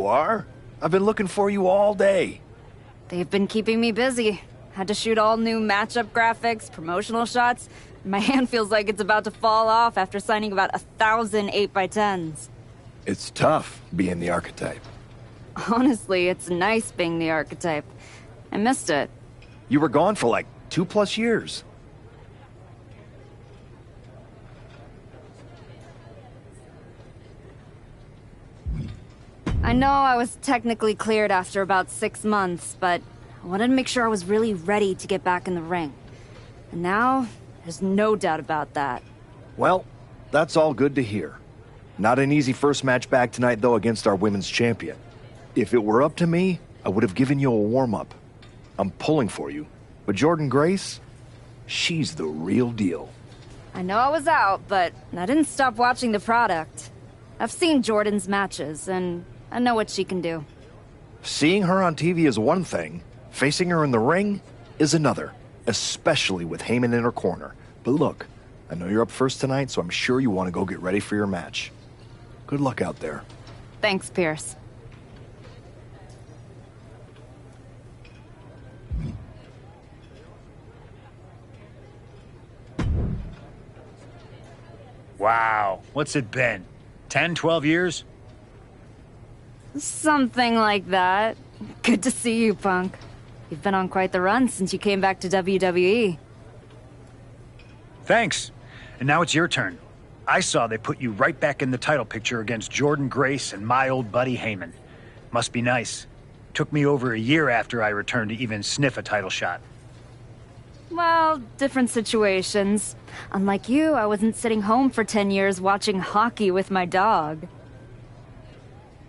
You are? I've been looking for you all day. They've been keeping me busy. Had to shoot all new matchup graphics, promotional shots. My hand feels like it's about to fall off after signing about 1,000 8x10s. It's tough being the archetype. Honestly, it's nice being the archetype. I missed it. You were gone for like 2+ years. I know I was technically cleared after about 6 months, but I wanted to make sure I was really ready to get back in the ring. And now, there's no doubt about that. Well, that's all good to hear. Not an easy first match back tonight, though, against our women's champion. If it were up to me, I would have given you a warm-up. I'm pulling for you. But Jordan Grace, she's the real deal. I know I was out, but I didn't stop watching the product. I've seen Jordan's matches, and I know what she can do. Seeing her on TV is one thing. Facing her in the ring is another. Especially with Heyman in her corner. But look, I know you're up first tonight, so I'm sure you want to go get ready for your match. Good luck out there. Thanks, Pierce. Wow, what's it been? 10, 12 years? Something like that. Good to see you, Punk. You've been on quite the run since you came back to WWE. Thanks. And now it's your turn. I saw they put you right back in the title picture against Jordan Grace and my old buddy Heyman. Must be nice. Took me over a year after I returned to even sniff a title shot. Well, different situations. Unlike you, I wasn't sitting home for 10 years watching hockey with my dog.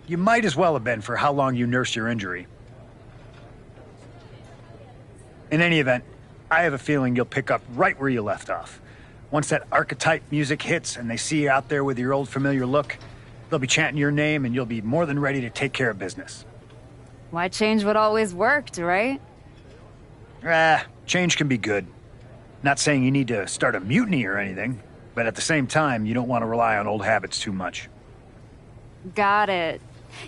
You might as well have been for how long you nursed your injury. In any event, I have a feeling you'll pick up right where you left off. Once that archetype music hits and they see you out there with your old familiar look, they'll be chanting your name and you'll be more than ready to take care of business. Why change what always worked, right? Change can be good. Not saying you need to start a mutiny or anything, but at the same time, you don't want to rely on old habits too much. Got it.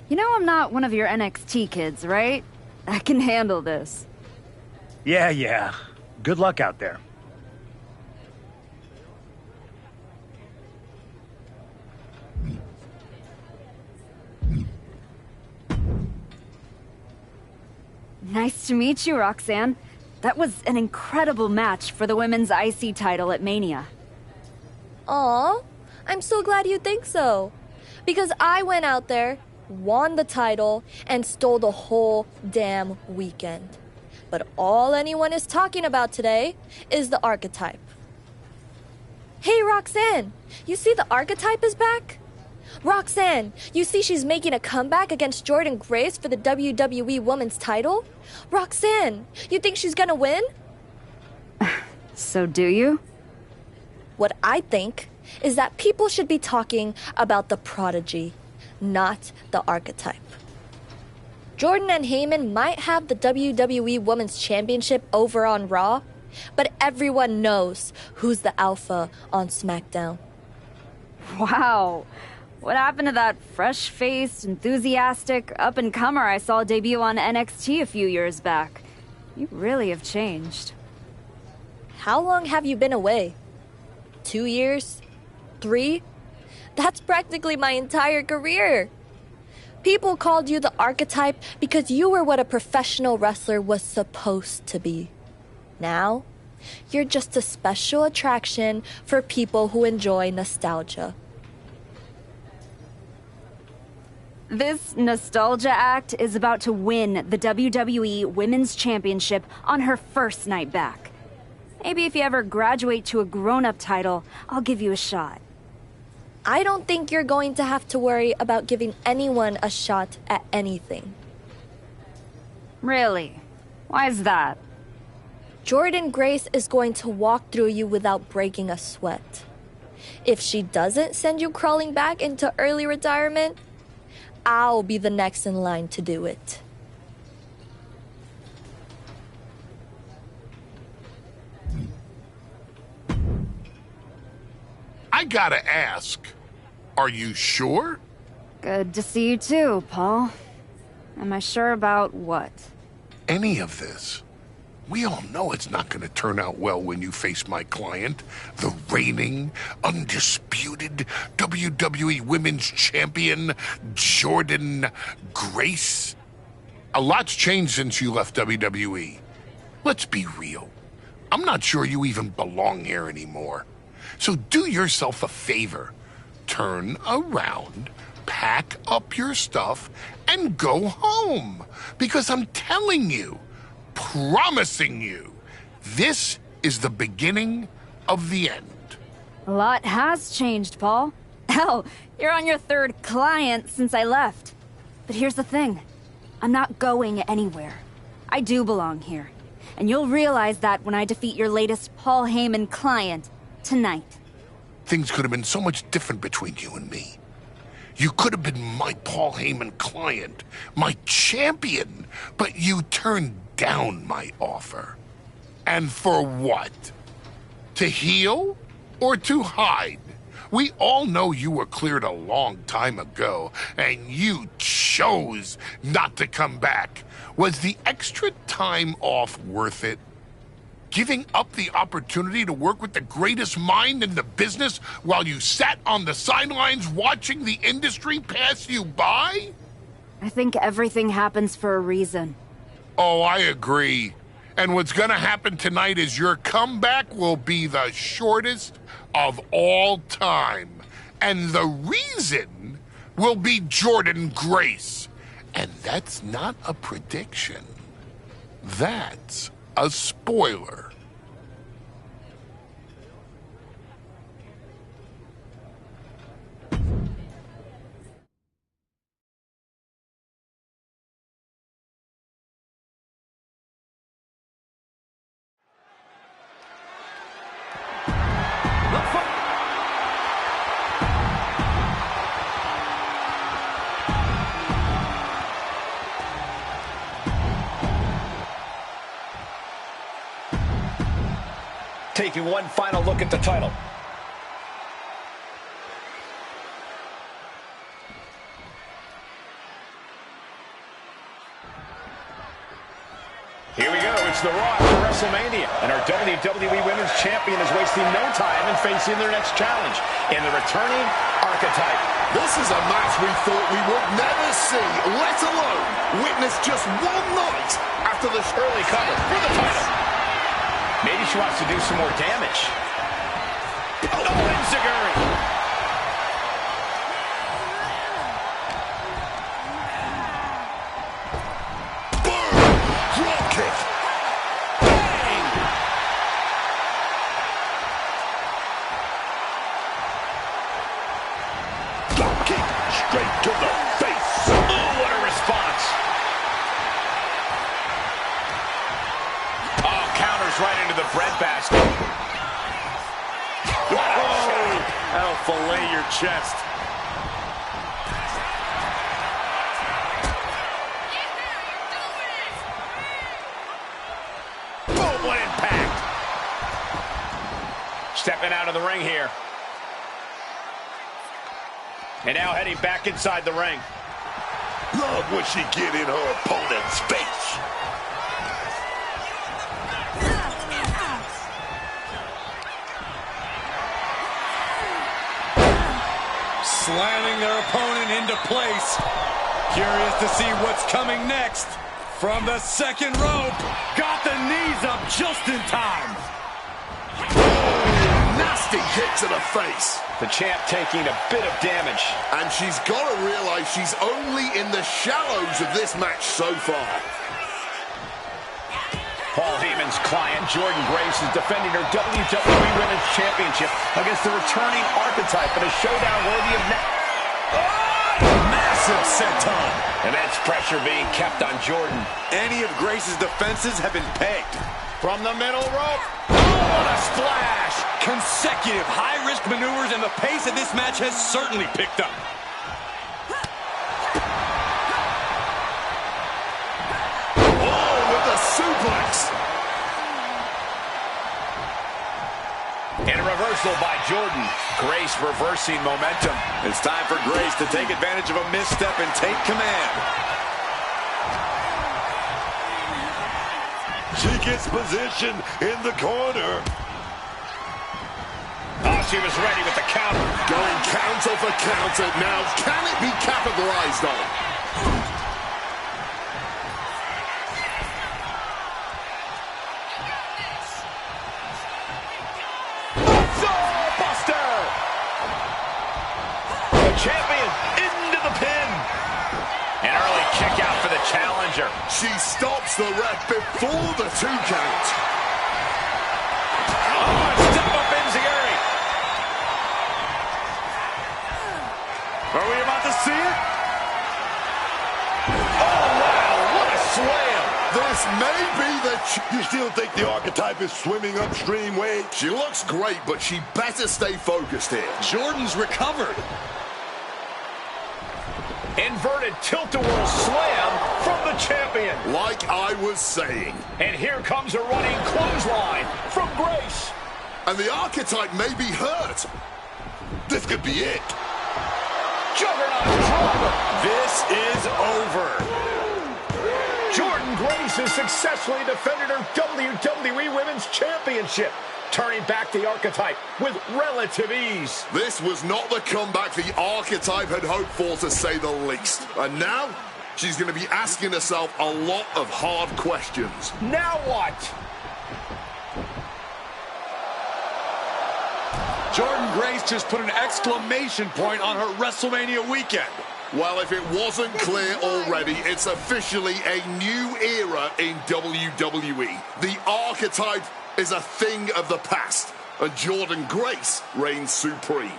You know I'm not one of your NXT kids, right? I can handle this. Yeah. Good luck out there. Nice to meet you, Roxanne. That was an incredible match for the women's IC title at Mania. Aw, I'm so glad you think so. Because I went out there, won the title, and stole the whole damn weekend. But all anyone is talking about today is the archetype. Hey, Roxanne, you see the archetype is back? Roxanne, you see she's making a comeback against Jordan Grace for the WWE Women's title? Roxanne, you think she's gonna win? So do you? What I think is that people should be talking about the prodigy, not the archetype. Jordan and Heyman might have the WWE Women's Championship over on Raw, but everyone knows who's the alpha on SmackDown. Wow. What happened to that fresh-faced, enthusiastic up-and-comer I saw debut on NXT a few years back? You really have changed. How long have you been away? 2 years? 3? That's practically my entire career. People called you the archetype because you were what a professional wrestler was supposed to be. Now, you're just a special attraction for people who enjoy nostalgia. This nostalgia act is about to win the WWE Women's Championship on her first night back. Maybe if you ever graduate to a grown-up title, I'll give you a shot. I don't think you're going to have to worry about giving anyone a shot at anything. Really? Why is that? Jordan Grace is going to walk through you without breaking a sweat. If she doesn't send you crawling back into early retirement, I'll be the next in line to do it. I gotta ask, are you sure? Good to see you too, Paul. Am I sure about what? Any of this. We all know it's not going to turn out well when you face my client, the reigning, undisputed WWE Women's Champion, Jordan Grace. A lot's changed since you left WWE. Let's be real. I'm not sure you even belong here anymore. So do yourself a favor. Turn around, pack up your stuff, and go home. Because I'm telling you, promising you, this is the beginning of the end. A lot has changed, Paul. Hell, you're on your third client since I left. But here's the thing. I'm not going anywhere. I do belong here. And you'll realize that when I defeat your latest Paul Heyman client tonight. Things could have been so much different between you and me. You could have been my Paul Heyman client, my champion, but you turned down my offer. And for what? To heal or to hide? We all know you were cleared a long time ago, and you chose not to come back. Was the extra time off worth it? Giving up the opportunity to work with the greatest mind in the business while you sat on the sidelines watching the industry pass you by? I think everything happens for a reason. Oh, I agree. And what's gonna happen tonight is your comeback will be the shortest of all time. And the reason will be Jordan Grace. And that's not a prediction. That's a spoiler. Taking one final look at the title. Here we go, it's The Rock for WrestleMania, and our WWE Women's Champion is wasting no time in facing their next challenge in the returning Archetype. This is a match we thought we would never see, let alone witness just one night after the Early cover for the title. Maybe she wants to do some more damage. Oh, Enziguri. boom, drop kick. Bang! Drop kick straight to the face. Oh, what a response. Oh, counters right into the breadbasket. Oh, That'll fillet your chest. Boom, what impact. Stepping out of the ring here. And now heading back inside the ring. love when she get in her opponent's face. Slamming their opponent into place. Curious to see what's coming next. From the second rope. Got the knees up just in time. Nasty kick to the face. The champ taking a bit of damage. And she's got to realize she's only in the shallows of this match so far. Paul Heyman's client, Jordan Grace, is defending her WWE Women's Championship against the returning Archetype in a showdown worthy of... Massive senton. Immense pressure being kept on Jordan. Any of Grace's defenses have been pegged. From the middle rope. Oh, what a splash! Consecutive high-risk maneuvers, and the pace of this match has certainly picked up. Oh, with the suplex. And a reversal by Jordan. Grace reversing momentum. It's time for Grace to take advantage of a misstep and take command. She gets position in the corner. Oh, she was ready with the counter. Going counter for counter. Now, can it be capitalized on? Buster! The champion into the pin. An early kick out for the challenger. She stops the ref before the 2 count. Oh, step up Enziguri. Are we about to see it? Oh, wow, what a slam. This may be the... You still think the archetype is swimming upstream, Wade? She looks great, but she better stay focused here. Jordan's recovered. Inverted tilt-a-whirl slam from the champion. Like I was saying. And here comes a running clothesline from Grace. And the archetype may be hurt. This could be it. Juggernaut driver. This is over. Jordan Grace has successfully defended her WWE Women's Championship, turning back the archetype with relative ease. This was not the comeback the archetype had hoped for, to say the least. And now, she's going to be asking herself a lot of hard questions. Now what? Jordan Grace just put an exclamation point on her WrestleMania weekend. Well, if it wasn't clear already, it's officially a new era in WWE. The archetype is a thing of the past, and Jordan Grace reigns supreme.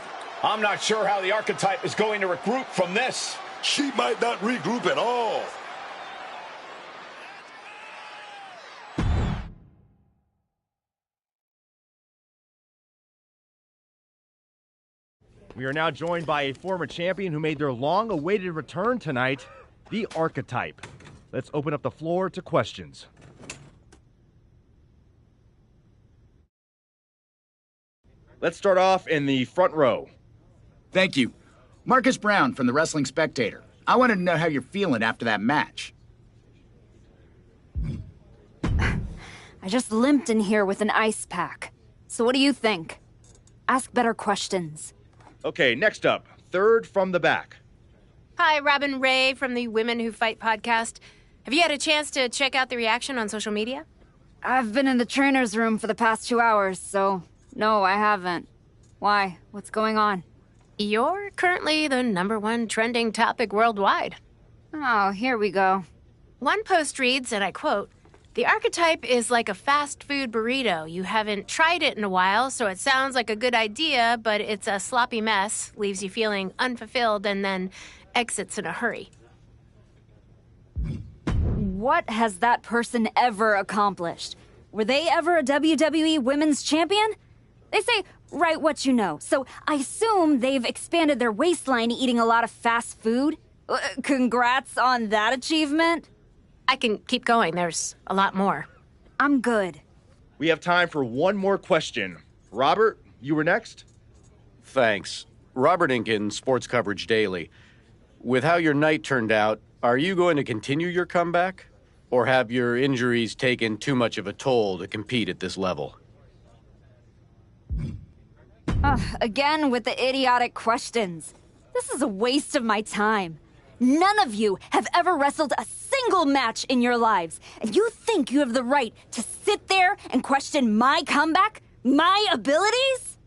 I'm not sure how the archetype is going to regroup from this. She might not regroup at all. We are now joined by a former champion who made their long-awaited return tonight, the Archetype. Let's open up the floor to questions. Let's start off in the front row. Thank you. Marcus Brown from the Wrestling Spectator. I wanted to know how you're feeling after that match. I just limped in here with an ice pack. So what do you think? Ask better questions. Okay, next up, third from the back. Hi, Robin Ray from the Women Who Fight podcast. Have you had a chance to check out the reaction on social media? I've been in the trainer's room for the past 2 hours, so no, I haven't. Why? What's going on? You're currently the #1 trending topic worldwide. Oh, here we go. One post reads, and I quote, "The archetype is like a fast food burrito. You haven't tried it in a while, so it sounds like a good idea, but it's a sloppy mess, leaves you feeling unfulfilled, and then exits in a hurry." What has that person ever accomplished? Were they ever a WWE Women's Champion? They say, write what you know, so I assume they've expanded their waistline eating a lot of fast food. Congrats on that achievement. I can keep going. There's a lot more. I'm good. We have time for one more question. Robert, you were next? Thanks. Robert Inkin, Sports Coverage Daily. With how your night turned out, are you going to continue your comeback? Or have your injuries taken too much of a toll to compete at this level? Again with the idiotic questions. This is a waste of my time. None of you have ever wrestled a single match in your lives, and you think you have the right to sit there and question my comeback? My abilities?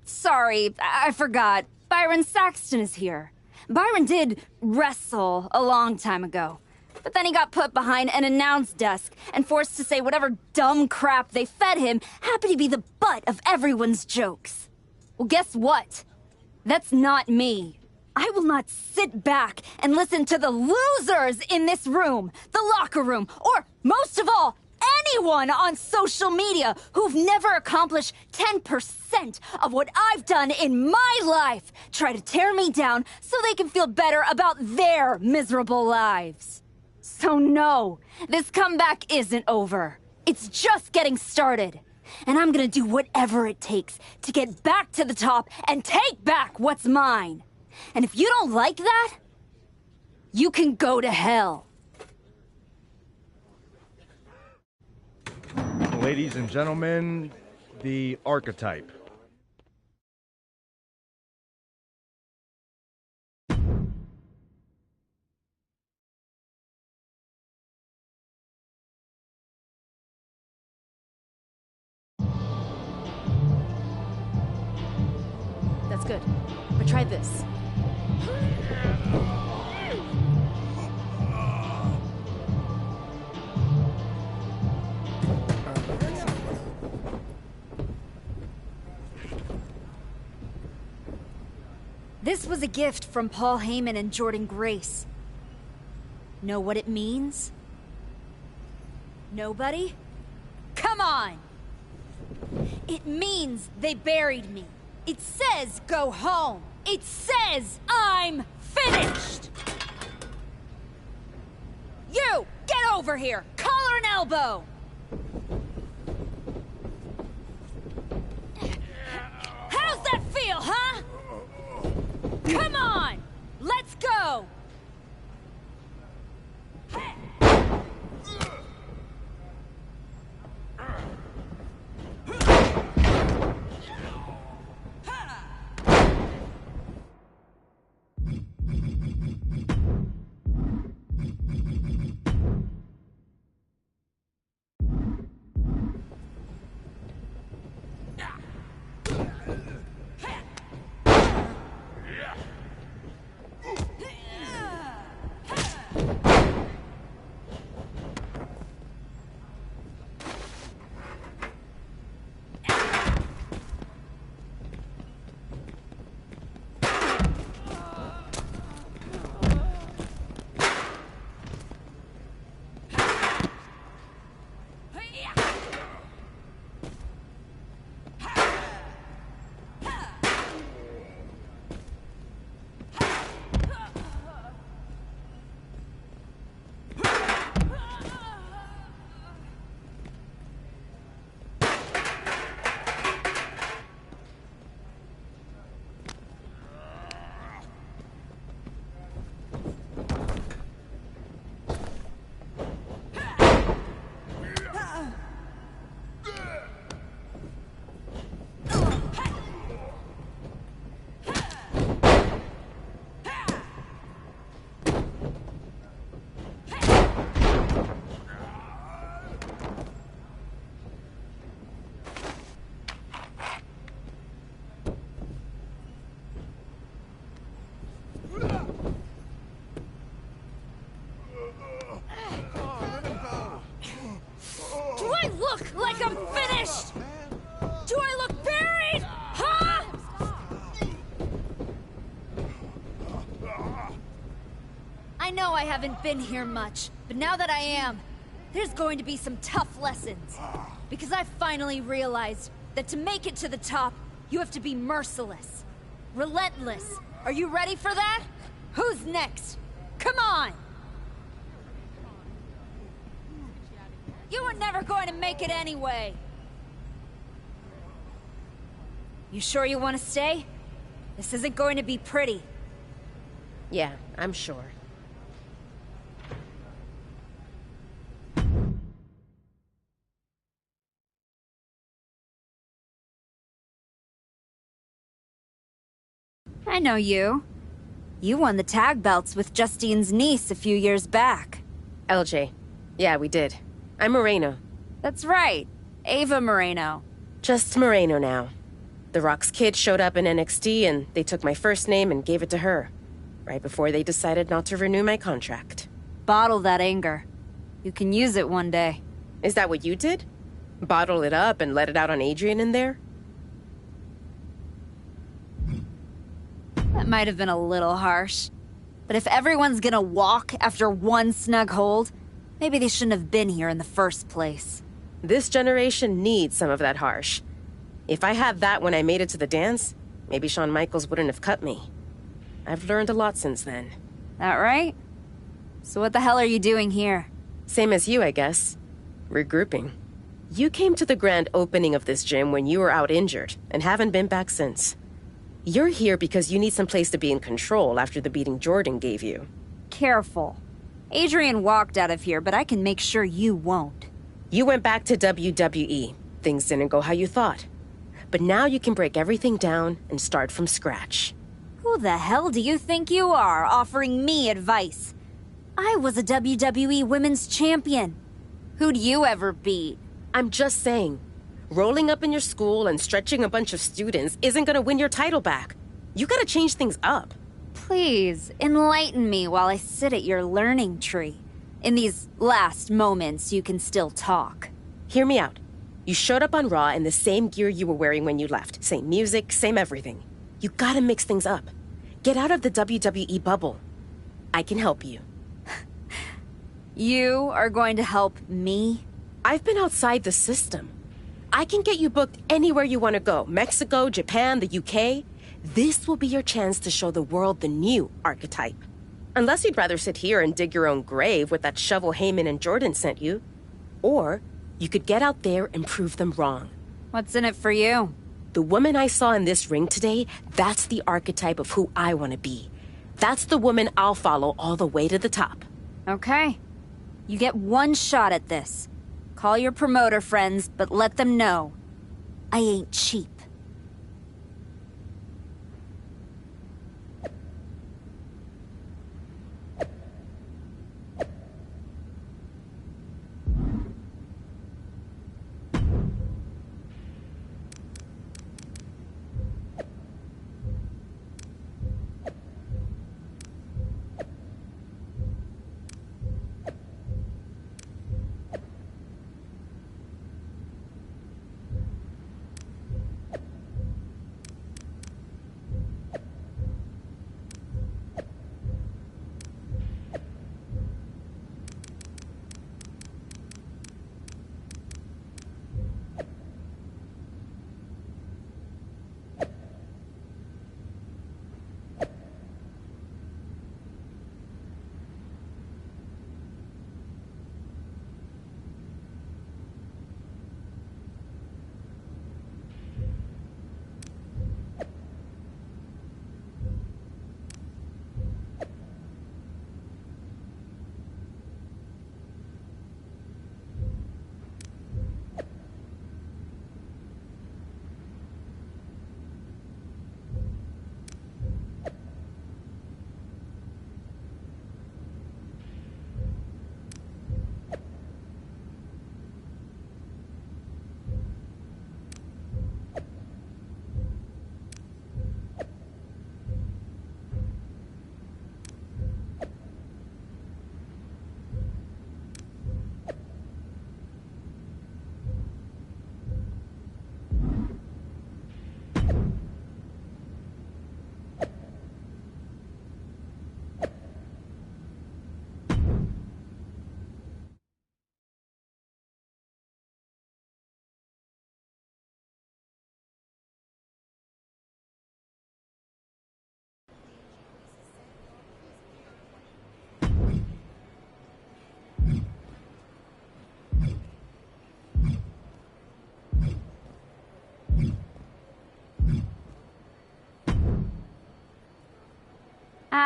Sorry, I forgot. Byron Saxton is here. Byron did wrestle a long time ago, but then he got put behind an announce desk and forced to say whatever dumb crap they fed him happened to be the butt of everyone's jokes. Well, guess what? That's not me. I will not sit back and listen to the losers in this room, the locker room, or most of all, anyone on social media who've never accomplished 10% of what I've done in my life try to tear me down so they can feel better about their miserable lives. So no, this comeback isn't over. It's just getting started. And I'm gonna do whatever it takes to get back to the top and take back what's mine. And if you don't like that, you can go to hell. Ladies and gentlemen, the Archetype. That's good. But try this. This was a gift from Paul Heyman and Jordan Grace. Know what it means? Nobody? Come on! It means they buried me. It says go home. It says I'm finished! You! Get over here! Collar and elbow! How's that feel, huh? Come on! Let's go! Look like I'm finished! Do I look buried? Huh? I know I haven't been here much, but now that I am, there's going to be some tough lessons. Because I finally realized that to make it to the top, you have to be merciless. Relentless. Are you ready for that? Who's next? Come on! You were never going to make it anyway! You sure you want to stay? This isn't going to be pretty. Yeah, I'm sure. I know you. You won the tag belts with Justine's niece a few years back. LJ. Yeah, we did. I'm Moreno. That's right. Ava Moreno. Just Moreno now. The Rock's kid showed up in NXT and they took my first name and gave it to her. Right before they decided not to renew my contract. Bottle that anger. You can use it one day. Is that what you did? Bottle it up and let it out on Adrian in there? That might have been a little harsh. But if everyone's gonna walk after one snug hold, maybe they shouldn't have been here in the first place. This generation needs some of that harsh. If I had that when I made it to the dance, maybe Shawn Michaels wouldn't have cut me. I've learned a lot since then. That right? So what the hell are you doing here? Same as you, I guess. Regrouping. You came to the grand opening of this gym when you were out injured, and haven't been back since. You're here because you need some place to be in control after the beating Jordan gave you. Careful. Adrian walked out of here, but I can make sure you won't. You went back to WWE. Things didn't go how you thought. But now you can break everything down and start from scratch. Who the hell do you think you are, offering me advice? I was a WWE Women's Champion. Who'd you ever beat? I'm just saying, rolling up in your school and stretching a bunch of students isn't gonna win your title back. You gotta change things up. Please, enlighten me while I sit at your learning tree. In these last moments, you can still talk. Hear me out. You showed up on Raw in the same gear you were wearing when you left. Same music, same everything. You gotta mix things up. Get out of the WWE bubble. I can help you. You are going to help me? I've been outside the system. I can get you booked anywhere you want to go. Mexico, Japan, the UK. This will be your chance to show the world the new archetype. Unless you'd rather sit here and dig your own grave with that shovel Heyman and Jordan sent you. Or you could get out there and prove them wrong. What's in it for you? The woman I saw in this ring today, that's the archetype of who I want to be. That's the woman I'll follow all the way to the top. Okay. You get one shot at this. Call your promoter friends, but let them know I ain't cheap.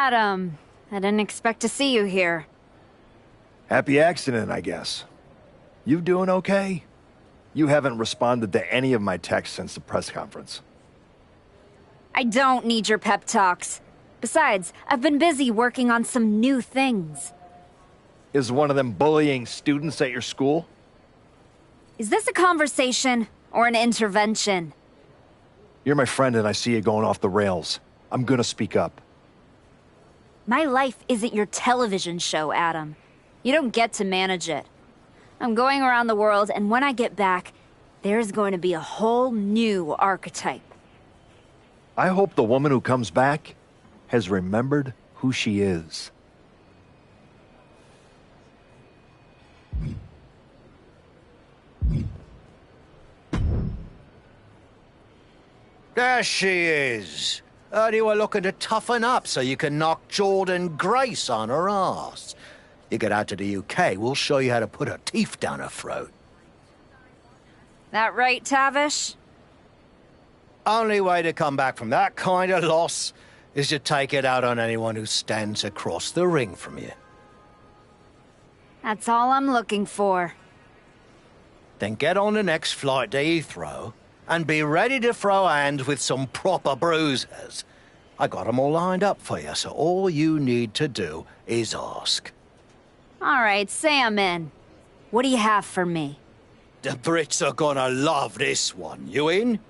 Adam, I didn't expect to see you here. Happy accident, I guess. You doing okay? You haven't responded to any of my texts since the press conference. I don't need your pep talks. Besides, I've been busy working on some new things. Is one of them bullying students at your school? Is this a conversation or an intervention? You're my friend and I see you going off the rails. I'm gonna speak up. My life isn't your television show, Adam. You don't get to manage it. I'm going around the world, and when I get back, there's going to be a whole new archetype. I hope the woman who comes back has remembered who she is. There she is. Heard you were looking to toughen up so you can knock Jordan Grace on her ass. You get out to the UK, we'll show you how to put her teeth down her throat. That right, Tavish? Only way to come back from that kind of loss is to take it out on anyone who stands across the ring from you. That's all I'm looking for. Then get on the next flight to Heathrow and be ready to throw hands with some proper bruisers. I got 'em all lined up for you, so all you need to do is ask. All right, say I'm in. What do you have for me? The Brits are gonna love this one. You in?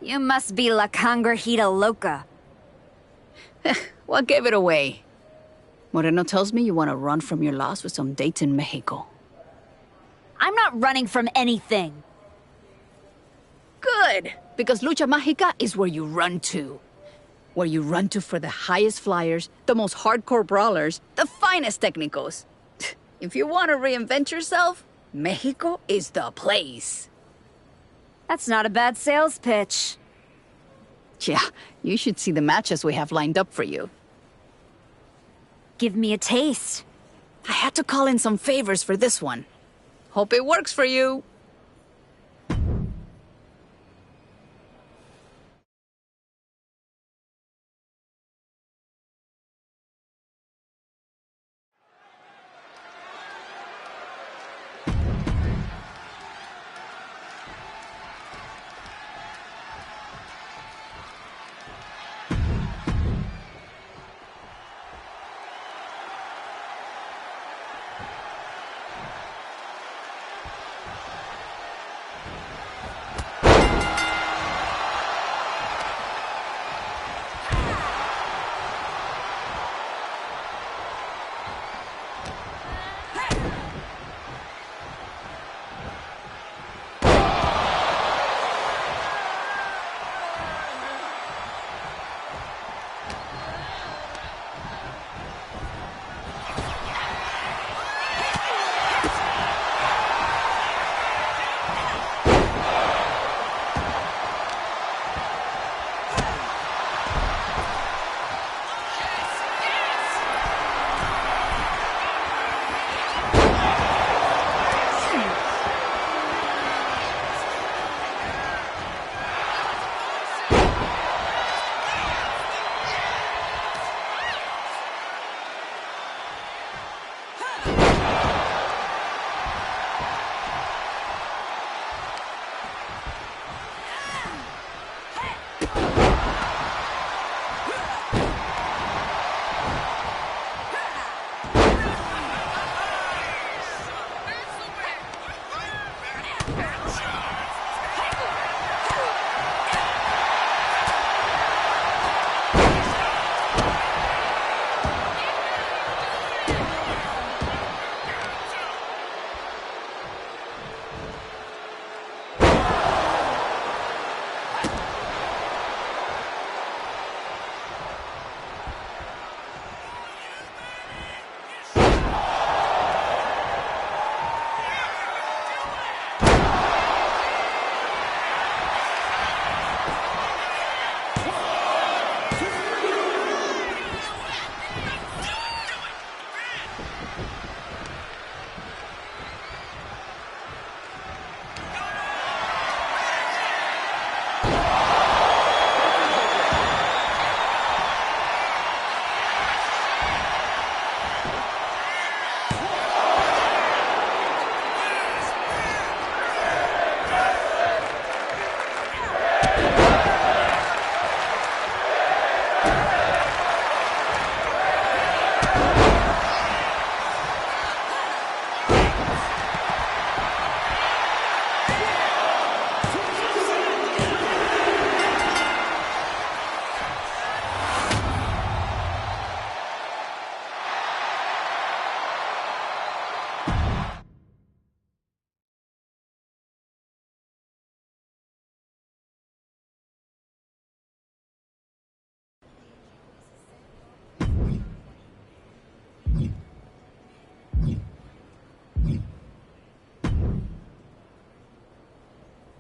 You must be La Cangrejita Loca. What gave it away? Moreno tells me you want to run from your loss with some dates in Mexico. I'm not running from anything. Good, because Lucha Mágica is where you run to. Where you run to for the highest flyers, the most hardcore brawlers, the finest técnicos. If you want to reinvent yourself, Mexico is the place. That's not a bad sales pitch. Yeah, you should see the matches we have lined up for you. Give me a taste. I had to call in some favors for this one. Hope it works for you.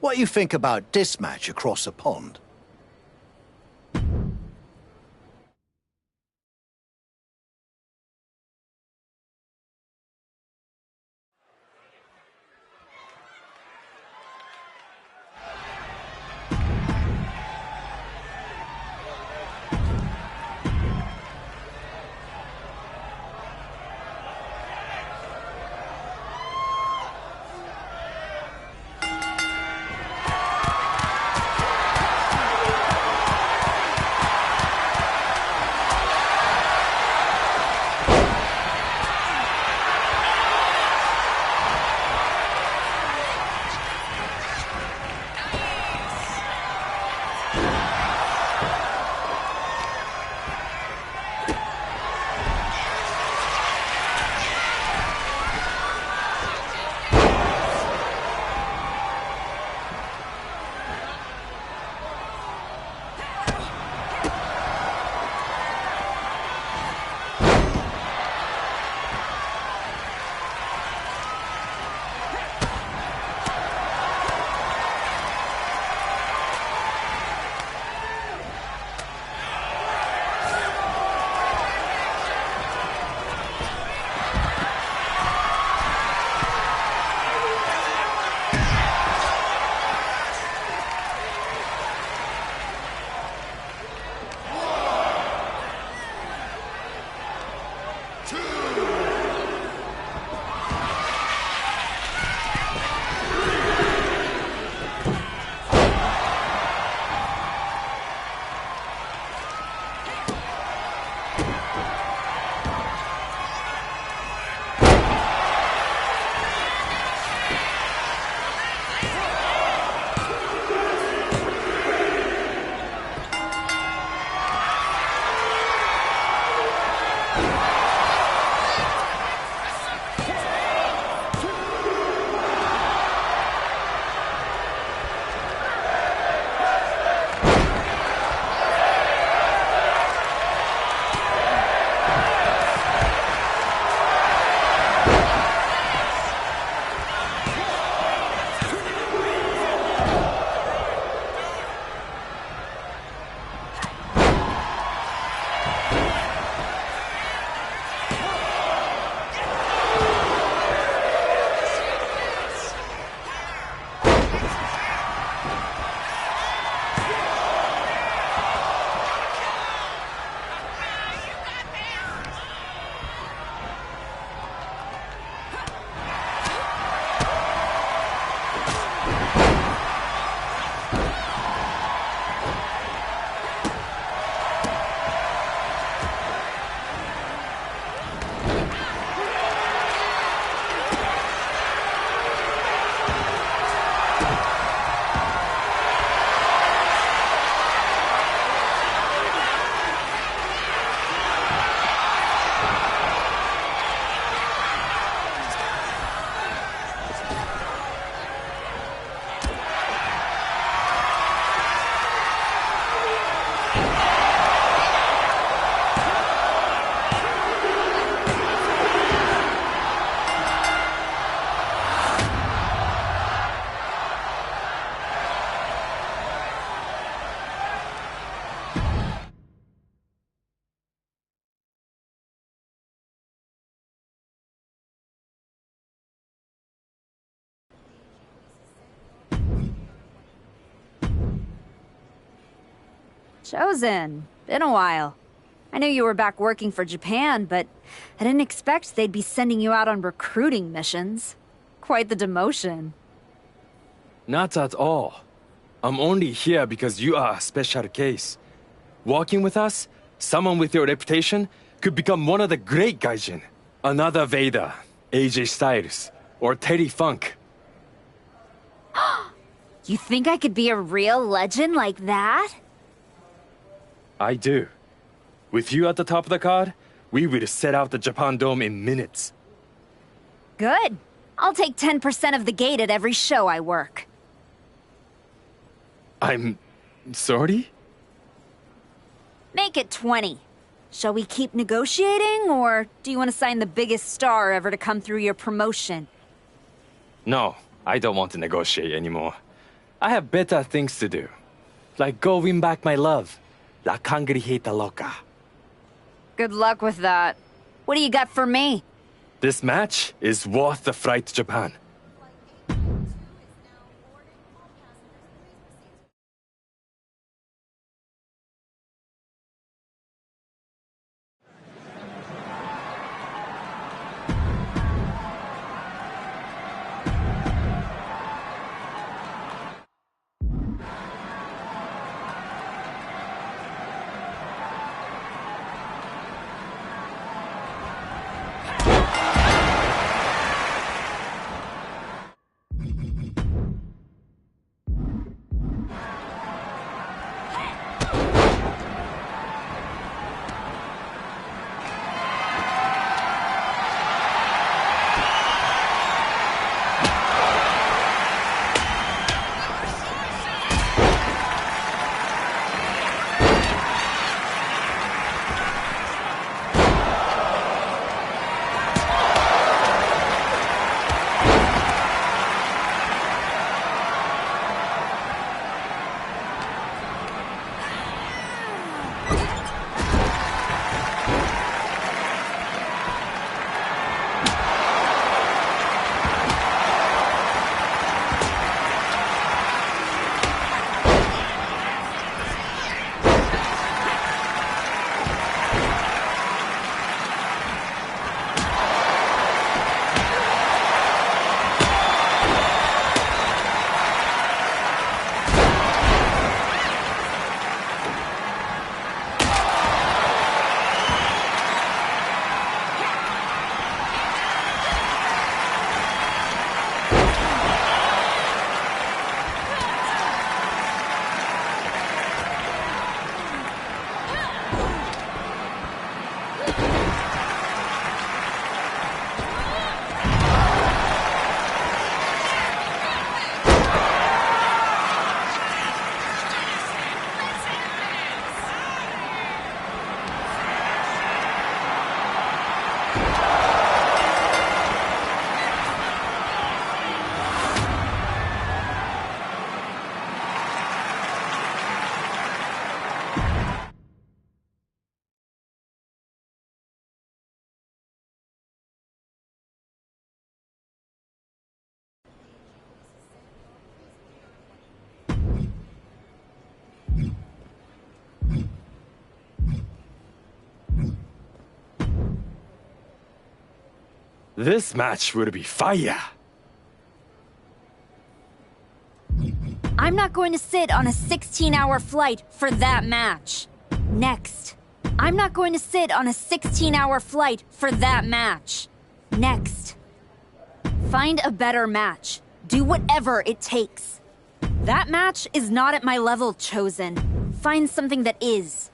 What do you think about this match across the pond? Chosen. Been a while. I knew you were back working for Japan, but I didn't expect they'd be sending you out on recruiting missions. Quite the demotion. Not at all. I'm only here because you are a special case. Walking with us, someone with your reputation could become one of the great gaijin. Another Vader, AJ Styles, or Terry Funk. You think I could be a real legend like that? I do. With you at the top of the card, we will set out the Japan Dome in minutes. Good. I'll take 10% of the gate at every show I work. I'm sorry? Make it 20. Shall we keep negotiating, or do you want to sign the biggest star ever to come through your promotion? No, I don't want to negotiate anymore. I have better things to do. Like go win back my love. La Cangrijita Loca. Good luck with that. What do you got for me? This match is worth the flight to Japan. This match will be fire. I'm not going to sit on a 16-hour flight for that match. Next. I'm not going to sit on a 16-hour flight for that match. Next. Find a better match. Do whatever it takes. That match is not at my level, Chosen. Find something that is.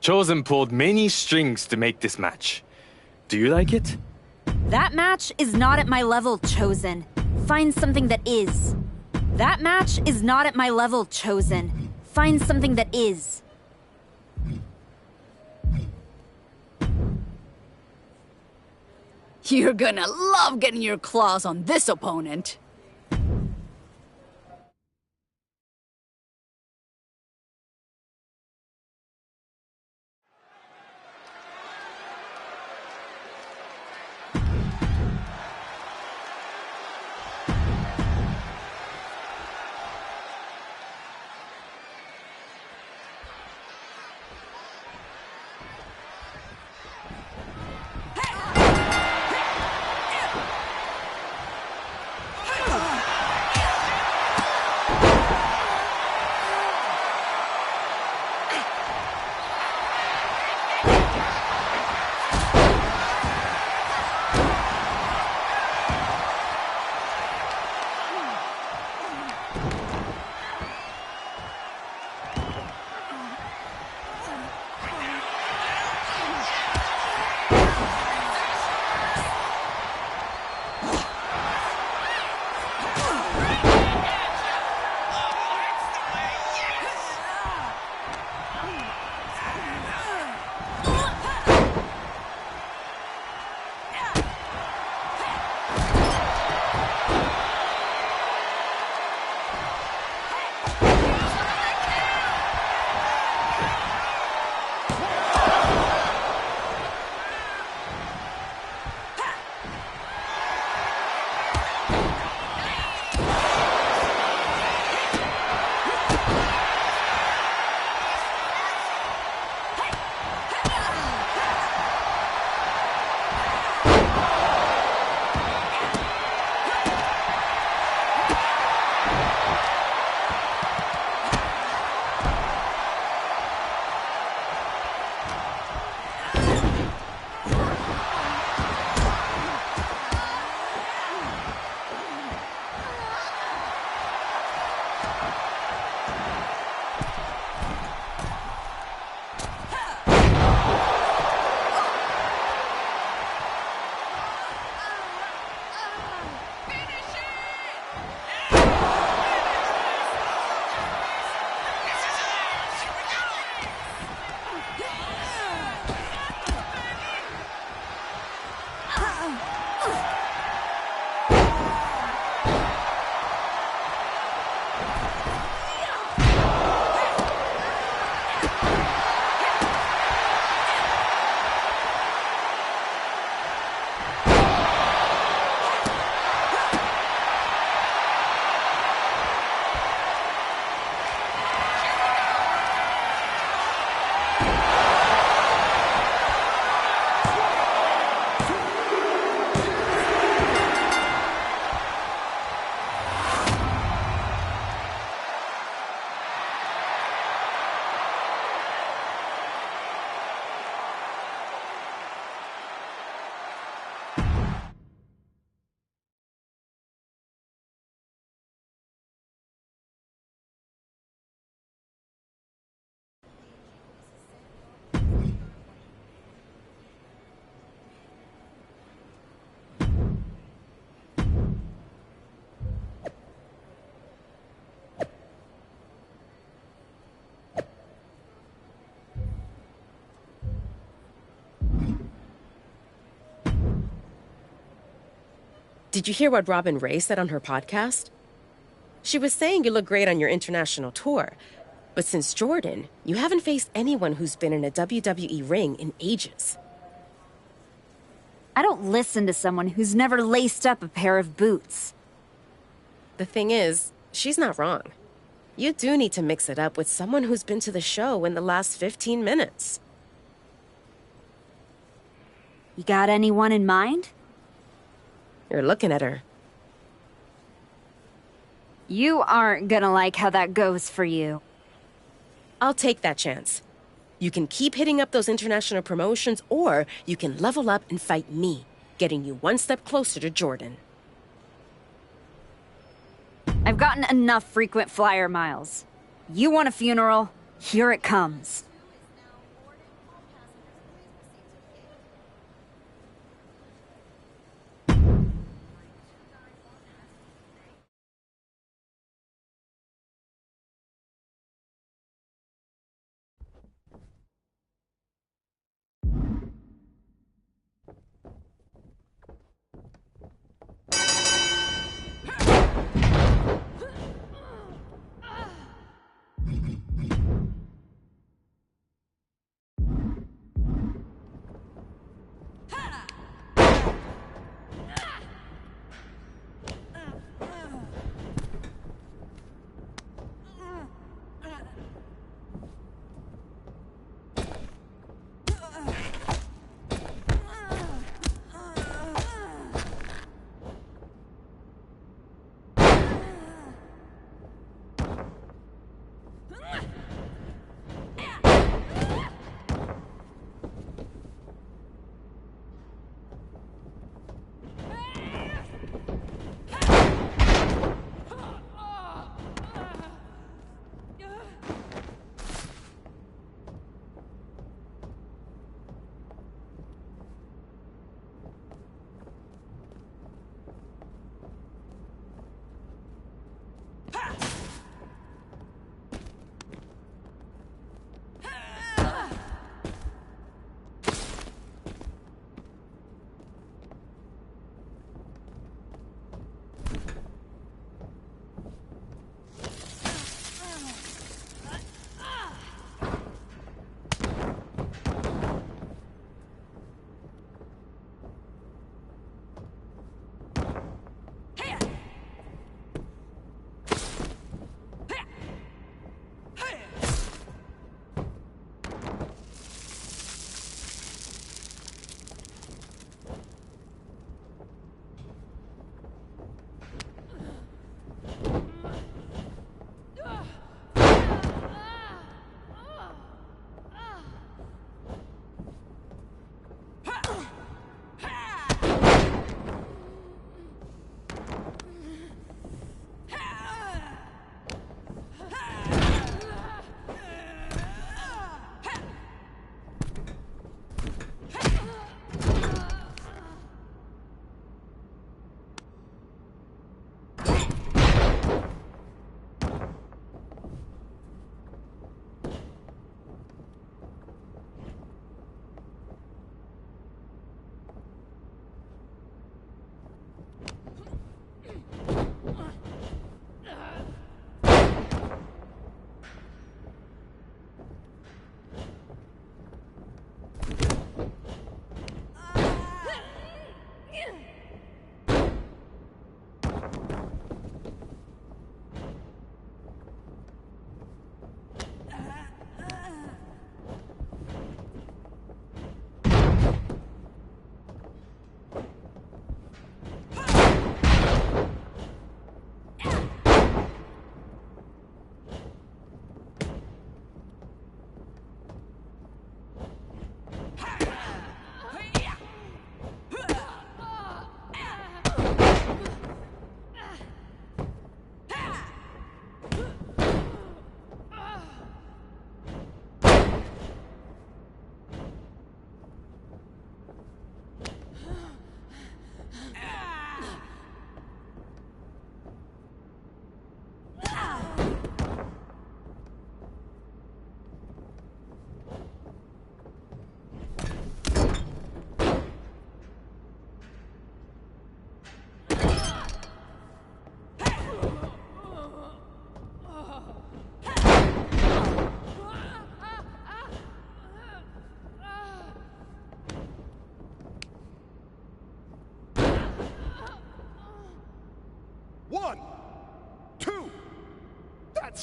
Chosen pulled many strings to make this match. Do you like it? That match is not at my level, Chosen. Find something that is. That match is not at my level, Chosen. Find something that is. You're gonna love getting your claws on this opponent. Did you hear what Robin Ray said on her podcast? She was saying you look great on your international tour, but since Jordan, you haven't faced anyone who's been in a WWE ring in ages. I don't listen to someone who's never laced up a pair of boots. The thing is, she's not wrong. You do need to mix it up with someone who's been to the show in the last 15 minutes. You got anyone in mind? You're looking at her. You aren't gonna like how that goes for you. I'll take that chance. You can keep hitting up those international promotions, or you can level up and fight me, getting you one step closer to Jordan. I've gotten enough frequent flyer miles. You want a funeral? Here it comes.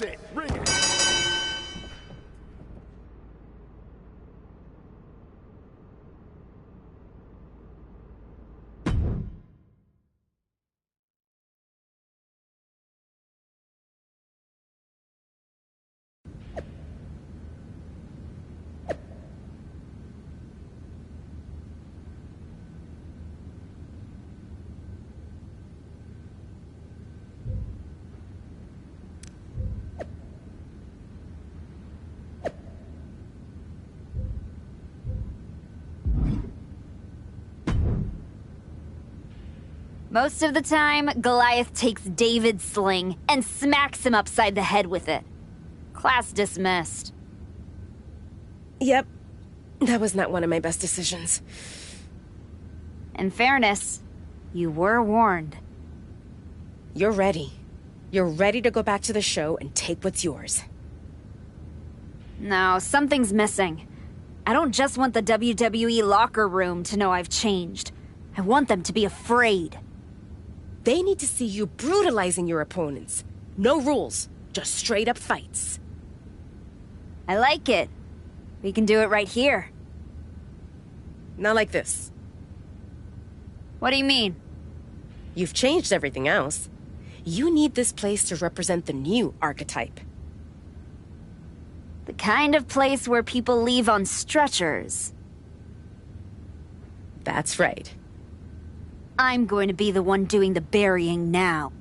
it. Ring it. Most of the time, Goliath takes David's sling and smacks him upside the head with it. Class dismissed. Yep. That was not one of my best decisions. In fairness, you were warned. You're ready. You're ready to go back to the show and take what's yours. No, something's missing. I don't just want the WWE locker room to know I've changed. I want them to be afraid. They need to see you brutalizing your opponents. No rules, just straight up fights. I like it. We can do it right here. Not like this. What do you mean? You've changed everything else. You need this place to represent the new archetype. The kind of place where people leave on stretchers. That's right. I'm going to be the one doing the burying now.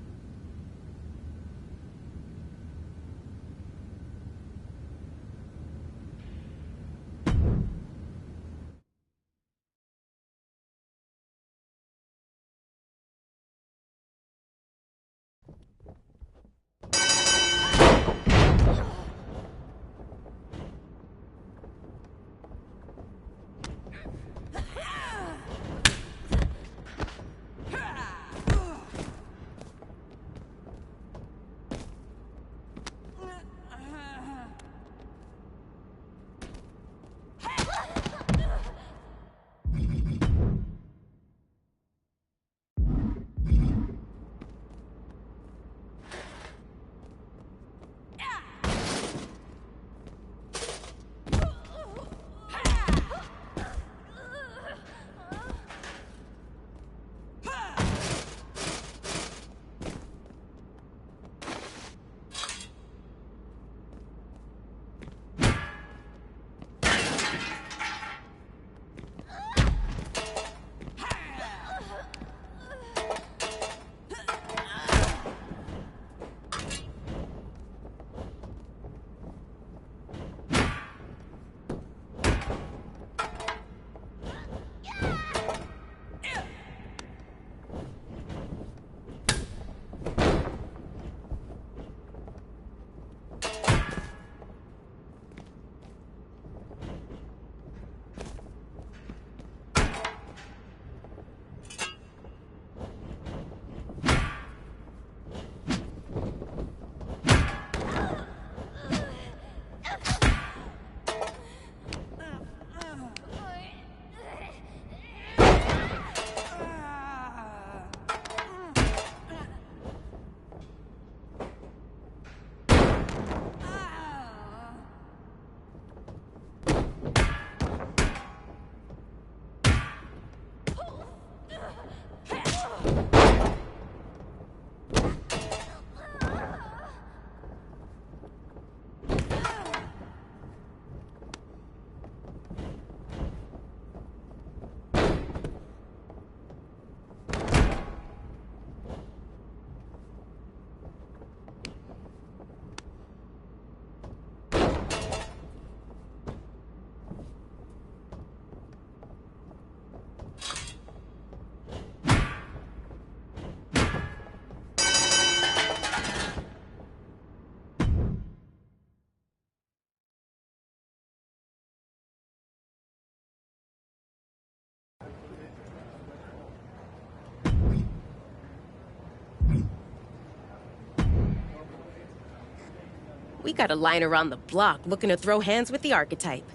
We got a line around the block looking to throw hands with the archetype.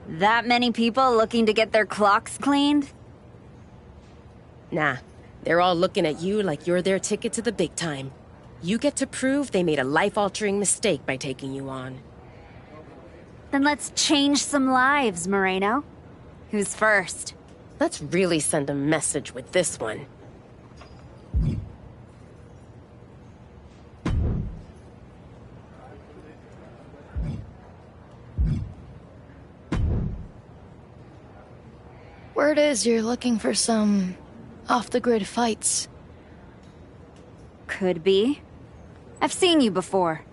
That many people looking to get their clocks cleaned? Nah, they're all looking at you like you're their ticket to the big time. You get to prove they made a life-altering mistake by taking you on. Then let's change some lives, Moreno. Who's first? Let's really send a message with this one. Word is you're looking for some off-the-grid fights. Could be. I've seen you before.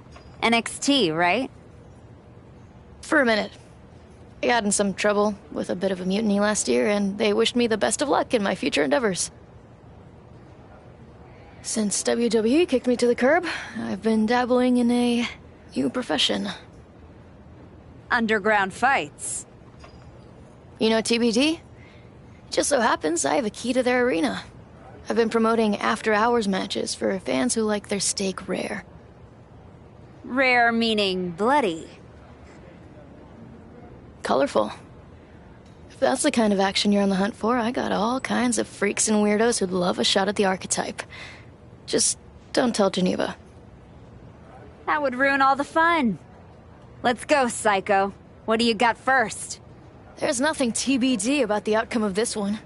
NXT, right? For a minute. I got in some trouble with a bit of a mutiny last year, and they wished me the best of luck in my future endeavors. Since WWE kicked me to the curb, I've been dabbling in a new profession. Underground fights. You know TBD? Just so happens I have a key to their arena. I've been promoting after-hours matches for fans who like their steak rare. Rare meaning bloody. Colorful. If that's the kind of action you're on the hunt for, I got all kinds of freaks and weirdos who'd love a shot at the archetype. Just don't tell Geneva. That would ruin all the fun. Let's go, Psycho. What do you got first? There's nothing TBD about the outcome of this one.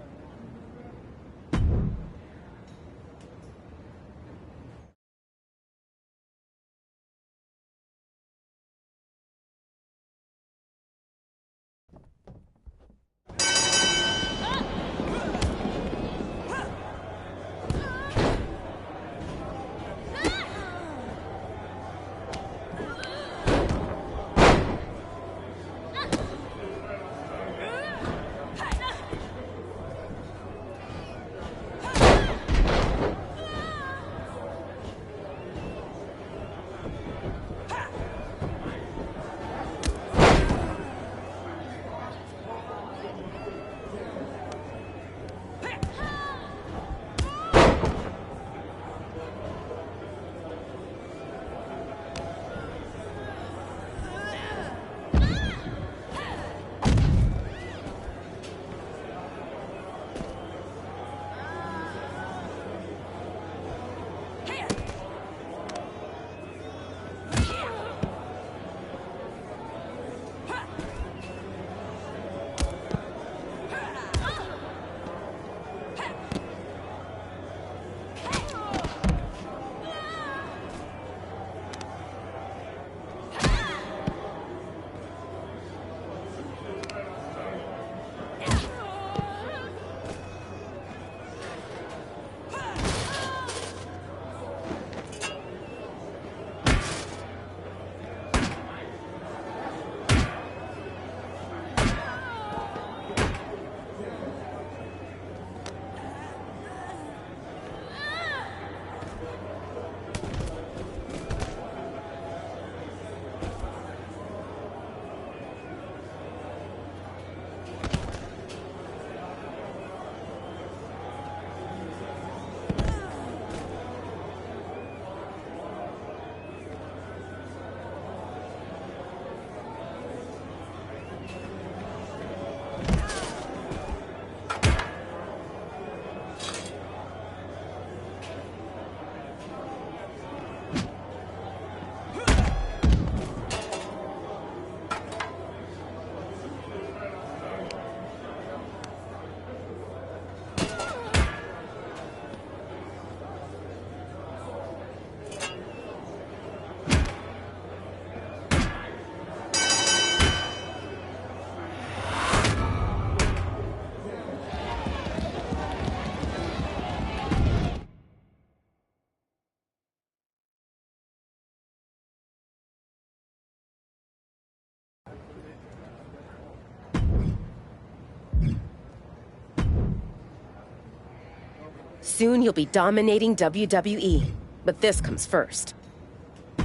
Soon you'll be dominating WWE, but this comes first.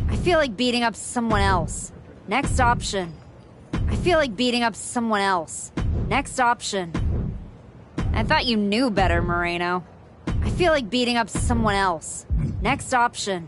I feel like beating up someone else. Next option. I feel like beating up someone else. Next option. I thought you knew better, Moreno. I feel like beating up someone else. Next option.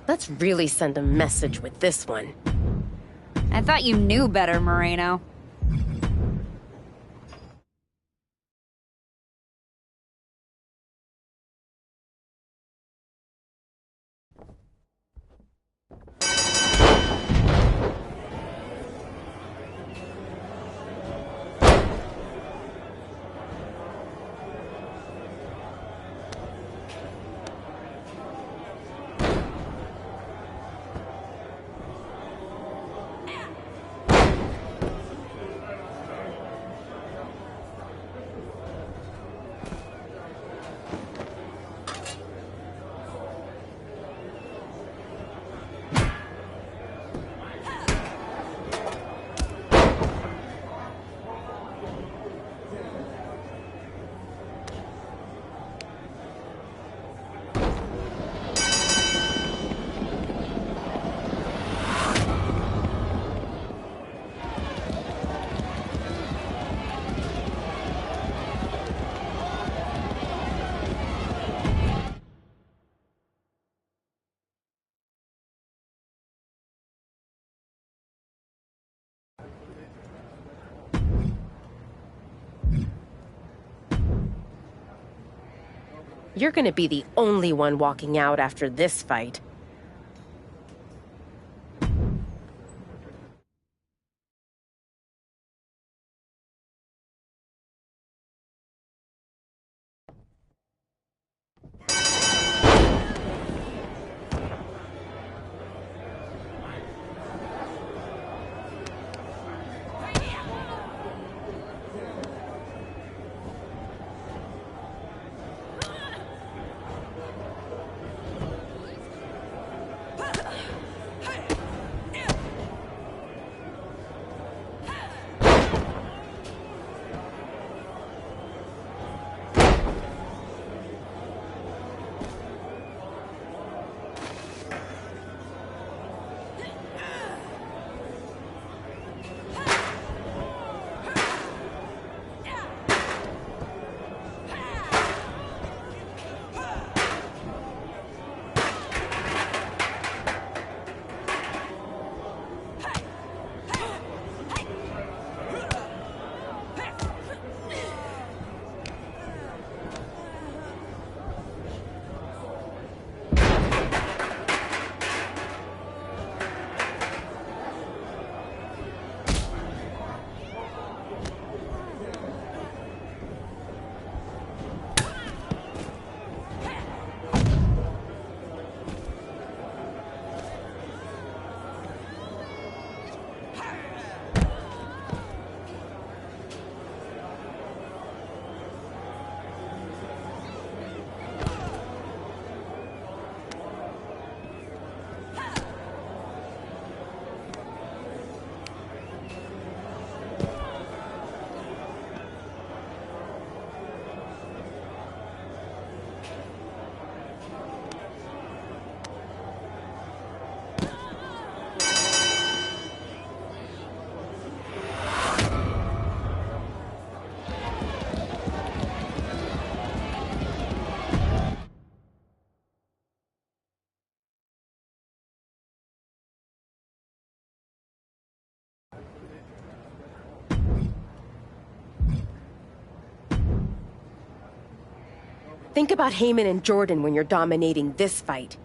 Let's really send a message with this one. I thought you knew better, Moreno. You're gonna be the only one walking out after this fight. Think about Heyman and Jordan when you're dominating this fight.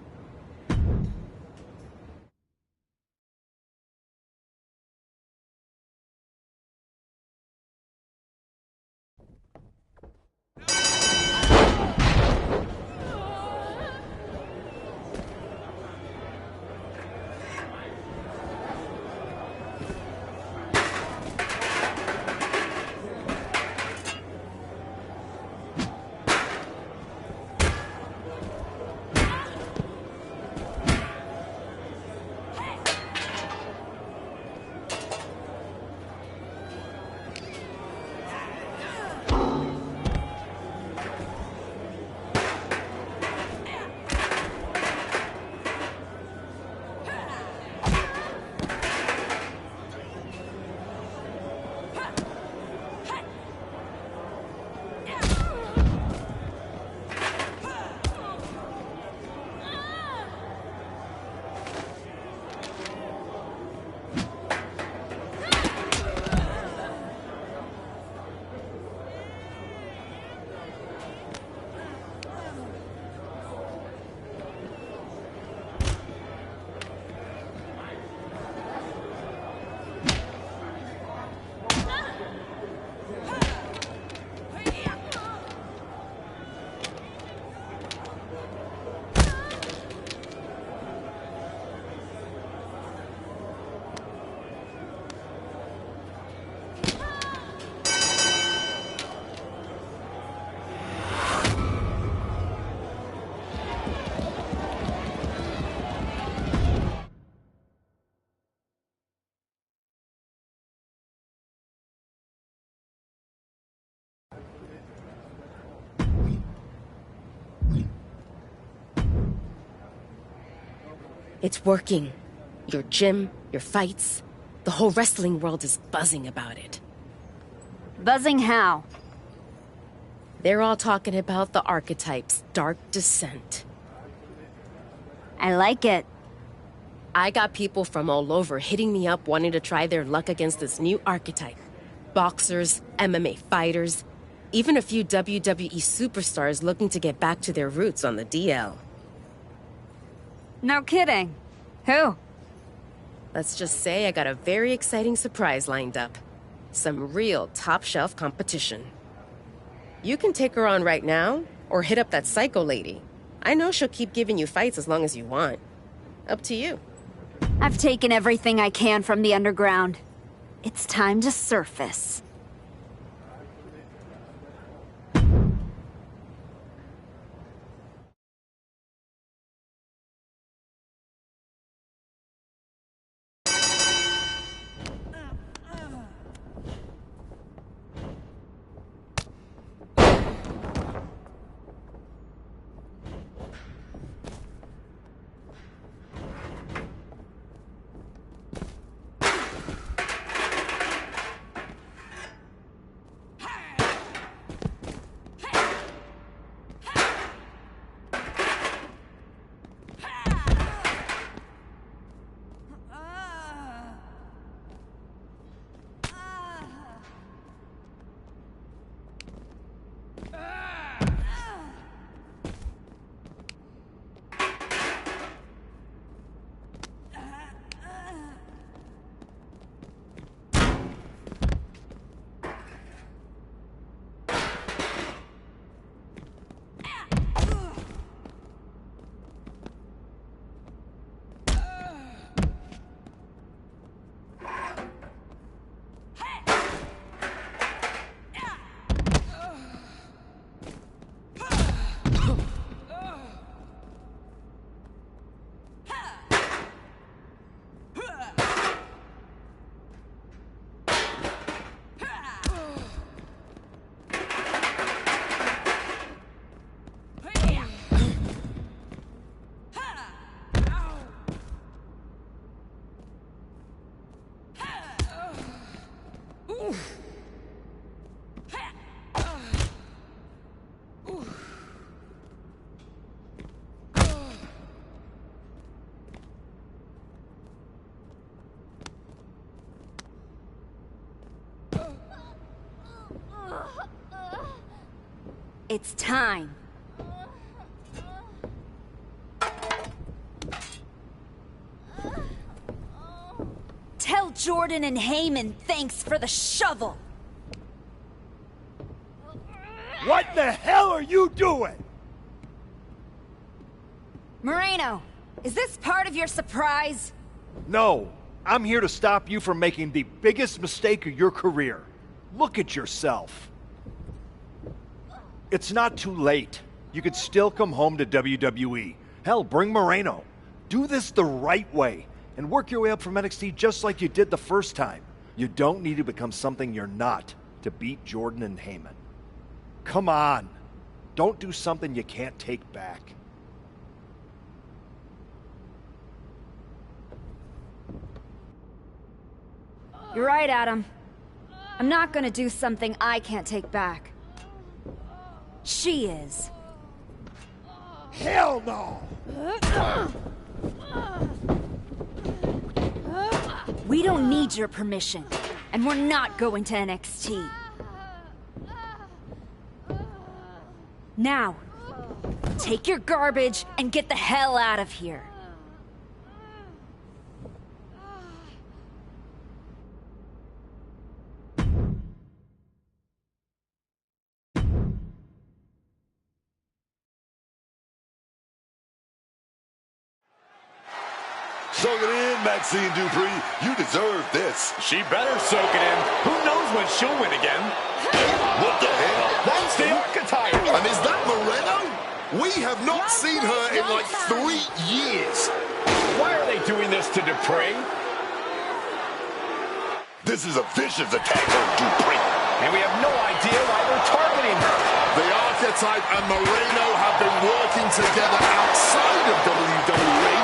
It's working. Your gym, your fights, the whole wrestling world is buzzing about it. Buzzing how? They're all talking about the Archetype's dark descent. I like it. I got people from all over hitting me up wanting to try their luck against this new Archetype. Boxers, MMA fighters, even a few WWE superstars looking to get back to their roots on the DL. No kidding. Who? Let's just say I got a very exciting surprise lined up. Some real top-shelf competition. You can take her on right now, or hit up that psycho lady. I know she'll keep giving you fights as long as you want. Up to you. I've taken everything I can from the underground. It's time to surface. It's time. Tell Jordan and Heyman thanks for the shovel. What the hell are you doing? Moreno, is this part of your surprise? No, I'm here to stop you from making the biggest mistake of your career. Look at yourself. It's not too late. You could still come home to WWE. Hell, bring Moreno. Do this the right way and work your way up from NXT just like you did the first time. You don't need to become something you're not to beat Jordan and Heyman. Come on. Don't do something you can't take back. You're right, Adam. I'm not gonna do something I can't take back. She is. Hell no! We don't need your permission, and we're not going to NXT. Now, take your garbage and get the hell out of here. Soak it in, Maxine Dupree. You deserve this. She better soak it in. Who knows when she'll win again? What the hell? That's the Archetype. And is that Moreno? We have not seen her in like 3 years. Why are they doing this to Dupree? This is a vicious attack on Dupree. And we have no idea why they're targeting her. The Archetype and Moreno have been working together outside of WWE,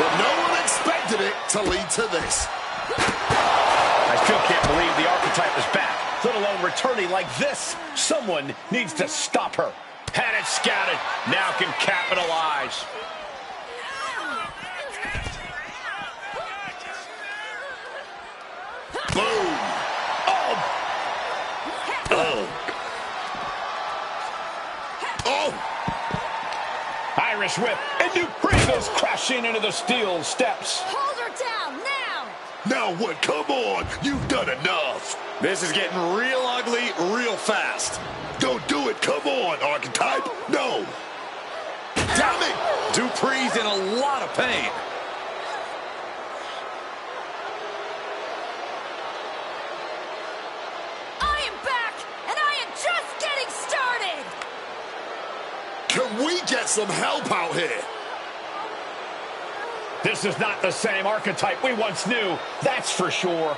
but no one to lead to this. I still can't believe the Archetype is back, let alone returning like this. Someone needs to stop her. Had it scouted, now can capitalize. Boom! Oh! Oh! Oh! Irish whip, and Dupree goes crashing into the steel steps. Hold her down, now! Now what? Come on! You've done enough! This is getting real ugly real fast. Don't do it! Come on, Archetype! No! Damn it! Dupree's in a lot of pain. I am back, and I am just getting started! Can we get some help out here? This is not the same Archetype we once knew, that's for sure.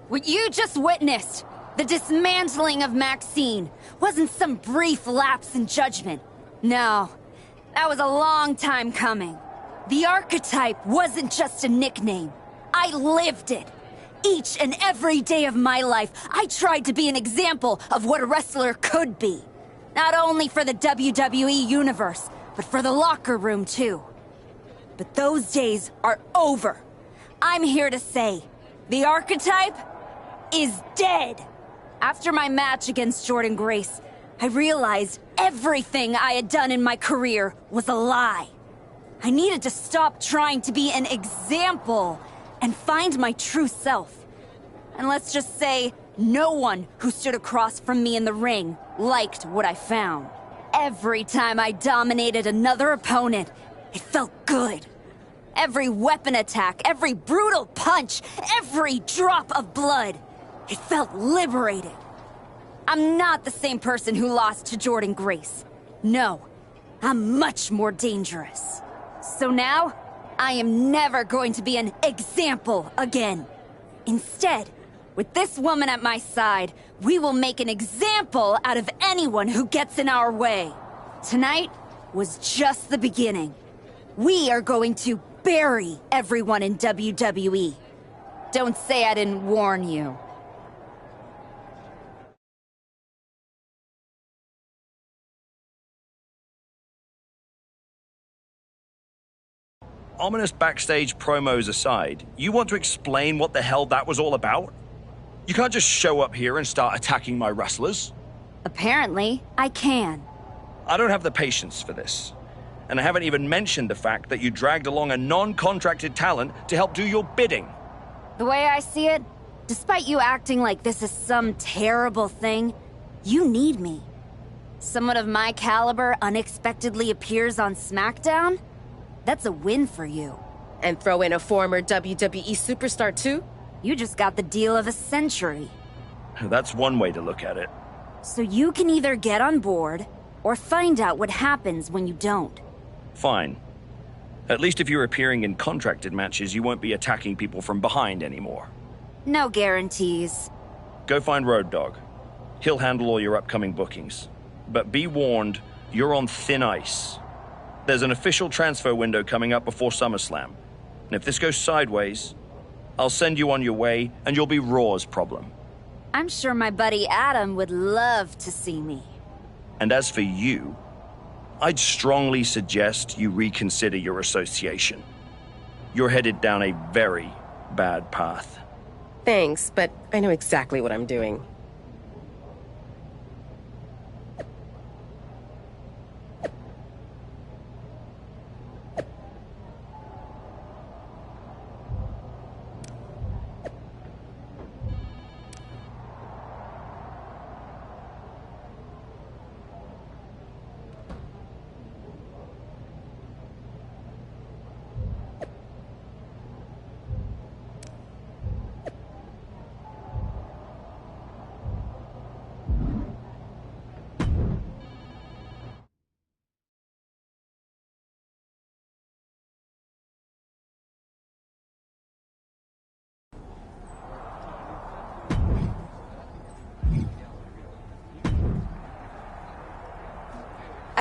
What you just witnessed, the dismantling of Maxine, wasn't some brief lapse in judgment. No, that was a long time coming. The Archetype wasn't just a nickname. I lived it. Each and every day of my life, I tried to be an example of what a wrestler could be. Not only for the WWE Universe, but for the locker room too. But those days are over. I'm here to say, the Archetype is dead. After my match against Jordynne Grace, I realized everything I had done in my career was a lie. I needed to stop trying to be an example and find my true self. And let's just say, no one who stood across from me in the ring liked what I found. Every time I dominated another opponent, it felt good. Every weapon attack, every brutal punch, every drop of blood, it felt liberated. I'm not the same person who lost to Jordynne Grace. No, I'm much more dangerous. So now, I am never going to be an example again. Instead, with this woman at my side, we will make an example out of anyone who gets in our way. Tonight was just the beginning. We are going to bury everyone in WWE. Don't say I didn't warn you. Ominous backstage promos aside, you want to explain what the hell that was all about? You can't just show up here and start attacking my wrestlers. Apparently, I can. I don't have the patience for this. And I haven't even mentioned the fact that you dragged along a non-contracted talent to help do your bidding. The way I see it, despite you acting like this is some terrible thing, you need me. Someone of my caliber unexpectedly appears on SmackDown? That's a win for you. And throw in a former WWE superstar, too? You just got the deal of a century. That's one way to look at it. So you can either get on board, or find out what happens when you don't. Fine. At least if you're appearing in contracted matches, you won't be attacking people from behind anymore. No guarantees. Go find Road Dogg. He'll handle all your upcoming bookings. But be warned, you're on thin ice. There's an official transfer window coming up before SummerSlam. And if this goes sideways, I'll send you on your way, and you'll be Raw's problem. I'm sure my buddy Adam would love to see me. And as for you, I'd strongly suggest you reconsider your association. You're headed down a very bad path. Thanks, but I know exactly what I'm doing.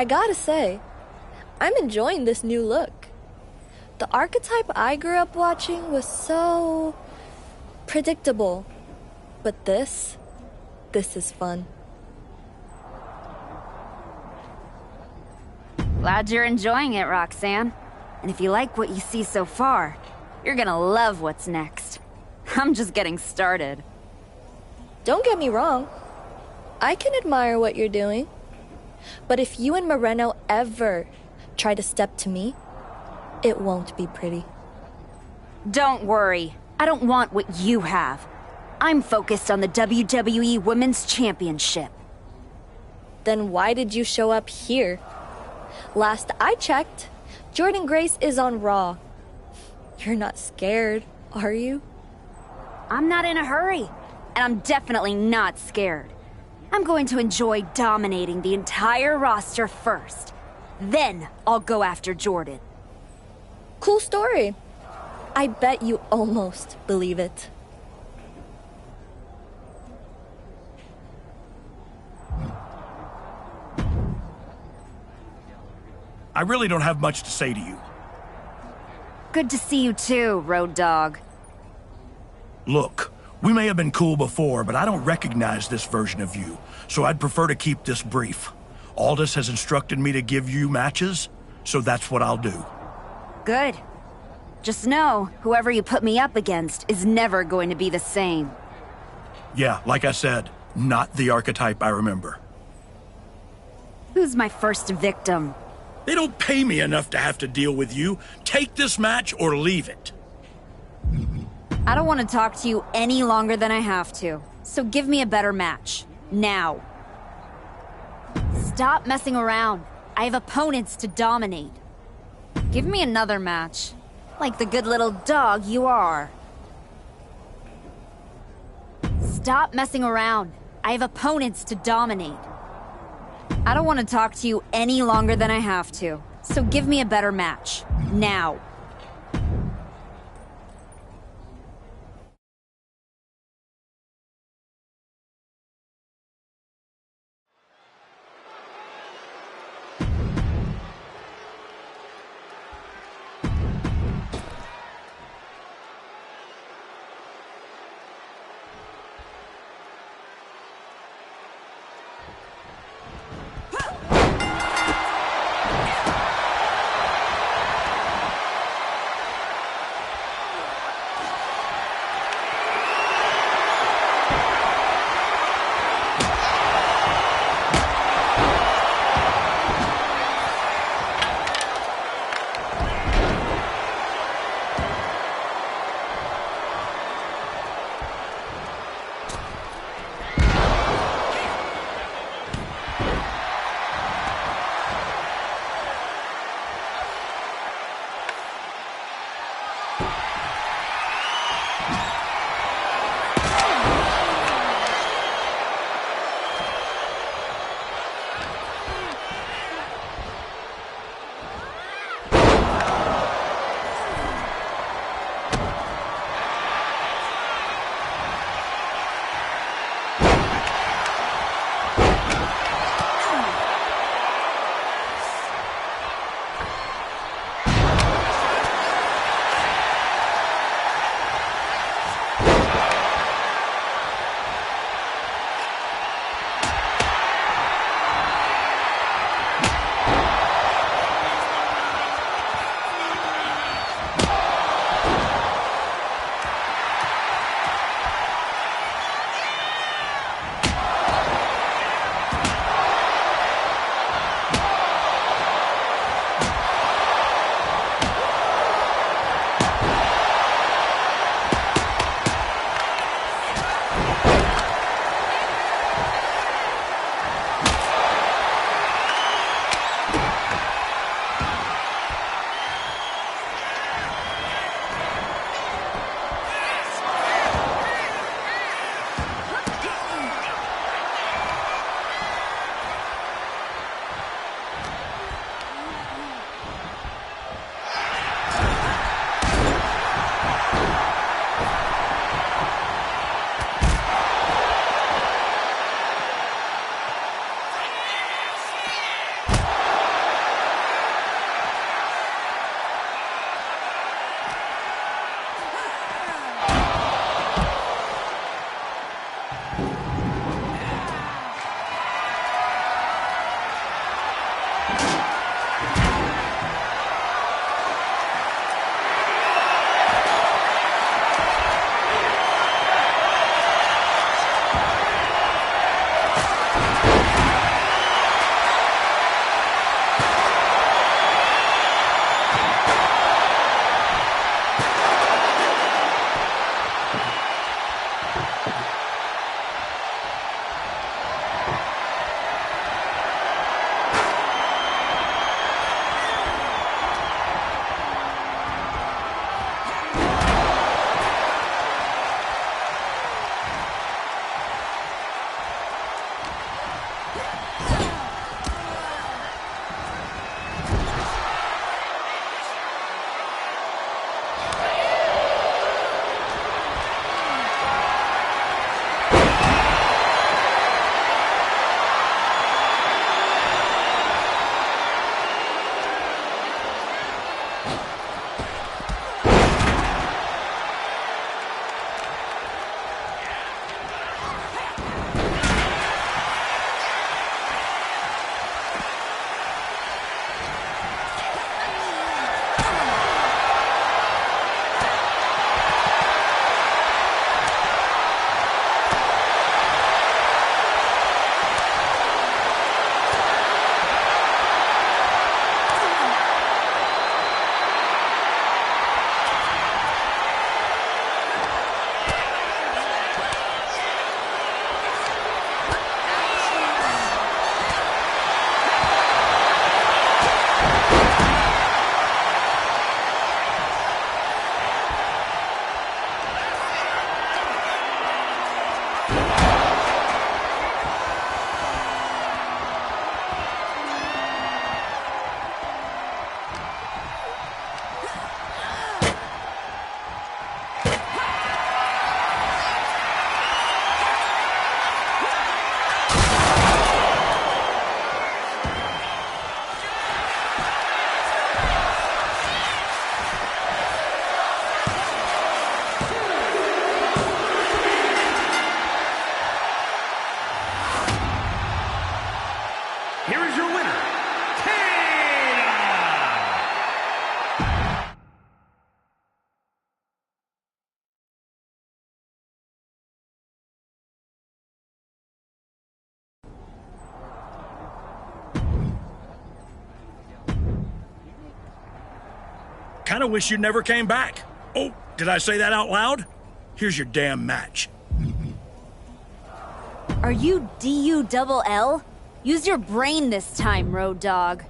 I gotta say, I'm enjoying this new look. The archetype I grew up watching was so predictable. But this is fun. Glad you're enjoying it, Roxanne. And if you like what you see so far, you're gonna love what's next. I'm just getting started. Don't get me wrong. I can admire what you're doing. But if you and Moreno ever try to step to me, it won't be pretty. Don't worry. I don't want what you have. I'm focused on the WWE Women's Championship. Then why did you show up here? Last I checked, Jordynne Grace is on Raw. You're not scared, are you? I'm not in a hurry, and I'm definitely not scared. I'm going to enjoy dominating the entire roster first. Then I'll go after Jordynne. Cool story. I bet you almost believe it. I really don't have much to say to you. Good to see you too, Road Dogg. Look, we may have been cool before, but I don't recognize this version of you, so I'd prefer to keep this brief. Aldous has instructed me to give you matches, so that's what I'll do. Good. Just know, whoever you put me up against is never going to be the same. Yeah, like I said, not the archetype I remember. Who's my first victim? They don't pay me enough to have to deal with you. Take this match or leave it. I don't want to talk to you any longer than I have to. So give me a better match. Now. Stop messing around. I have opponents to dominate. Give me another match. Like the good little dog you are. Stop messing around. I have opponents to dominate. I don't want to talk to you any longer than I have to. So give me a better match. Now. kind of wish you never came back. Oh, did I say that out loud? Here's your damn match. Are you DULL? Use your brain this time, Road Dogg.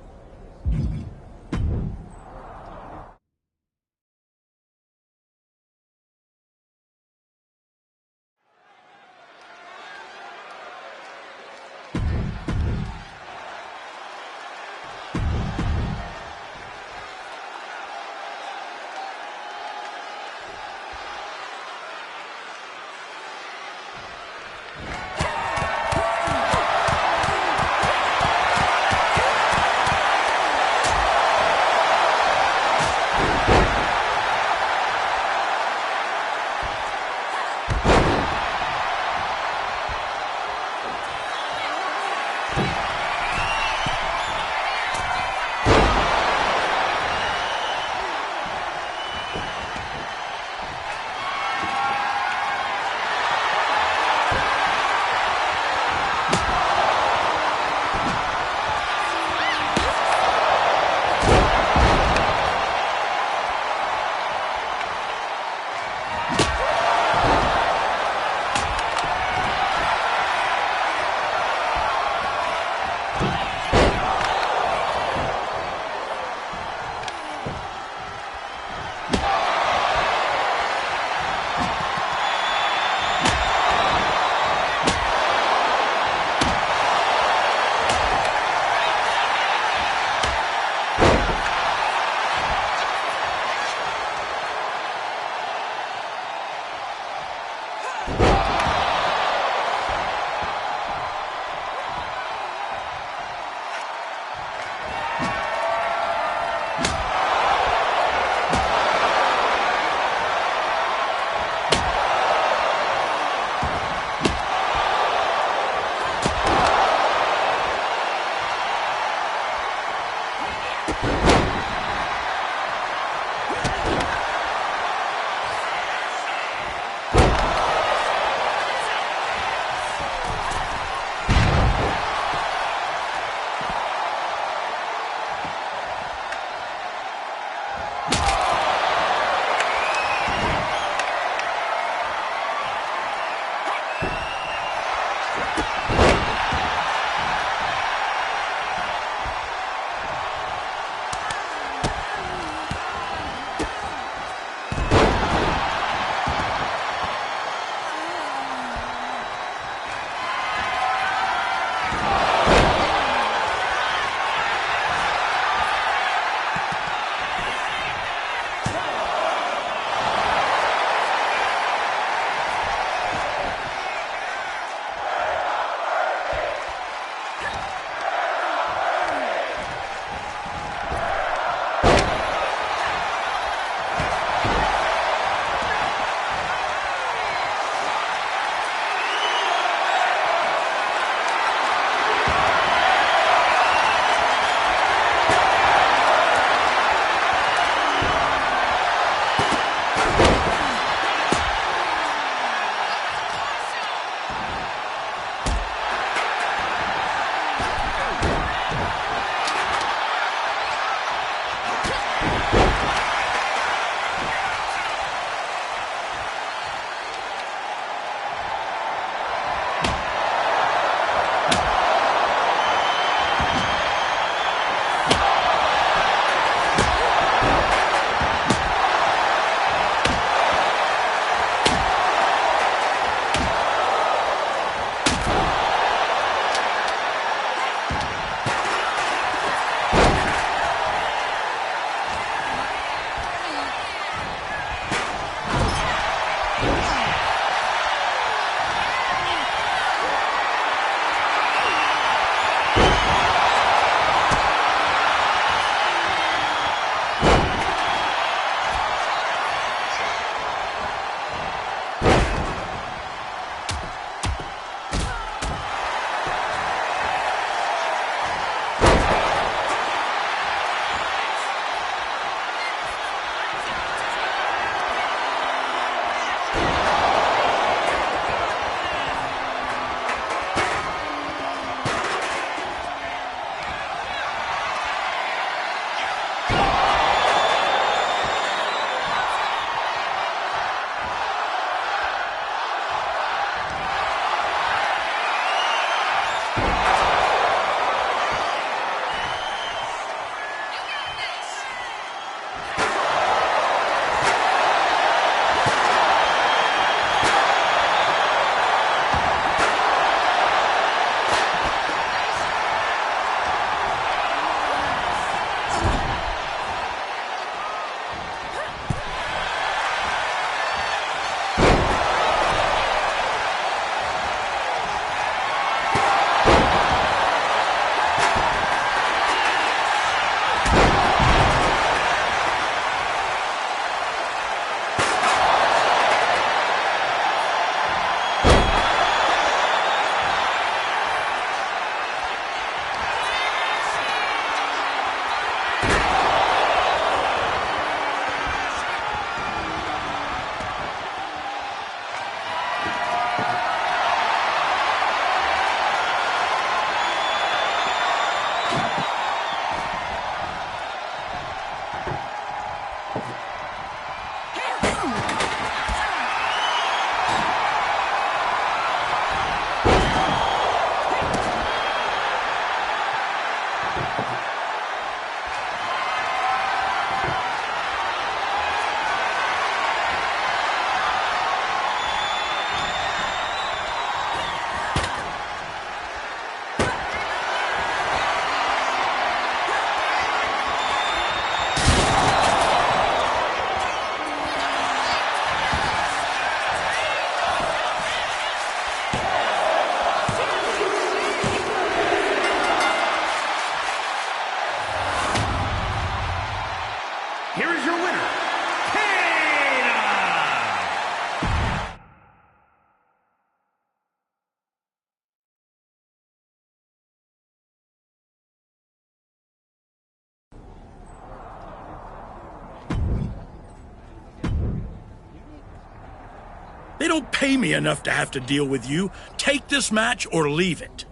They don't pay me enough to have to deal with you. Take this match or leave it.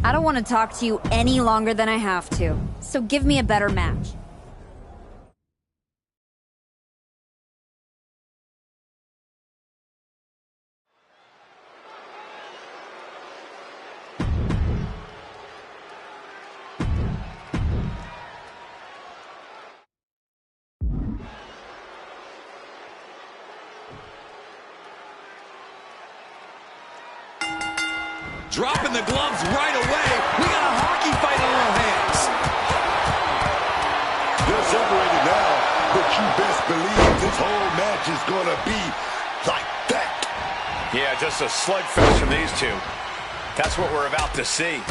I don't want to talk to you any longer than I have to. So give me a better match. Dropping the gloves right away. We got a hockey fight on our hands. They're separated now, but you best believe this whole match is gonna be like that. Yeah, just a slugfest from these two. That's what we're about to see.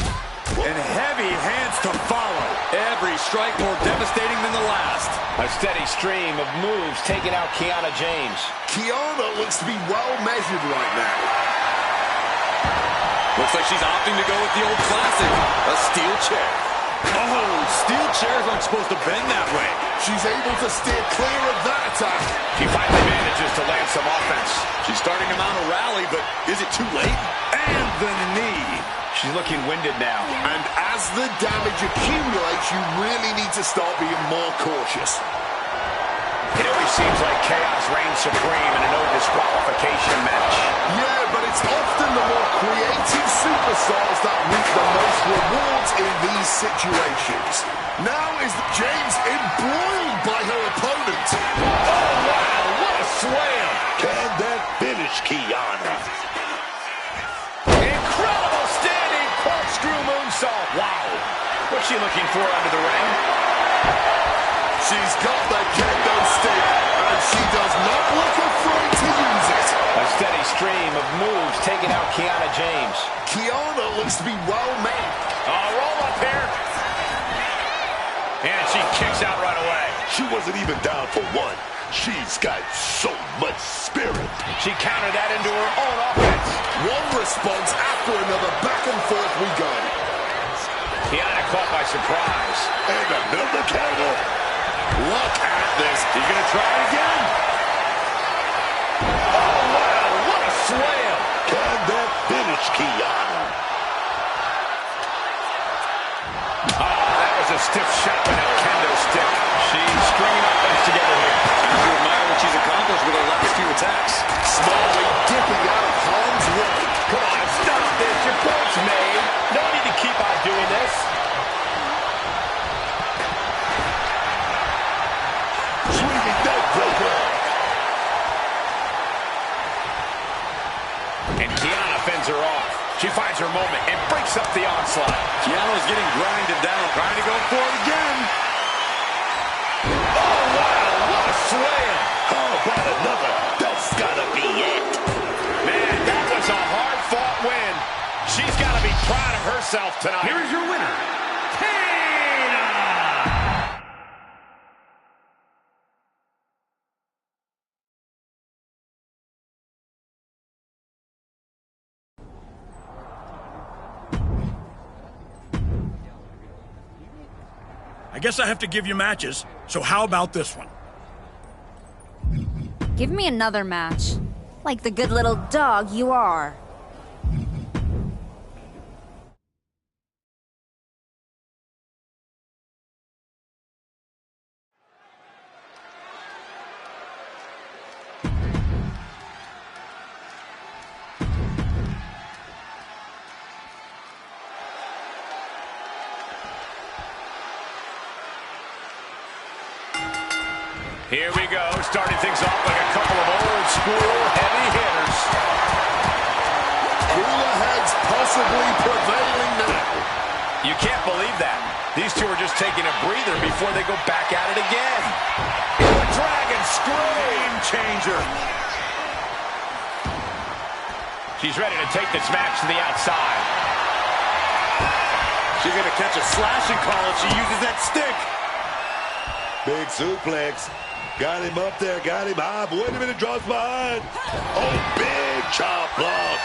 And heavy hands to follow. Every strike more devastating than the last. A steady stream of moves taking out Kiana James. Kiana looks to be well measured right now. Looks like she's opting to go with the old classic, a steel chair. Oh, steel chairs aren't supposed to bend that way. She's able to steer clear of that attack. She finally manages to land some offense. She's starting to mount a rally, but is it too late? And the knee. She's looking winded now. And as the damage accumulates, you really need to start being more cautious. It always seems like chaos reigns supreme in a no disqualification match. Yeah, but it's often the more creative superstars that reap the most rewards in these situations. Now is James embroiled by her opponent. Oh, wow, what a slam. Can that finish Kiana? Incredible standing corkscrew moonsault. Wow. What's she looking for under the ring? She's got the kendo stick, and she does not look afraid to use it. A steady stream of moves taking out Kiana James. Kiana looks to be well made. Roll up here. And she kicks out right away. She wasn't even down for one. She's got so much spirit. She countered that into her own offense. One response after another, back and forth we go. Kiana caught by surprise. And another counter. Look at this. He's going to try it again. Oh, wow. What a slam. Can that finish Kiana? That was a stiff shot with that kendo stick. She's stringing offense together here. You have to admire what she's accomplished with her last few attacks. Slowly dipping out of harm's way. Come on, stop this. Your point's made. No need to keep on doing this. Swinging neck breaker. And Kiana fends her off. She finds her moment and breaks up the onslaught. Kiana's getting grinded down, trying to go for it again. Oh, wow, what a slam. How about another? That's gotta be it. Man, that was a hard-fought win. She's got to be proud of herself tonight. Here's your winner, Tina! I guess I have to give you matches, so how about this one? Give me another match. Like the good little dog you are. Here we go, starting things off like a couple of old-school heavy hitters. Cooler heads possibly prevailing now. You can't believe that. These two are just taking a breather before they go back at it again. The Dragon Scream Changer. She's ready to take this match to the outside. She's going to catch a slashing call if she uses that stick. Big suplex. Got him up there, got him high. But wait a minute, draws behind. Oh, big chop block.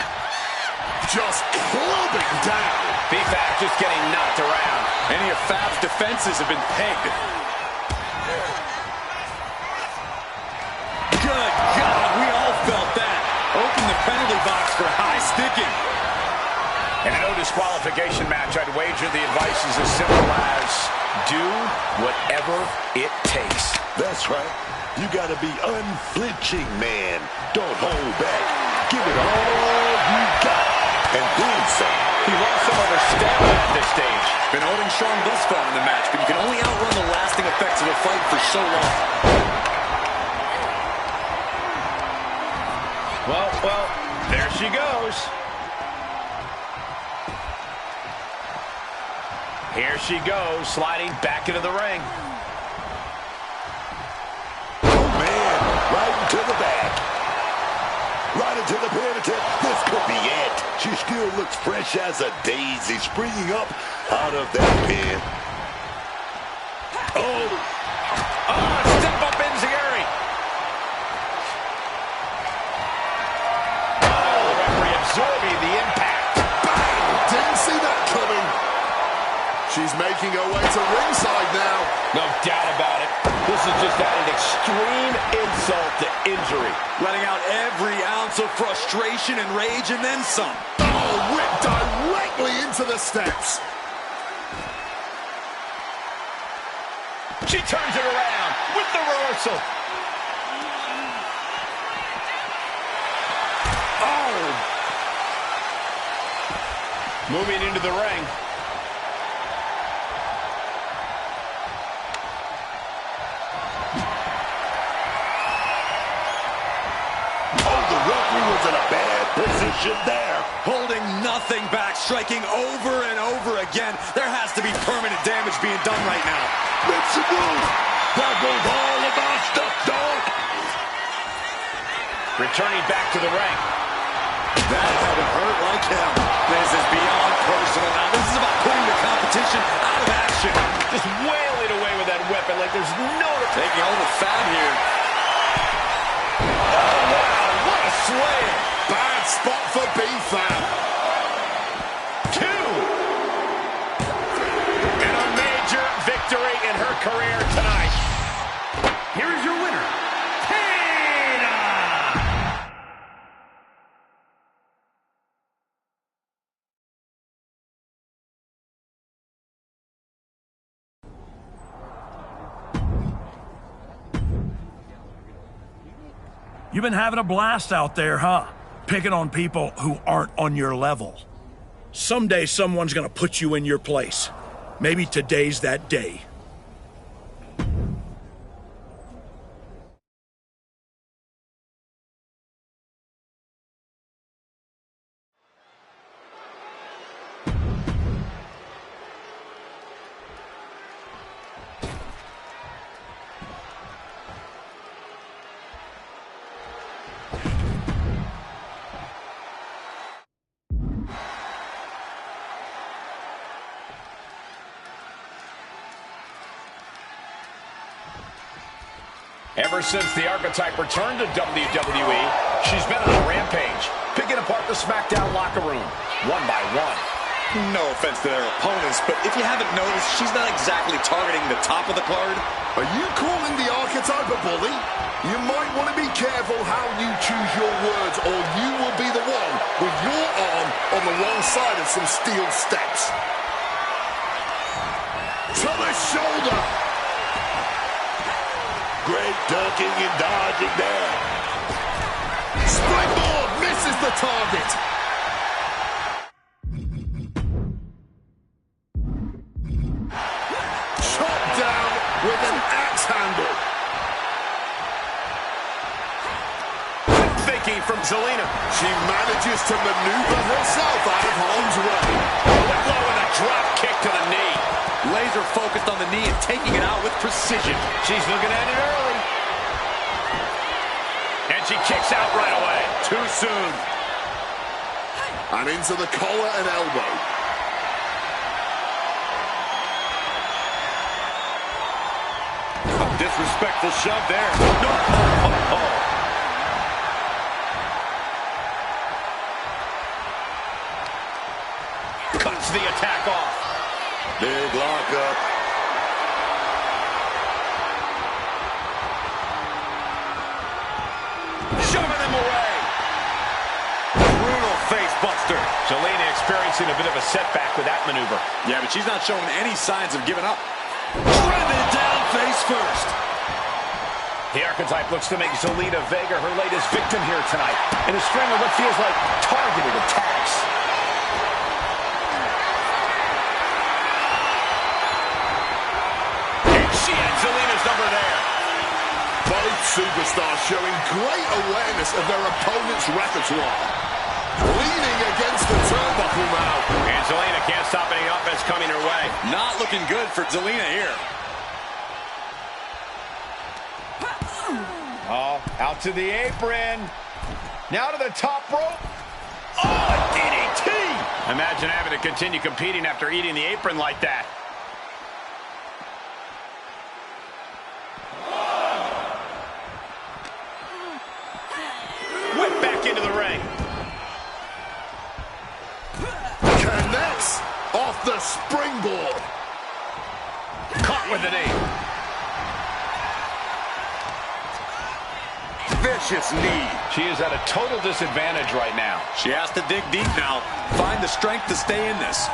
Just clubbing down. B-Fab just getting knocked around. Any of Fab's defenses have been pegged. Good God, we all disqualification match, I'd wager the advice is as simple as do whatever it takes. That's right. You gotta be unflinching, man. Don't hold back. Give it all you got. And then some. He lost some of his stamina at this stage. Been holding strong thus far in the match, but you can only outrun the lasting effects of a fight for so long. Well, there she goes. Here she goes, sliding back into the ring. Right into the back. Right into the pin attempt. This could be it. She still looks fresh as a daisy, springing up out of that pin. Step up enziguri. The referee absorbing the impact. Bang! Didn't see that coming. She's making her way to ringside now. No doubt about it. This is just adding extreme insult to injury. Letting out every ounce of frustration and rage and then some. Oh, ripped directly into the steps. She turns it around with the reversal. Moving into the ring. Was in a bad position there. Holding nothing back, striking over and over again. There has to be permanent damage being done right now. Makes a move. That goes all of our stuff, dog. Returning back to the ring. That had to hurt like hell. This is beyond personal now. This is about putting the competition out of action. Just wailing away with that weapon like there's no... Taking all the fat here. Slam. Bad spot for B-Fab. 2. And a major victory in her career tonight. Here is your winner, Tina! You've been having a blast out there, huh? Picking on people who aren't on your level. Someday someone's gonna put you in your place. Maybe today's that day. Ever since the Archetype returned to WWE, she's been on a rampage, picking apart the SmackDown locker room, one by one. No offense to their opponents, but if you haven't noticed, she's not exactly targeting the top of the card. Are you calling the Archetype a bully? You might want to be careful how you choose your words, or you will be the one with your arm on the wrong side of some steel steps. To the shoulder. Great ducking and dodging there. Springboard misses the target. Chop down with an axe handle. Thinking from Zelina. She manages to maneuver herself out of harm's way. Whitlow with a drop kick to the knee. Laser focused on the knee and taking it out with precision. She's looking at it early. And she kicks out right away. Too soon. And into the collar and elbow. A disrespectful shove there. Cuts the attack off. Big lockup. Shoving him away. Brutal face buster. Zelina experiencing a bit of a setback with that maneuver. Yeah, but she's not showing any signs of giving up. Driven down face first. The Archetype looks to make Zelina Vega her latest victim here tonight in a string of what feels like targeted attacks. And she had Zelina's number there. Both superstars showing great awareness of their opponent's repertoire. Leaning against the turnbuckle now. And Zelina can't stop any offense coming her way. Not looking good for Zelina here. Oh, out to the apron. Now to the top rope. Oh, a DDT! Imagine having to continue competing after eating the apron like that. Whip back into the ring. Connects off the springboard. Caught with the knee. Vicious knee. She is at a total disadvantage right now. She has to dig deep now. Find the strength to stay in this.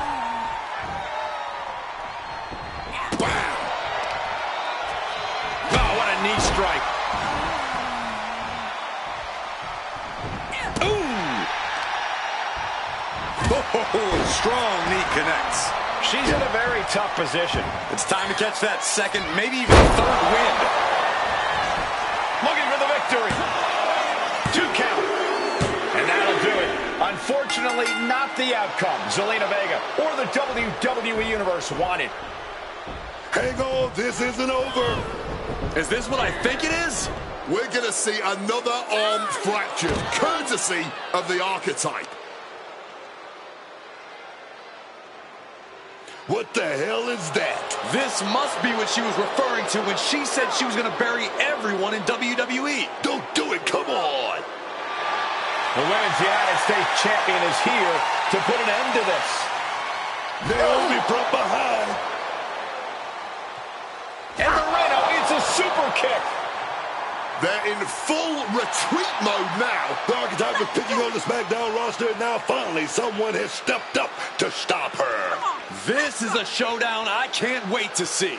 Bam! Oh, what a knee strike. Oh, strong knee connects. She's in a very tough position. It's time to catch that second, maybe even third wind. Looking for the victory. 2 count. And that'll do it. Unfortunately, not the outcome Zelina Vega or the WWE Universe wanted. Hang on, this isn't over. Is this what I think it is? We're going to see another arm fractured, courtesy of the Archetype. What the hell is that? This must be what she was referring to when she said she was going to bury everyone in WWE. Don't do it, come on! The Women's United States Champion is here to put an end to this. Naomi from behind. And Moreno, it's a super kick. They're in full retreat mode now. The Archetype is picking on the SmackDown roster, and now finally someone has stepped up to stop her. This is a showdown I can't wait to see.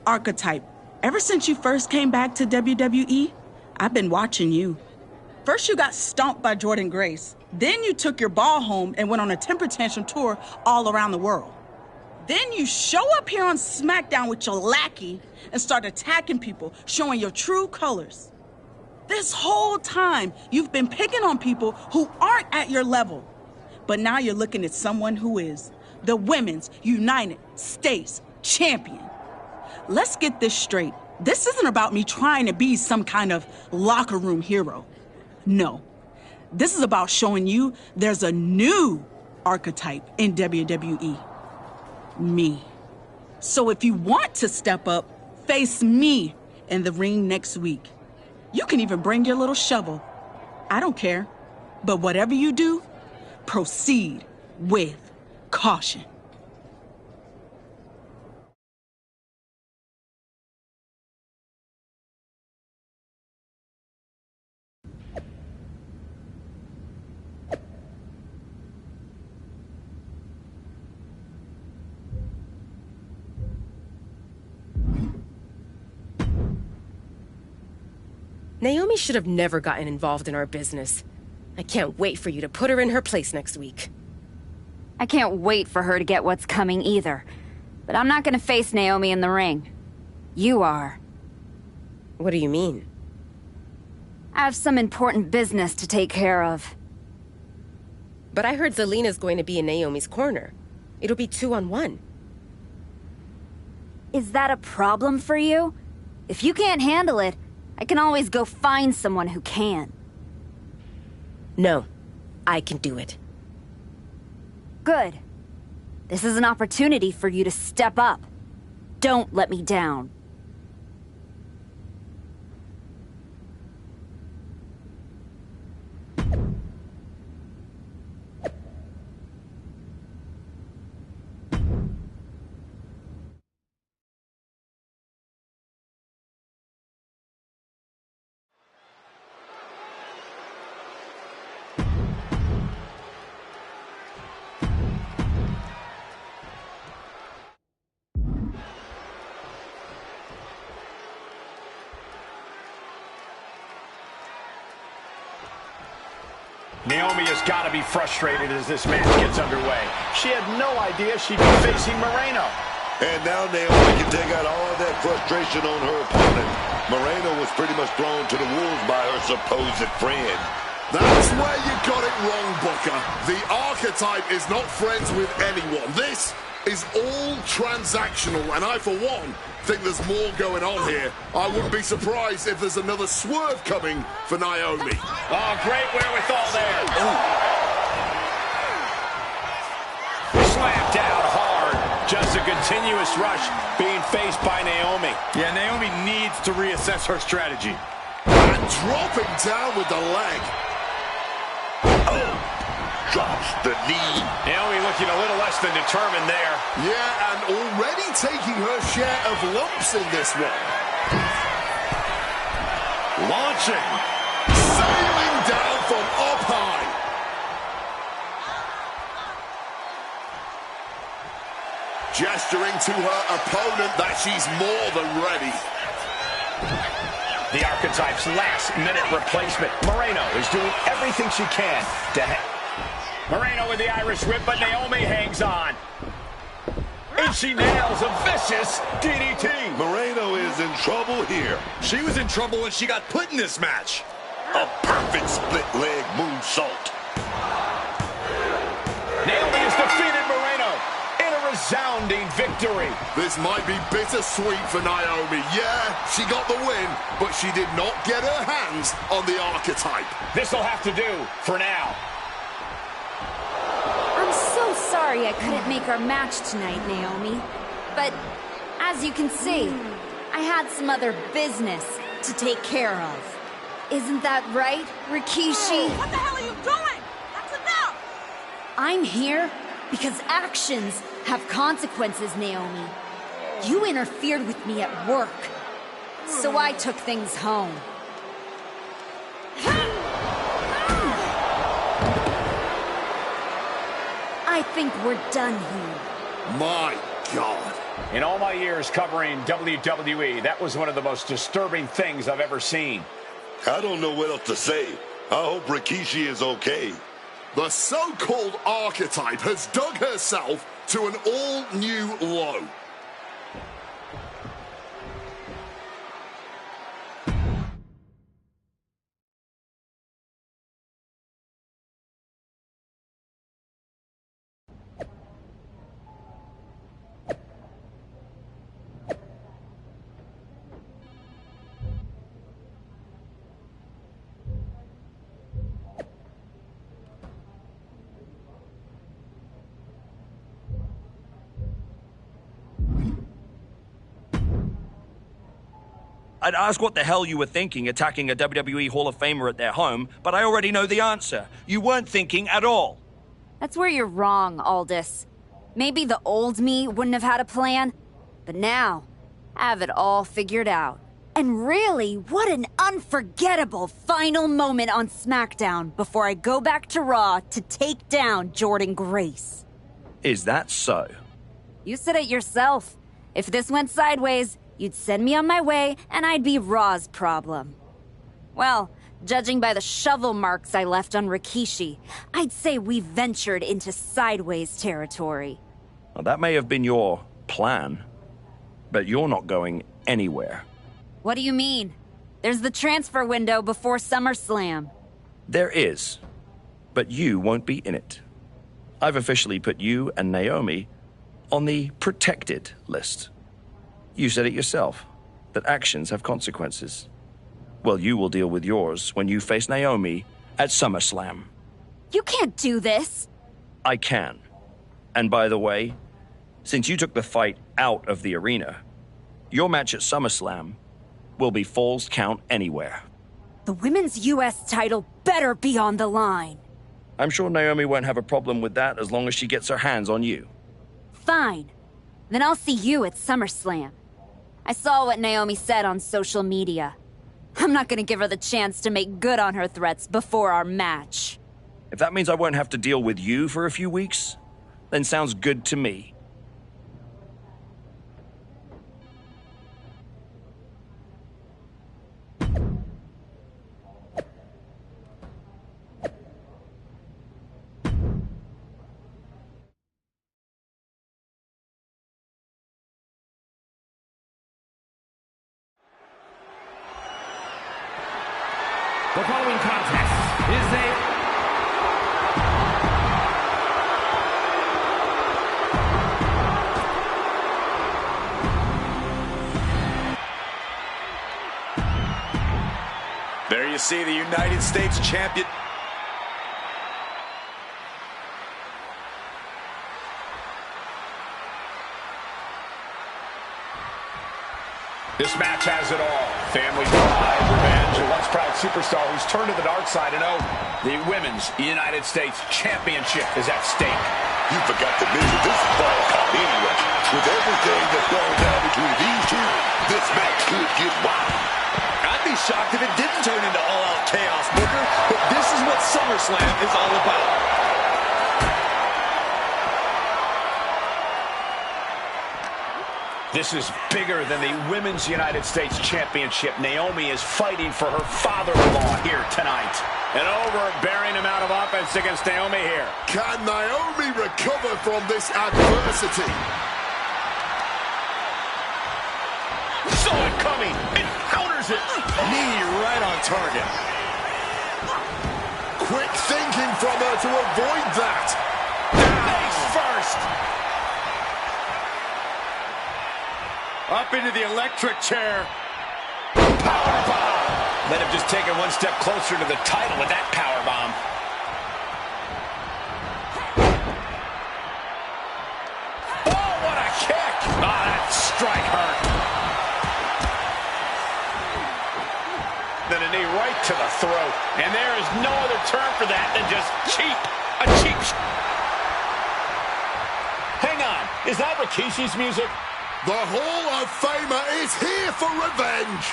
Archetype, ever since you first came back to WWE, I've been watching you. First you got stomped by Jordan Grace. Then you took your ball home and went on a temper tantrum tour all around the world. Then you show up here on SmackDown with your lackey and start attacking people, showing your true colors. This whole time, you've been picking on people who aren't at your level. But now you're looking at someone who is. The Women's United States Champion. Let's get this straight. This isn't about me trying to be some kind of locker room hero. No. This is about showing you there's a new archetype in WWE. Me. So if you want to step up, face me in the ring next week. You can even bring your little shovel. I don't care. But whatever you do, proceed with caution. Naomi should have never gotten involved in our business. I can't wait for you to put her in her place next week. I can't wait for her to get what's coming either. But I'm not gonna face Naomi in the ring. You are. What do you mean? I have some important business to take care of. But I heard Zelina's going to be in Naomi's corner. It'll be 2-on-1. Is that a problem for you? If you can't handle it, I can always go find someone who can. No, I can do it. Good. This is an opportunity for you to step up. Don't let me down. Naomi has got to be frustrated as this match gets underway. She had no idea she'd be facing Moreno. And now Naomi can take out all of that frustration on her opponent. Moreno was pretty much thrown to the wolves by her supposed friend. That's where you got it wrong, Booker. The archetype is not friends with anyone. This is all transactional, and I, for one, think there's more going on here. I wouldn't be surprised if there's another swerve coming for Naomi. Oh, great wherewithal there. Slammed down hard. Just a continuous rush being faced by Naomi. Yeah, Naomi needs to reassess her strategy. And dropping down with the leg. Drops the knee. Naomi looking a little less than determined there. Yeah, and already taking her share of lumps in this one. Launching. Sailing down from up high. Gesturing to her opponent that she's more than ready. The Archetype's last-minute replacement. Moreno is doing everything she can to Moreno with the Irish whip, but Naomi hangs on. And she nails a vicious DDT. Moreno is in trouble here. She was in trouble when she got put in this match. A perfect split-leg moonsault. Naomi has defeated Moreno in a resounding victory. This might be bittersweet for Naomi. Yeah, she got the win, but she did not get her hands on the Archetype. This'll have to do for now. I'm so sorry I couldn't make our match tonight, Naomi. But, as you can see, I had some other business to take care of. Isn't that right, Rikishi? What the hell are you doing? That's enough! I'm here because actions have consequences, Naomi. You interfered with me at work, so I took things home. I think we're done here. My God. In all my years covering WWE, that was one of the most disturbing things I've ever seen. I don't know what else to say. I hope Rikishi is okay. The so-called Archetype has dug herself to an all-new low. I'd ask what the hell you were thinking attacking a WWE Hall of Famer at their home, but I already know the answer. You weren't thinking at all. That's where you're wrong, Aldous. Maybe the old me wouldn't have had a plan, but now, I have it all figured out. And really, what an unforgettable final moment on SmackDown before I go back to Raw to take down Jordynne Grace. Is that so? You said it yourself. If this went sideways, you'd send me on my way, and I'd be Raw's problem. Well, judging by the shovel marks I left on Rikishi, I'd say we ventured into sideways territory. Well, that may have been your plan, but you're not going anywhere. What do you mean? There's the transfer window before SummerSlam. There is, but you won't be in it. I've officially put you and Naomi on the protected list. You said it yourself, that actions have consequences. Well, you will deal with yours when you face Naomi at SummerSlam. You can't do this! I can. And by the way, since you took the fight out of the arena, your match at SummerSlam will be Falls Count Anywhere. The women's U.S. title better be on the line. I'm sure Naomi won't have a problem with that as long as she gets her hands on you. Fine. Then I'll see you at SummerSlam. I saw what Naomi said on social media. I'm not gonna give her the chance to make good on her threats before our match. If that means I won't have to deal with you for a few weeks, then sounds good to me. The following contest is a... There you see the United States champion. This match has it all. Family pride, revenge, a once proud superstar who's turned to the dark side. And oh, the Women's United States Championship is at stake. You forgot to mention this is ball count anyway. With everything that's going down between these two, this match could get wild. I'd be shocked if it didn't turn into all-out chaos, Booker, but this is what SummerSlam is all about. This is bigger than the Women's United States Championship. Naomi is fighting for her father-in-law here tonight. An overbearing amount of offense against Naomi here. Can Naomi recover from this adversity? Saw it coming and counters it. Knee right on target. Quick thinking from her to avoid that. Face first. Up into the electric chair. Powerbomb. Let him just take it one step closer to the title with that powerbomb. Oh, what a kick. Oh, that strike hurt. Then a knee right to the throat. And there is no other term for that than just cheap. A cheap... Hang on. Is that Rikishi's music? The Hall of Famer is here for revenge.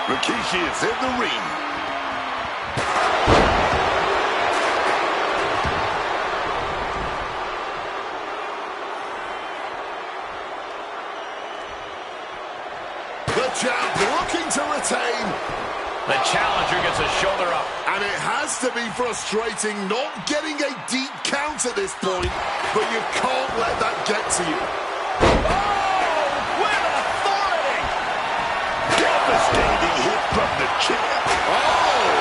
Rikishi is in the ring. The champ looking to retain. The challenger gets a shoulder up. And it has to be frustrating not getting a deep count at this point, but you can't let that get to you. Oh, with authority! Devastating hit from the chair. Oh!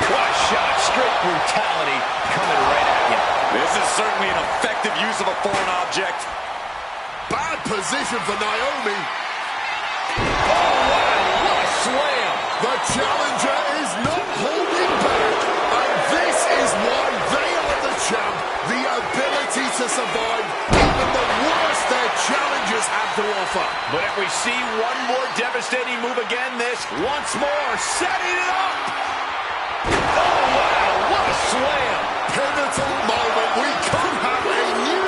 What a shot. Straight brutality coming right at you. This is certainly an effective use of a foreign object. Bad position for Naomi. Oh, wow. What a slam. The challenger is not holding back. And this is why they are the champ. The ability to survive even the worst their challengers have to offer. But if we see one more devastating move again, this once more setting it up. Oh, wow. What a slam. Pivotal moment. We could have a new...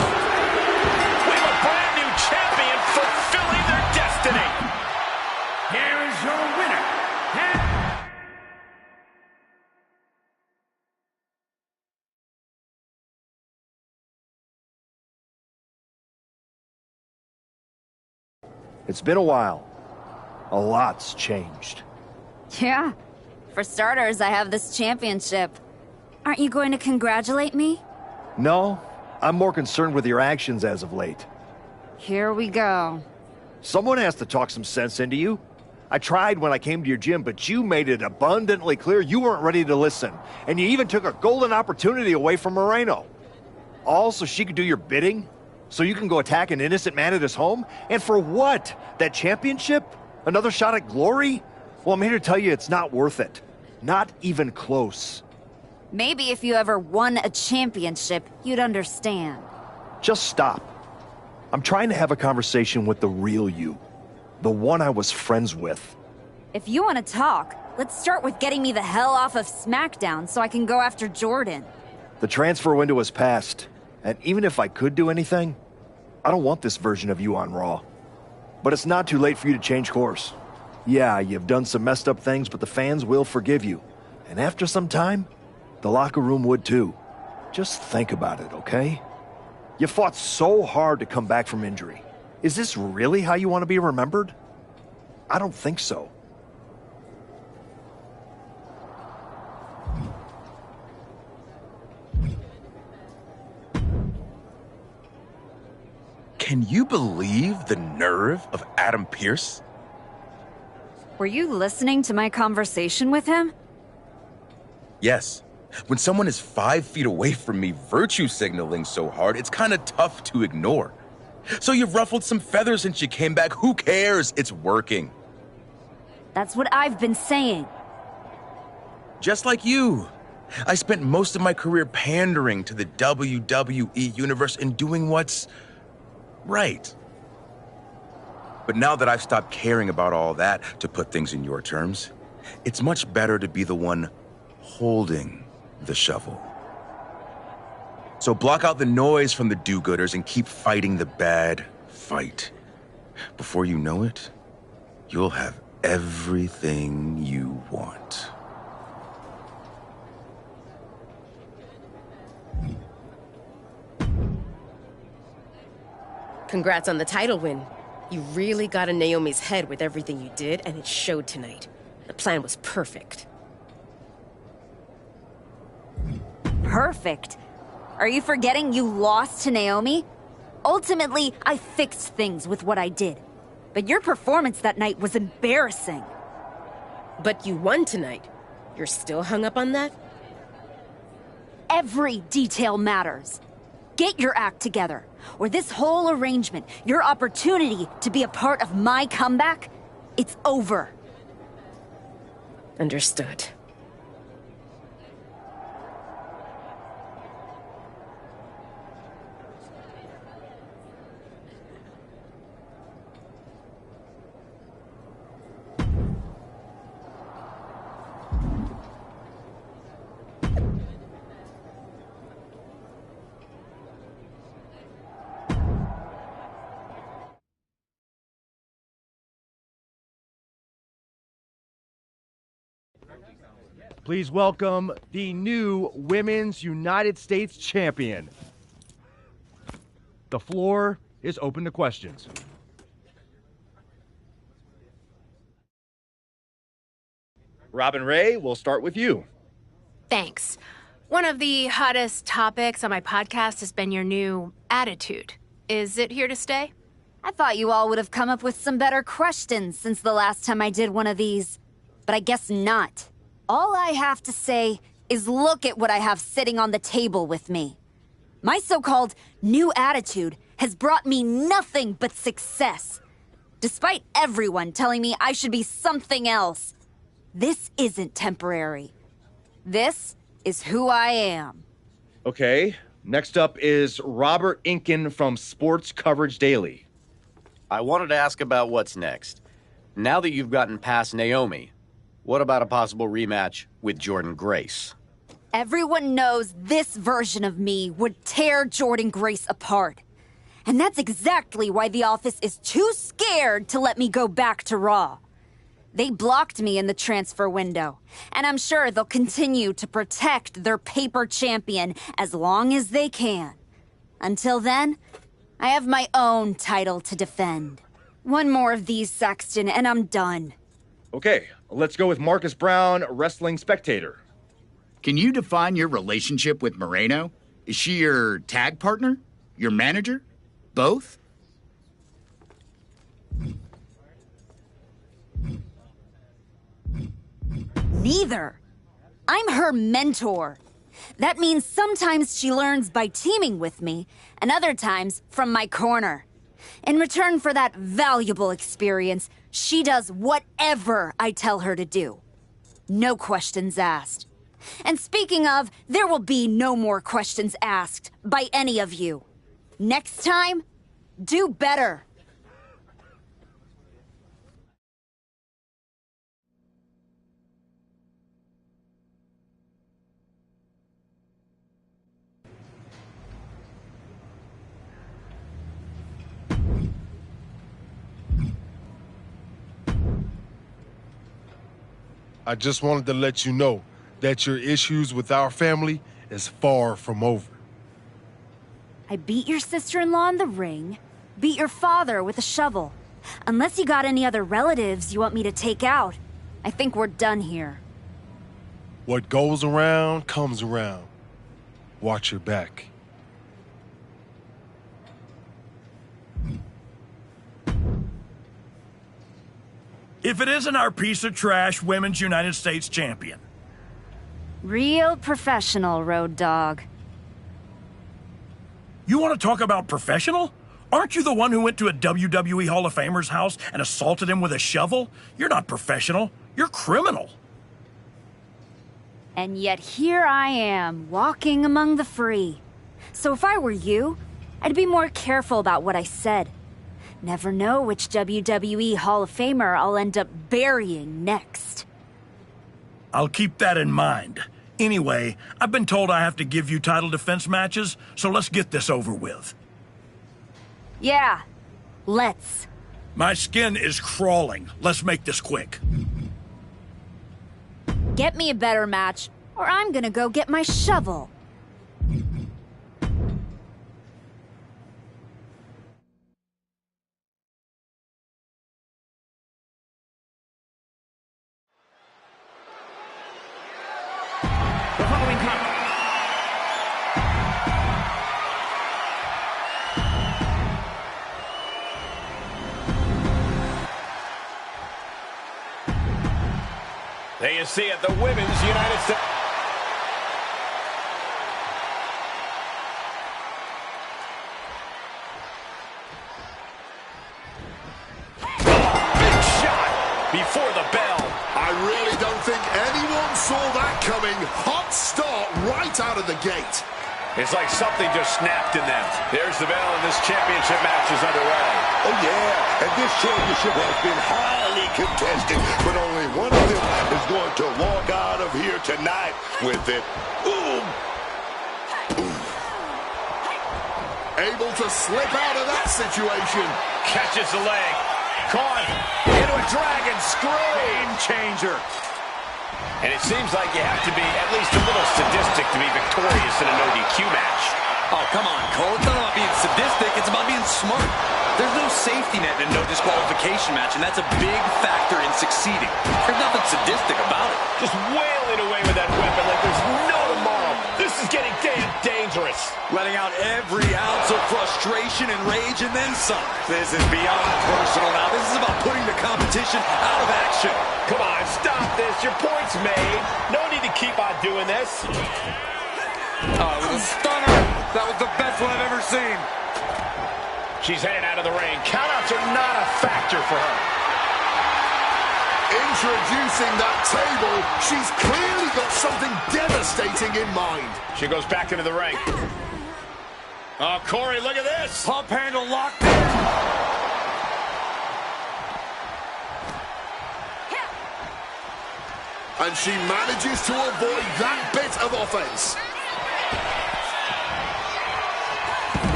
We have a brand new champion fulfilling their destiny. Here is your winner, It's been a while. A lot's changed. Yeah. For starters, I have this championship. Aren't you going to congratulate me? No, I'm more concerned with your actions as of late. Here we go. Someone has to talk some sense into you. I tried when I came to your gym, but you made it abundantly clear you weren't ready to listen. And you even took a golden opportunity away from Moreno. All so she could do your bidding? So you can go attack an innocent man at his home? And for what? That championship? Another shot at glory? Well, I'm here to tell you it's not worth it. Not even close. Maybe if you ever won a championship, you'd understand. Just stop. I'm trying to have a conversation with the real you. The one I was friends with. If you want to talk, let's start with getting me the hell off of SmackDown so I can go after Jordan. The transfer window has passed, and even if I could do anything, I don't want this version of you on Raw. But it's not too late for you to change course. Yeah, you've done some messed up things, but the fans will forgive you. And after some time, the locker room would too. Just think about it, okay? You fought so hard to come back from injury. Is this really how you want to be remembered? I don't think so. Can you believe the nerve of Adam Pearce? Were you listening to my conversation with him? Yes. When someone is 5 feet away from me virtue signaling so hard, it's kind of tough to ignore. So you've ruffled some feathers since you came back. Who cares? It's working. That's what I've been saying. Just like you. I spent most of my career pandering to the WWE universe and doing what's right. But now that I've stopped caring about all that, to put things in your terms, it's much better to be the one holding the shovel. So block out the noise from the do-gooders and keep fighting the bad fight. Before you know it, you'll have everything you want. Congrats on the title win. You really got in Naomi's head with everything you did, and it showed tonight. The plan was perfect. Perfect? Are you forgetting you lost to Naomi? Ultimately, I fixed things with what I did. But your performance that night was embarrassing. But you won tonight. You're still hung up on that? Every detail matters. Get your act together, or this whole arrangement, your opportunity to be a part of my comeback, it's over. Understood. Please welcome the new Women's United States Champion. The floor is open to questions. Robin Ray, we'll start with you. Thanks. One of the hottest topics on my podcast has been your new attitude. Is it here to stay? I thought you all would have come up with some better questions since the last time I did one of these. But I guess not. All I have to say is look at what I have sitting on the table with me. My so-called new attitude has brought me nothing but success. Despite everyone telling me I should be something else, this isn't temporary. This is who I am. Okay, next up is Robert Inkin from Sports Coverage Daily. I wanted to ask about what's next. Now that you've gotten past Naomi, what about a possible rematch with Jordan Grace? Everyone knows this version of me would tear Jordan Grace apart. And that's exactly why the office is too scared to let me go back to Raw. They blocked me in the transfer window, and I'm sure they'll continue to protect their paper champion as long as they can. Until then, I have my own title to defend. One more of these, Saxton, and I'm done. Okay, let's go with Marcus Brown, wrestling spectator. Can you define your relationship with Moreno? Is she your tag partner? Your manager? Both? Neither. I'm her mentor. That means sometimes she learns by teaming with me, and other times from my corner. In return for that valuable experience, she does whatever I tell her to do. No questions asked. And speaking of, there will be no more questions asked by any of you. Next time, do better. I just wanted to let you know that your issues with our family is far from over. I beat your sister-in-law in the ring, beat your father with a shovel. Unless you got any other relatives you want me to take out, I think we're done here. What goes around comes around. Watch your back. If it isn't our piece of trash Women's United States champion. Real professional, Road Dogg. You want to talk about professional? Aren't you the one who went to a WWE Hall of Famer's house and assaulted him with a shovel? You're not professional. You're criminal. And yet here I am, walking among the free. So if I were you, I'd be more careful about what I said. Never know which WWE Hall of Famer I'll end up burying next. I'll keep that in mind. Anyway, I've been told I have to give you title defense matches, so let's get this over with. Yeah, let's. My skin is crawling. Let's make this quick. Get me a better match, or I'm gonna go get my shovel. The following There you see it, the Women's United States. Big shot before the bell. I really don't think anyone saw that coming. Hot start right out of the gate. It's like something just snapped in them. There's the bell, and this championship match is underway. Oh, yeah, and this championship has been highly contested, but only one of them is going to walk out of here tonight with it. Ooh. Able to slip out of that situation. Catches the leg. Caught into a dragon screw. Game changer. And it seems like you have to be at least a little sadistic to be victorious in a no-DQ match. Oh, come on, Cole. It's not about being sadistic. It's about being smart. There's no safety net in a no disqualification match, and that's a big factor in succeeding. There's nothing sadistic about it. Just wailing away with that weapon like there's no tomorrow. This is getting damn dangerous. Letting out every ounce of frustration and rage and then some. This is beyond personal now. This is about putting the competition out of action. Come on, stop this. Your point's made. No need to keep on doing this. Oh, it was a stunner. That was the best one I've ever seen. She's headed out of the ring. Countouts are not a factor for her. Introducing that table, she's clearly got something devastating in mind. She goes back into the ring. Oh, Corey, look at this. Pump handle locked in. And she manages to avoid that bit of offense.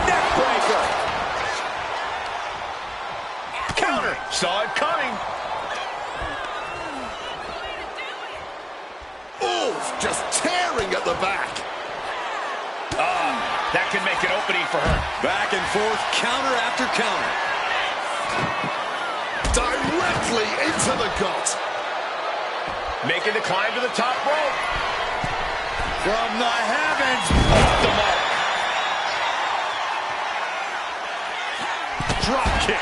Neckbreaker. Counter. Saw it coming. Oof, just tearing at the back. That can make an opening for her. Back and forth, counter after counter. got. Making the climb to the top rope. From the heavens. Off the mark. Drop kick.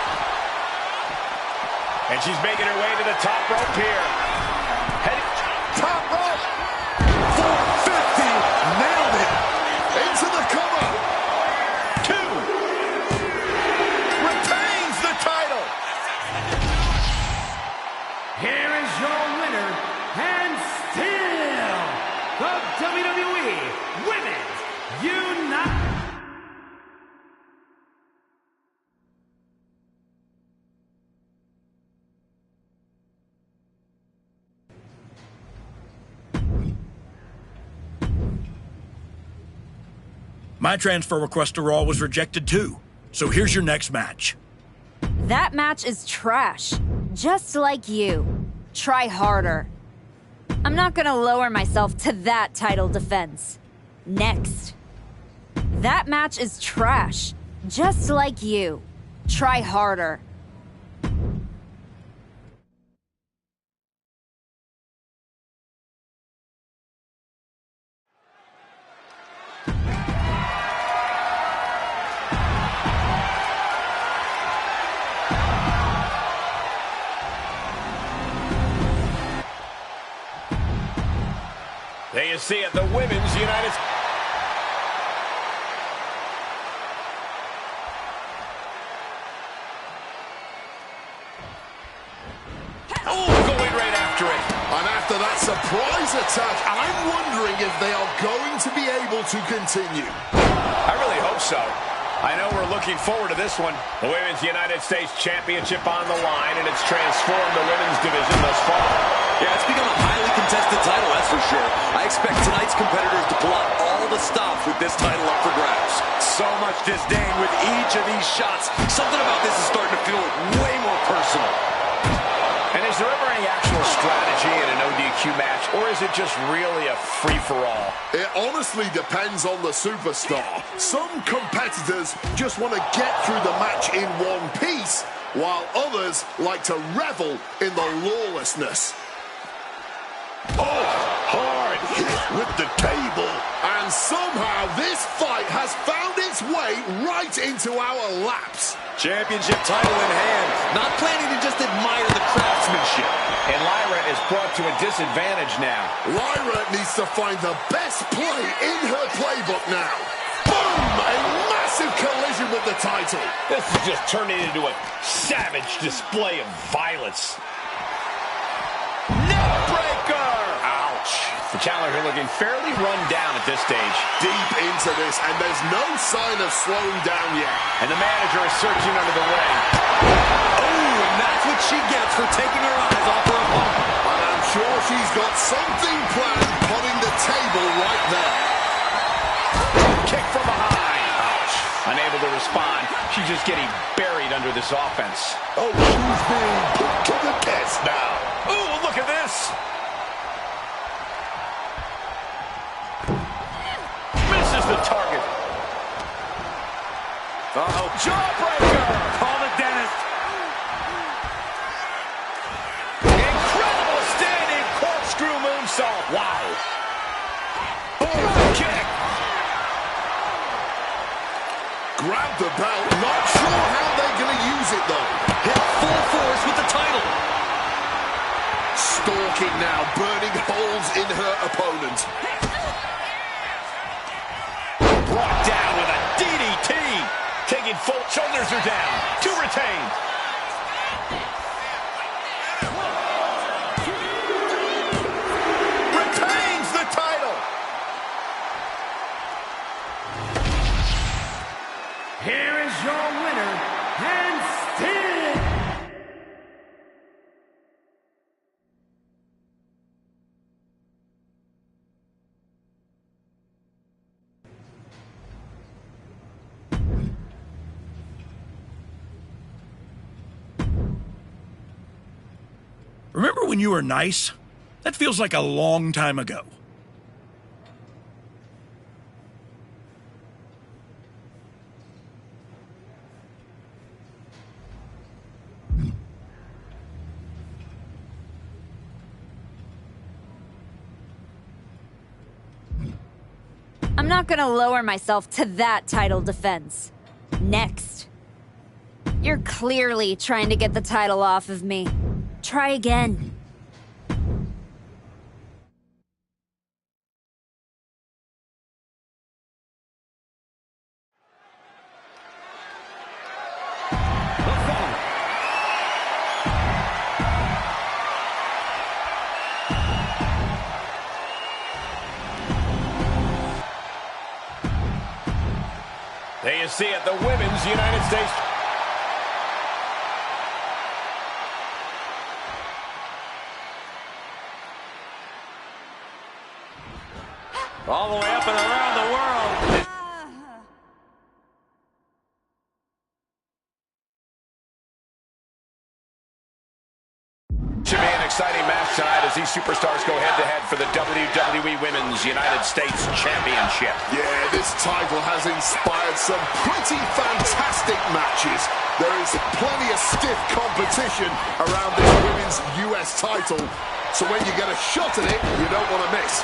And she's making her way to the top rope here. Heading top rope. 450. Nailed it. Into the cover. 2. Retains the title. Here is your winner, and still the WWE Women's United. My transfer request to Raw was rejected too. So here's your next match. That match is trash. Just like you. Try harder. I'm not gonna lower myself to that title defense. Next. That match is trash. Just like you. Try harder. There you see it, the Women's United... Oh, going right after it. And after that surprise attack, I'm wondering if they are going to be able to continue. I really hope so. I know we're looking forward to this one. The Women's United States Championship on the line, and it's transformed the women's division thus far. Yeah, it's become a highly contested title, that's for sure. I expect tonight's competitors to pull out all the stops with this title up for grabs. So much disdain with each of these shots. Something about this is starting to feel way more personal. And is there ever any actual strategy in an ODQ match, or is it just really a free-for-all? It honestly depends on the superstar. Some competitors just want to get through the match in one piece, while others like to revel in the lawlessness. Oh, hard hit with the table. And somehow this fight has found its way right into our laps. Championship title in hand. Not planning to just admire the craftsmanship. And Lyra is brought to a disadvantage now. Lyra needs to find the best play in her playbook now. Boom! A massive collision with the title. This is just turning into a savage display of violence. Neckbreaker! Ouch. The challenger looking fairly run down at this stage. Deep into this, and there's no sign of slowing down yet. And the manager is searching under the ring. Oh, and that's what she gets for taking her eyes off her opponent. And I'm sure she's got something planned, putting the table right there. Kick from behind. Ouch. Unable to respond. She's just getting buried under this offense. Oh, she's being put to the test now. Ooh, look at this. Misses the target. Uh-oh. Jawbreaker. Call the dentist. Incredible standing corkscrew moonsault. Wow. Boom, kick. Grab the belt. Not sure how they're going to use it, though. Hit full force with the title. Stalking now, burning holes in her opponent. Brought down with a DDT. Taking full, shoulders are down. 2 retained. Retains the title. Here is your winner, and still Remember when you were nice? That feels like a long time ago. not gonna lower myself to that title defense. Next. You're clearly trying to get the title off of me. Try again. There you see it, the Women's United States. All the way up and around the world. Should be an exciting match tonight as these superstars go head-to-head for the WWE Women's United States Championship. Yeah, this title has inspired some pretty fantastic matches. There is plenty of stiff competition around this women's US title, so when you get a shot at it, you don't want to miss.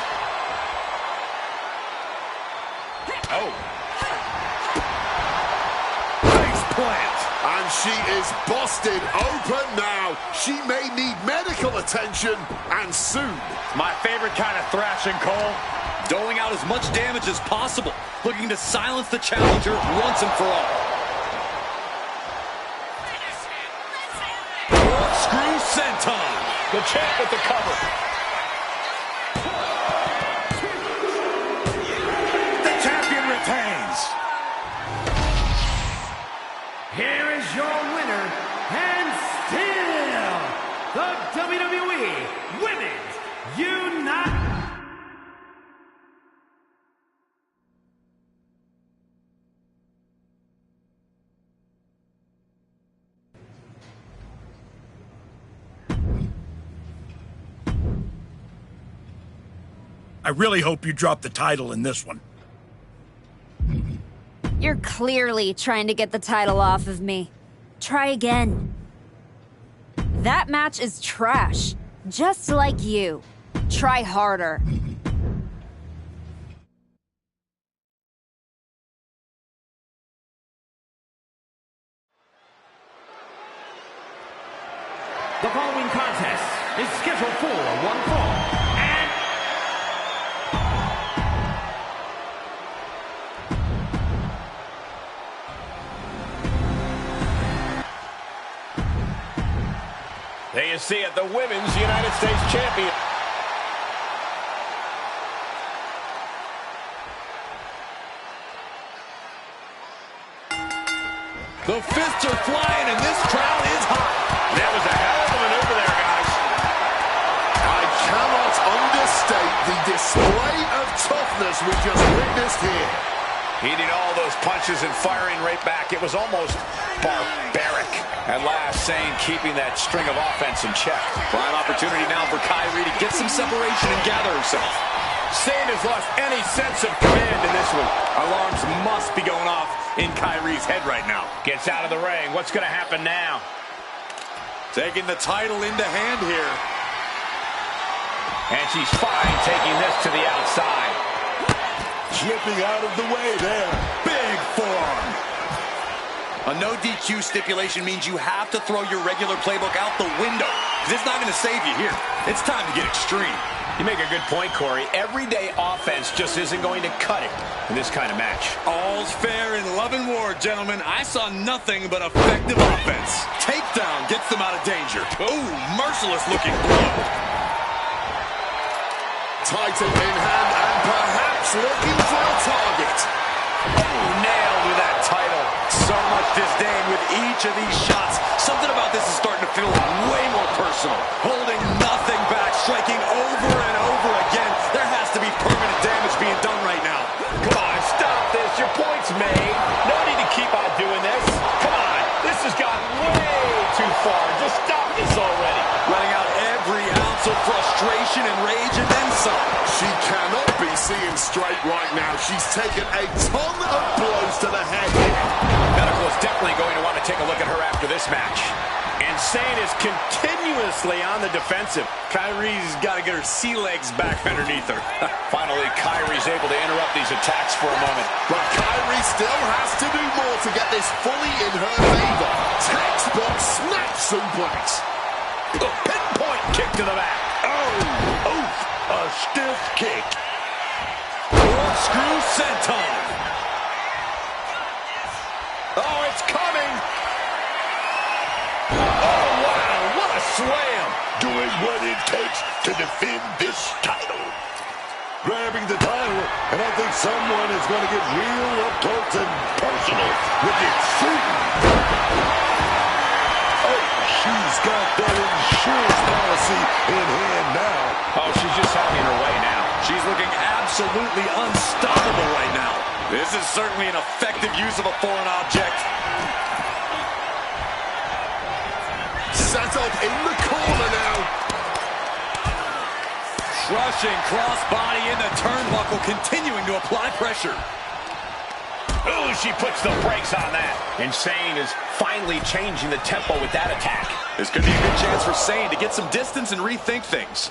Oh. Face plant. And she is busted open now. She may need medical attention, and soon. My favorite kind of thrashing, Cole. Doling out as much damage as possible. Looking to silence the challenger once and for all. Screw senton. The champ with the cover. The champion retains. Here is your winner, and still the WWE Women's United. I really hope you drop the title in this one. You're clearly trying to get the title off of me. Try again. That match is trash. Just like you. Try harder. The following contest is scheduled for one fall. And there you see it, the Women's United States Champion. The fists are flying and this crowd is hot. That was a hell of a maneuver there, guys. I cannot understate the display of toughness we just witnessed here. Heeding all those punches and firing right back. It was almost barbaric. At last, Sane keeping that string of offense in check. Prime opportunity now for Kyrie to get some separation and gather herself. Sane has lost any sense of command in this one. Alarms must be going off in Kyrie's head right now. Gets out of the ring. What's going to happen now? Taking the title into hand here. And she's fine taking this to the outside. Slipping out of the way there. Big forearm. A no DQ stipulation means you have to throw your regular playbook out the window. It's not going to save you here. It's time to get extreme. You make a good point, Corey. Everyday offense just isn't going to cut it in this kind of match. All's fair in love and war, gentlemen. I saw nothing but effective offense. Takedown gets them out of danger. Ooh, merciless looking blow. Titan in hand and perhaps looking for a target. Oh, nailed with that title. So much disdain with each of these shots. Something about this is starting to feel way more personal. Holding nothing back, striking over and over again. There has to be permanent damage being done right now. Come on, stop this. Your point's made. No need to keep on doing this. Come on, this has gotten way too far. Just stop this already. Letting out every ounce of frustration and rage and then some. She cannot be seeing straight right now. She's taken a ton of blows to the head here. Gotta is definitely going to want to take a look at her after this match. Insane is continuously on the defensive. Kyrie's got to get her sea legs back underneath her. Finally, Kyrie's able to interrupt these attacks for a moment. But Kyrie still has to do more to get this fully in her favor. Textbook snap suplex. Pinpoint kick to the back. Oh, oof, a stiff kick. Corkscrew senton. Oh, it's coming. Oh, wow, what a slam. Doing what it takes to defend this title. Grabbing the title, and I think someone is going to get real up close and personal with it soon. Oh, she's got that insurance policy in hand now. Oh, she's just having her way now. She's looking absolutely unstoppable right now. This is certainly an effective use of a foreign object. Set up in the corner now. Crushing crossbody in the turnbuckle, continuing to apply pressure. Ooh, she puts the brakes on that. Insane is finally changing the tempo with that attack. This could be a good chance for Sane to get some distance and rethink things.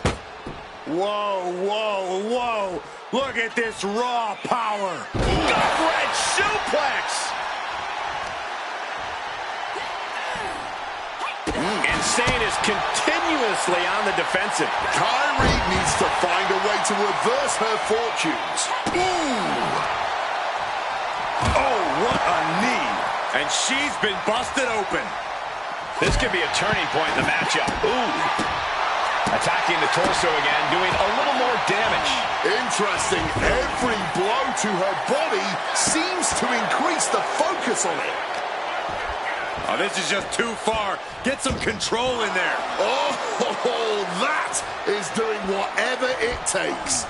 Whoa, whoa, whoa. Look at this raw power. Gut-wrench suplex. Insane is continuously on the defensive. Kyrie needs to find a way to reverse her fortunes. Ooh. Oh, what a knee. And she's been busted open. This could be a turning point in the matchup. Ooh. Attacking the torso again, doing a little more damage. Interesting. Every blow to her body seems to increase the focus on it. Oh, this is just too far. Get some control in there. Oh, that is doing whatever it takes.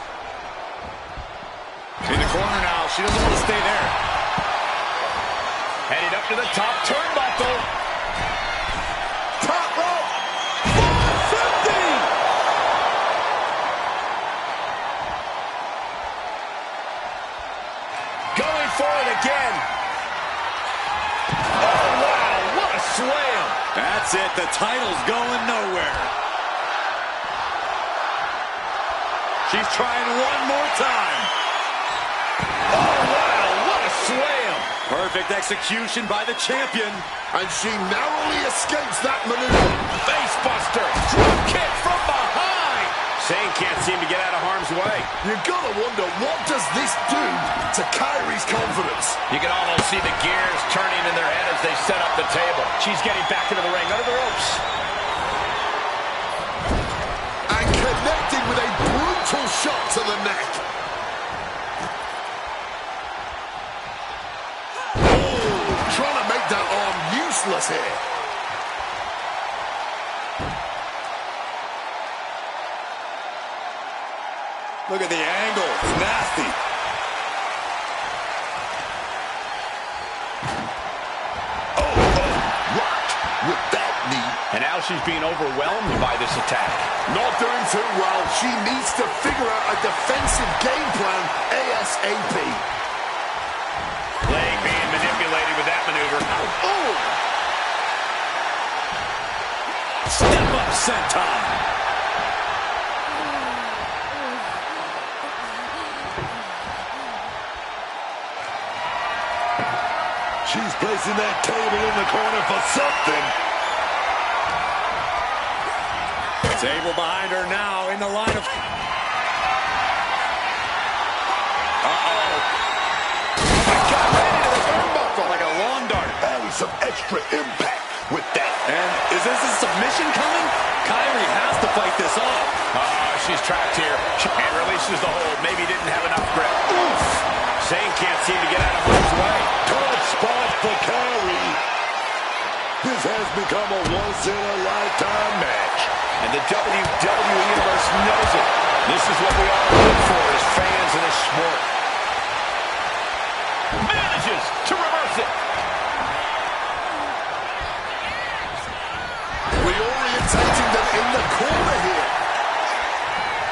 In the corner now. She doesn't want to stay there. Headed up to the top turnbuckle. Top rope. 450. Going for it again. Oh, wow. What a slam. That's it. The title's going nowhere. She's trying one more time. Oh, wow. What a slam. Perfect execution by the champion. And she narrowly escapes that maneuver. Facebuster. Drop kick from behind. Sane can't seem to get out of harm's way. You gotta wonder, what does this do to Kyrie's confidence? You can almost see the gears turning in their head as they set up the table. She's getting back into the ring, under the ropes. And connecting with a brutal shot to the neck. Oh, trying to make that arm useless here. Look at the angle. It's nasty. Rocked with that knee. And now she's being overwhelmed by this attack. Not doing too well. She needs to figure out a defensive game plan ASAP. Leg being manipulated with that maneuver. Oh! Step up senton. She's placing that table in the corner for something. Table behind her now in the line of... Uh-oh. Got right into the turnbuckle Like a lawn dart. Adding some extra impact with that. And is this a submission coming? Kyrie has to fight this off. She's trapped here. And releases the hold. Maybe didn't have enough grip. Oof. Sane can't seem to get out of harm's way. Tough spot for Kyrie. This has become a once-in-a-lifetime match. And the WWE Universe knows it. This is what we all live for as fans of this sport. Manages to reverse it. Reorientating them in the corner here.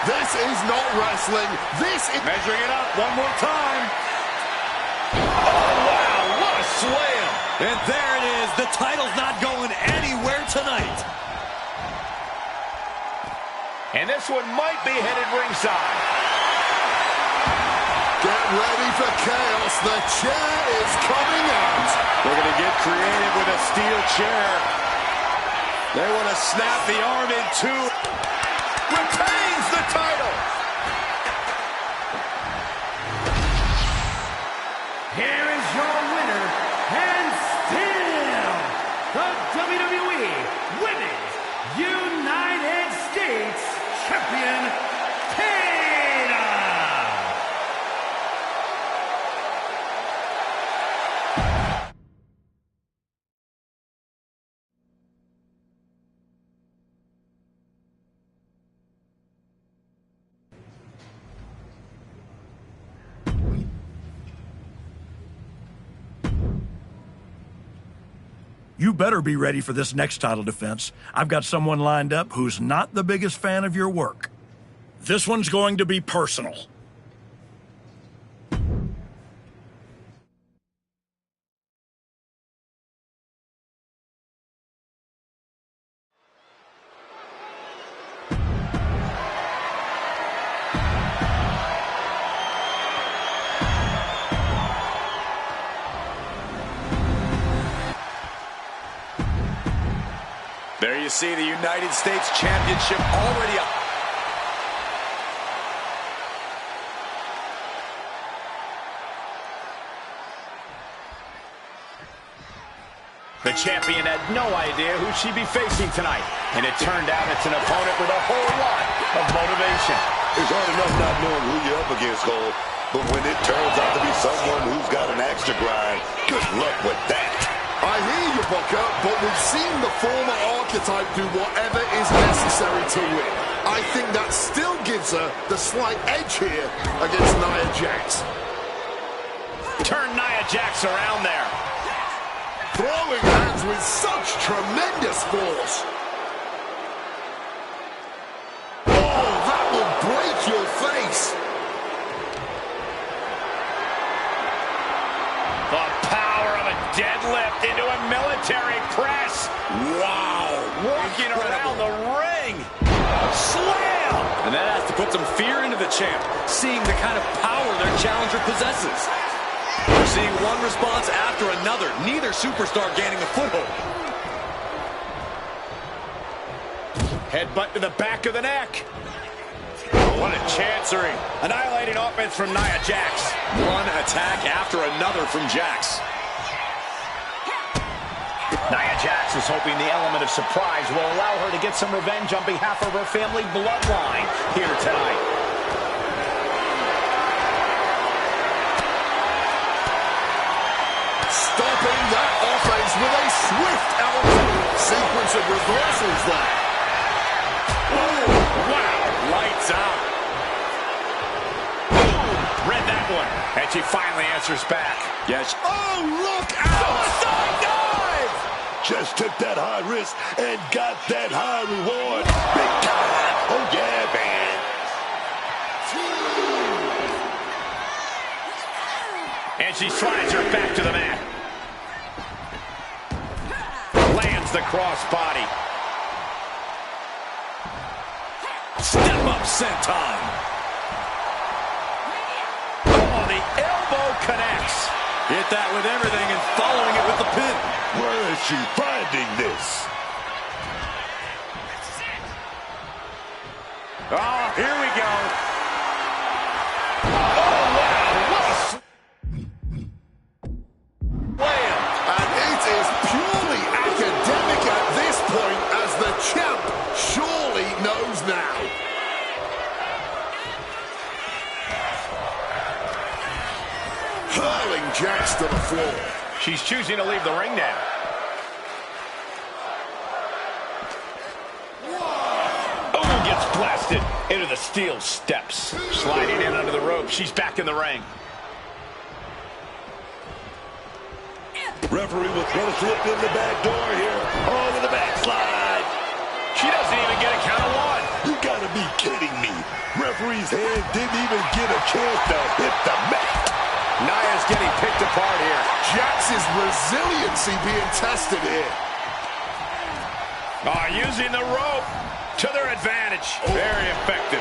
This is not wrestling. This is... Measuring it up one more time. Oh, wow. What a slam. And there it is. The title's not going anywhere tonight. And this one might be headed ringside. Get ready for chaos. The chair is coming out. They're going to get creative with a steel chair. They want to snap the arm in two. Retains the title. Here is your winner, and still the WWE Women's United States Champion, Kayla. You better be ready for this next title defense. I've got someone lined up who's not the biggest fan of your work. This one's going to be personal. There you see the United States Championship already up. The champion had no idea who she'd be facing tonight, and it turned out it's an opponent with a whole lot of motivation. It's hard enough not knowing who you're up against, Cole, but when it turns out to be someone who's got an axe to grind, good luck with that. I hear you, Booker, but we've seen the former archetype do whatever is necessary to win. I think that still gives her the slight edge here against Nia Jax. Turn Nia Jax around there. Throwing hands with such tremendous force. Oh, that will break your face. The power of a deadlift into a military press. Wow. Walking around the ring. Slam. And that has to put some fear into the champ, seeing the kind of power their challenger possesses. We're seeing one response after another, neither superstar gaining a foothold. Headbutt to the back of the neck. What a chancery. Annihilating offense from Nia Jax. One attack after another from Jax. Nia Jax is hoping the element of surprise will allow her to get some revenge on behalf of her family bloodline here tonight. Stopping that offense with a swift sequence of reversals there. Oh, wow. Lights out. Read that one. And she finally answers back. Yes. Oh, look out! Suicide dive! Just took that high risk and got that high reward. Big time. Oh, yeah, man. And she slides her back to the mat. Lands the crossbody. Step up senton. Oh, the elbow connects. Hit that with everything and following it with the pin. Where is she finding this? Oh, here we go. Oh, wow. What a slam. And it is purely academic at this point, as the champ surely knows now. Hurling Jax to the floor. She's choosing to leave the ring now. Oh, gets blasted into the steel steps. Sliding in under the rope. She's back in the ring. Referee will throw slip in the back door here. Oh, with the backslide. She doesn't even get a count of one. You gotta be kidding me. Referee's hand didn't even get a chance to hit the mat. Nia's getting picked apart here. Jax's resiliency being tested here. Using the rope to their advantage. Very effective.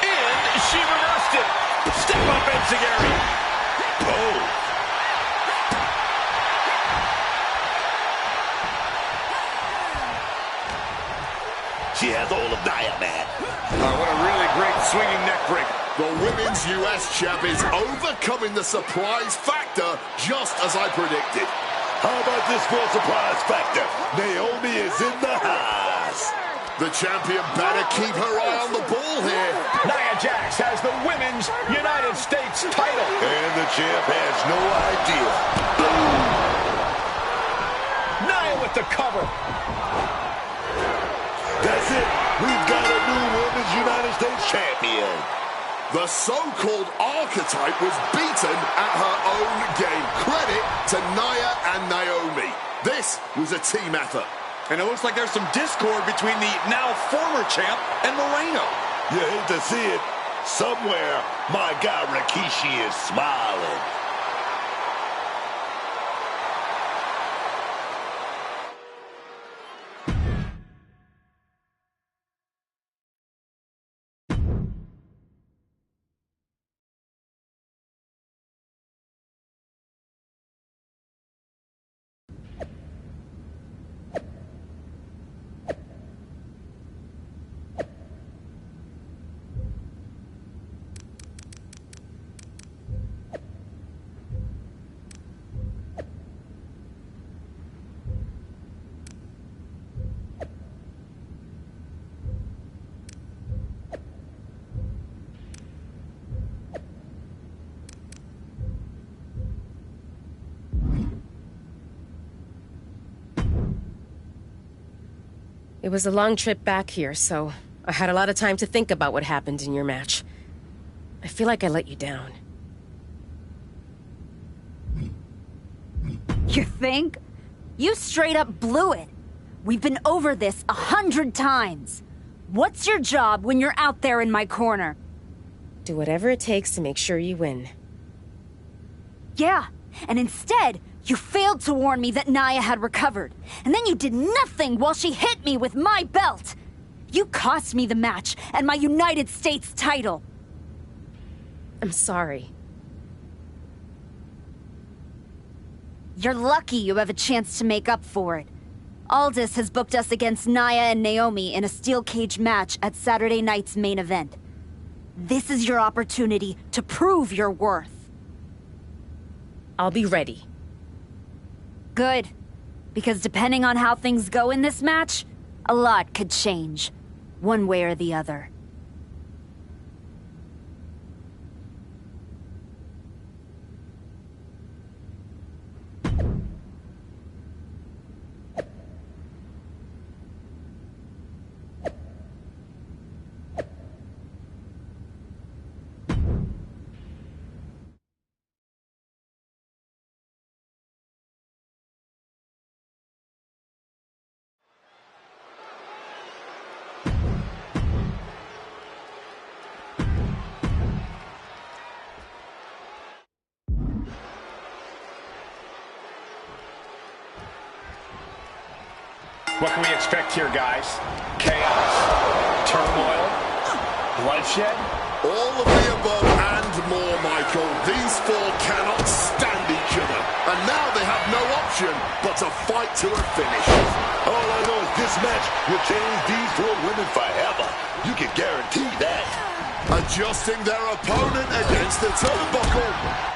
And she reversed it. Step up enziguri. Oh. She has all of Nia, man. What a really great swinging neck break. The Women's US Champ is overcoming the surprise factor just as I predicted. How about this for a surprise factor? Naomi is in the house. The champion better keep her eye on the ball here. Nia Jax has the Women's United States title. And the champ has no idea. Nia with the cover. That's it. We've got a new Women's United States champion. The so-called archetype was beaten at her own game. Credit to Nia and Naomi. This was a team effort. And it looks like there's some discord between the now former champ and Moreno. You hate to see it. Somewhere, my guy Rikishi is smiling. It was a long trip back here, so I had a lot of time to think about what happened in your match. I feel like I let you down. You think? You straight up blew it. We've been over this 100 times. What's your job when you're out there in my corner? Do whatever it takes to make sure you win. Yeah, and instead, you failed to warn me that Nia had recovered. And then you did nothing while she hit me with my belt. You cost me the match and my United States title. I'm sorry. You're lucky you have a chance to make up for it. Aldis has booked us against Nia and Naomi in a steel cage match at Saturday night's main event. This is your opportunity to prove your worth. I'll be ready. Good. Because depending on how things go in this match, a lot could change. One way or the other. What can we expect here, guys? Chaos, turmoil, bloodshed? All of the above and more, Michael. These four cannot stand each other. And now they have no option but to fight to a finish. All I know is this match will change these four women forever. You can guarantee that. Adjusting their opponent against the turnbuckle.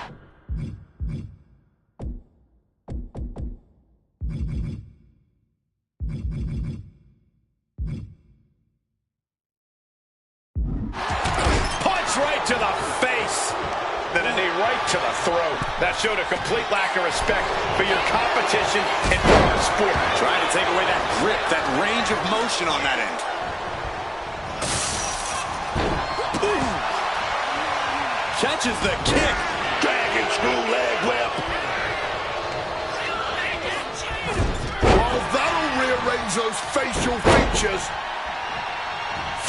Right to the face. Then a knee right to the throat. That showed a complete lack of respect for your competition and for our sport. Trying to take away that grip, that range of motion on that end. Ooh. Catches the kick. Dragon screw leg whip. Well, that'll rearrange those facial features.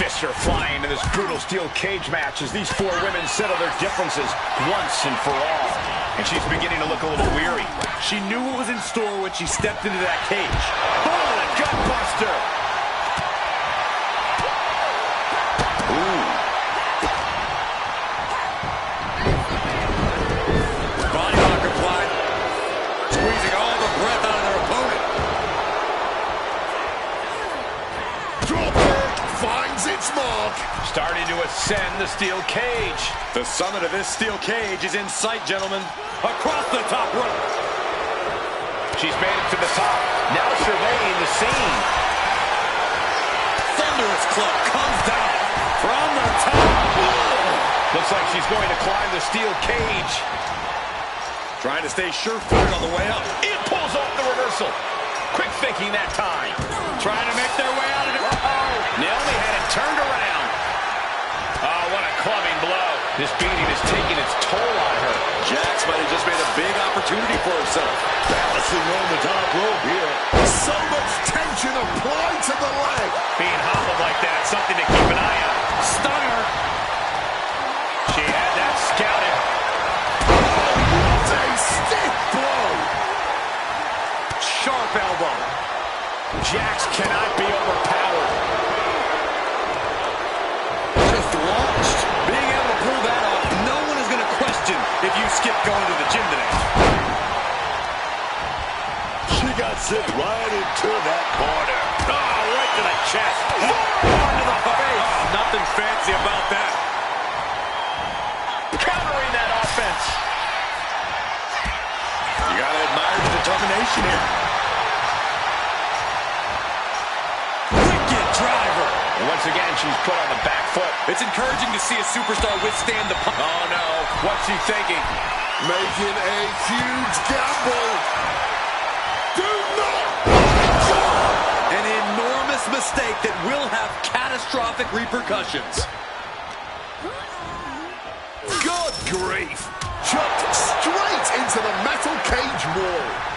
Fists are flying in this brutal steel cage match as these four women settle their differences once and for all. And she's beginning to look a little weary. She knew what was in store when she stepped into that cage. Oh, a gut buster! Ooh. Body lock applied. Squeezing all the breath out of their opponent. Dropkick finds its mark. Starting to ascend the steel cage. The summit of this steel cage is in sight, gentlemen. Across the top rope. She's made it to the top. Now surveying the scene. Thunderous club comes down from the top. Looks like she's going to climb the steel cage. Trying to stay sure-footed on the way up. It pulls off the reversal. Quick thinking that time. Trying to make their way out of it. Naomi had it turned around. Oh, what a clubbing blow. This beating is taking its toll on her. Jax might have just made a big opportunity for herself. Balancing on the top rope here. So much tension applied to the leg. Being hobbled like that, something to keep an eye on. Stunner. She had that scouted. What a stiff blow. Sharp elbow. Jax cannot be overpowered. Just launched. Being able to pull that off, no one is going to question if you skip going to the gym today. She got sent right into that corner. Oh, right to the chest. Onto the face. Oh, nothing fancy about that. Countering that offense. You got to admire the determination here. Wicked driver. And once again, she's put on the back foot. It's encouraging to see a superstar withstand the punch. Oh, no. What's he thinking? Making a huge gamble. Do not. An enormous mistake that will have catastrophic repercussions. Good grief. Chucked straight into the metal cage wall.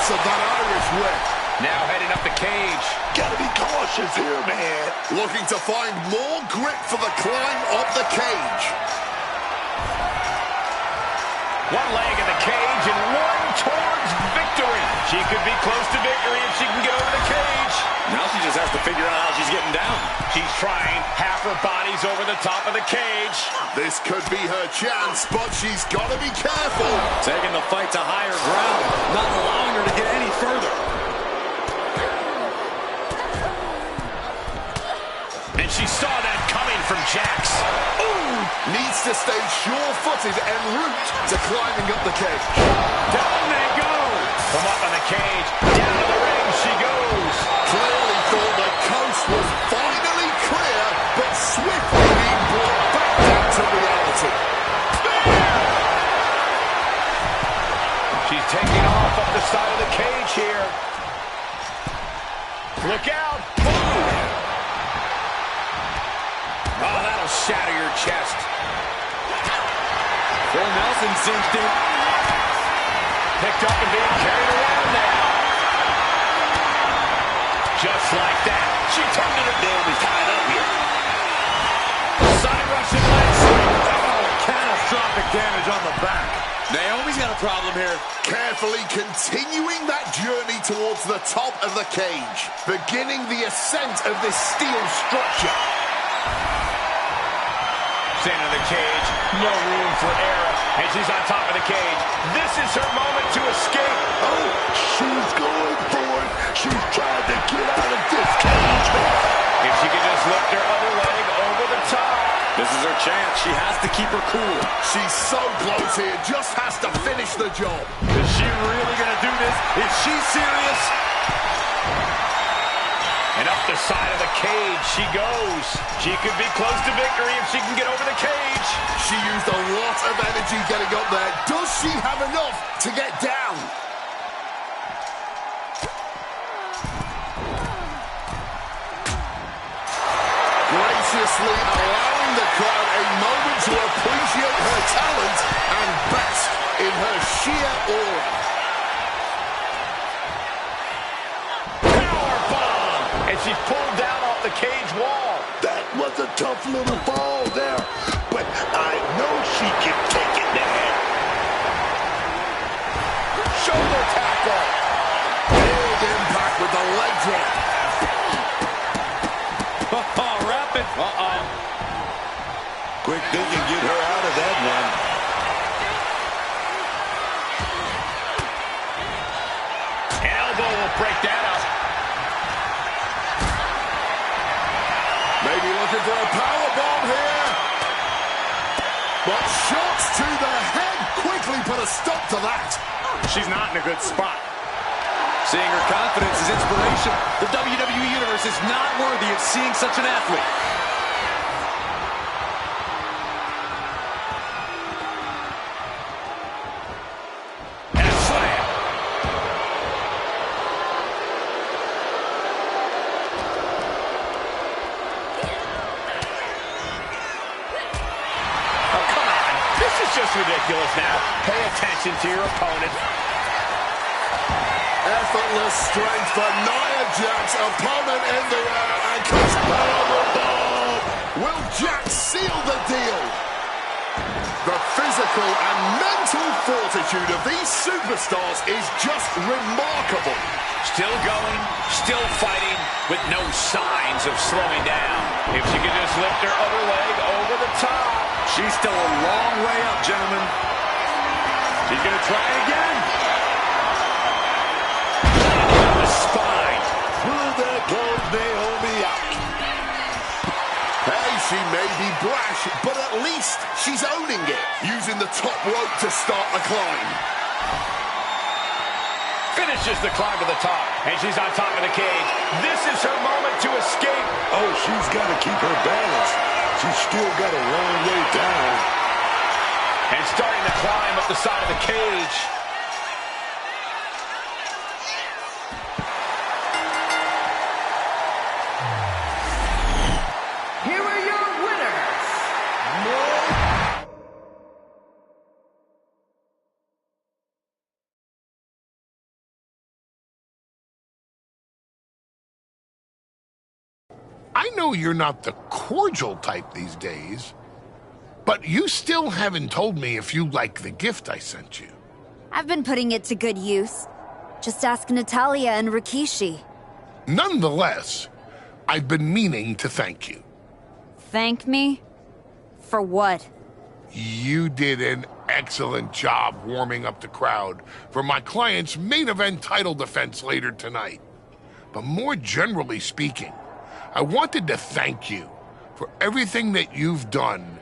Of that Irish whip. Now heading up the cage. Gotta be cautious here, man. Looking to find more grip for the climb of the cage. One leg in the cage and one towards victory. She could be close to victory if she can get over the cage. Now she just has to figure out how she's getting down. She's trying. Half her body's over the top of the cage. This could be her chance, but she's got to be careful. Taking the fight to higher ground, not allowing her to get any further. And she saw that coming from Jax. Ooh! Needs to stay sure-footed en route to climbing up the cage. Down they go. From up on the cage, down to the ring she goes. Clearly thought the coast was finally clear, but swiftly being brought back down to reality. She's taking off up the side of the cage here. Look out. Oh, that'll shatter your chest. Phil Nelson cinched it. Picked up and being carried around now. Just like that. She turned it around. He's tied up here. Side Russian leg sweep. Oh, catastrophic damage on the back. Naomi's got a problem here. Carefully continuing that journey towards the top of the cage. Beginning the ascent of this steel structure. Center of the cage, no room for error, and she's on top of the cage. This is her moment to escape. Oh, she's going for it. She's trying to get out of this cage. If she could just lift her other leg over the top. This is her chance. She has to keep her cool. She's so close here, just has to finish the job. Is she really going to do this? Is she serious? And up the side of the cage she goes. She could be close to victory if she can get over the cage. She used a lot of energy getting up there. Does she have enough to get down? Graciously allowing giving the crowd a moment to appreciate her talent and bask in her sheer aura. Powerbomb! And she's pulled down off the cage wall. That was a tough little fall there, but I know she can take it there. Shoulder tackle. Big impact with the leg drop. Rapid. Quick thinking, get her out of that one. Elbow will break that up. Maybe looking for a powerbomb here. But shots to the head quickly put a stop to that. She's not in a good spot. Seeing her confidence is inspiration. The WWE Universe is not worthy of seeing such an athlete. And a slam. Oh, come on. This is just ridiculous now. Pay attention to your opponent. Effortless strength for Nia Jax, opponent in the air, and cuts powerbomb. Will Jax seal the deal? The physical and mental fortitude of these superstars is just remarkable. Still going, still fighting, with no signs of slowing down. If she could just lift her other leg over the top. She's still a long way up, gentlemen. She's going to try again. Spine. Will that close Naomi out? Hey, she may be brash, but at least she's owning it, using the top rope to start the climb. Finishes the climb to the top, and she's on top of the cage. This is her moment to escape. Oh, she's got to keep her balance. She's still got a long way down. And starting to climb up the side of the cage. Here are your winners. I know you're not the cordial type these days, but you still haven't told me if you like the gift I sent you. I've been putting it to good use. Just ask Natalia and Rikishi. Nonetheless, I've been meaning to thank you. Thank me? For what? You did an excellent job warming up the crowd for my client's main event title defense later tonight. But more generally speaking, I wanted to thank you for everything that you've done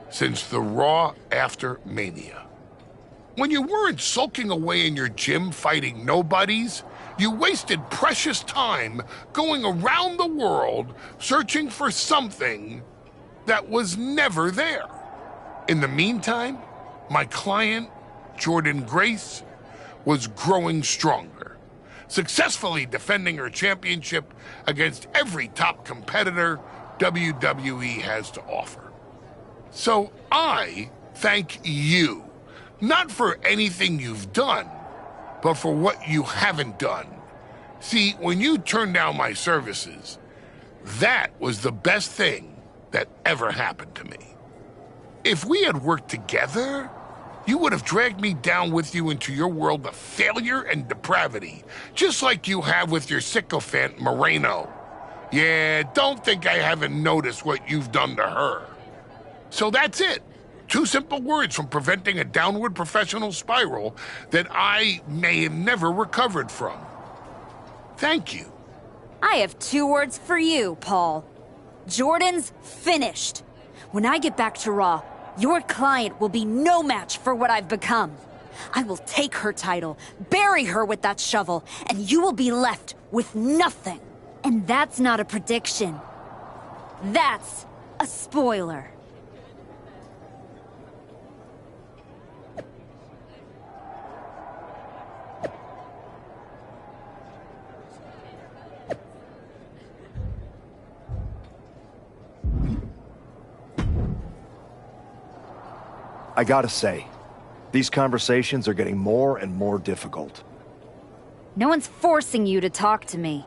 since the Raw after Mania. When you weren't sulking away in your gym fighting nobodies, you wasted precious time going around the world searching for something that was never there. In the meantime, my client, Jordynne Grace, was growing stronger, successfully defending her championship against every top competitor WWE has to offer. So I thank you, not for anything you've done, but for what you haven't done. See, when you turned down my services, that was the best thing that ever happened to me. If we had worked together, you would have dragged me down with you into your world of failure and depravity, just like you have with your sycophant Moreno. Yeah, don't think I haven't noticed what you've done to her. So that's it. 2 simple words from preventing a downward professional spiral that I may have never recovered from. Thank you. I have 2 words for you, Paul. Jordan's finished. When I get back to Raw, your client will be no match for what I've become. I will take her title, bury her with that shovel, and you will be left with nothing. And that's not a prediction. That's a spoiler. I gotta say, these conversations are getting more and more difficult. No one's forcing you to talk to me.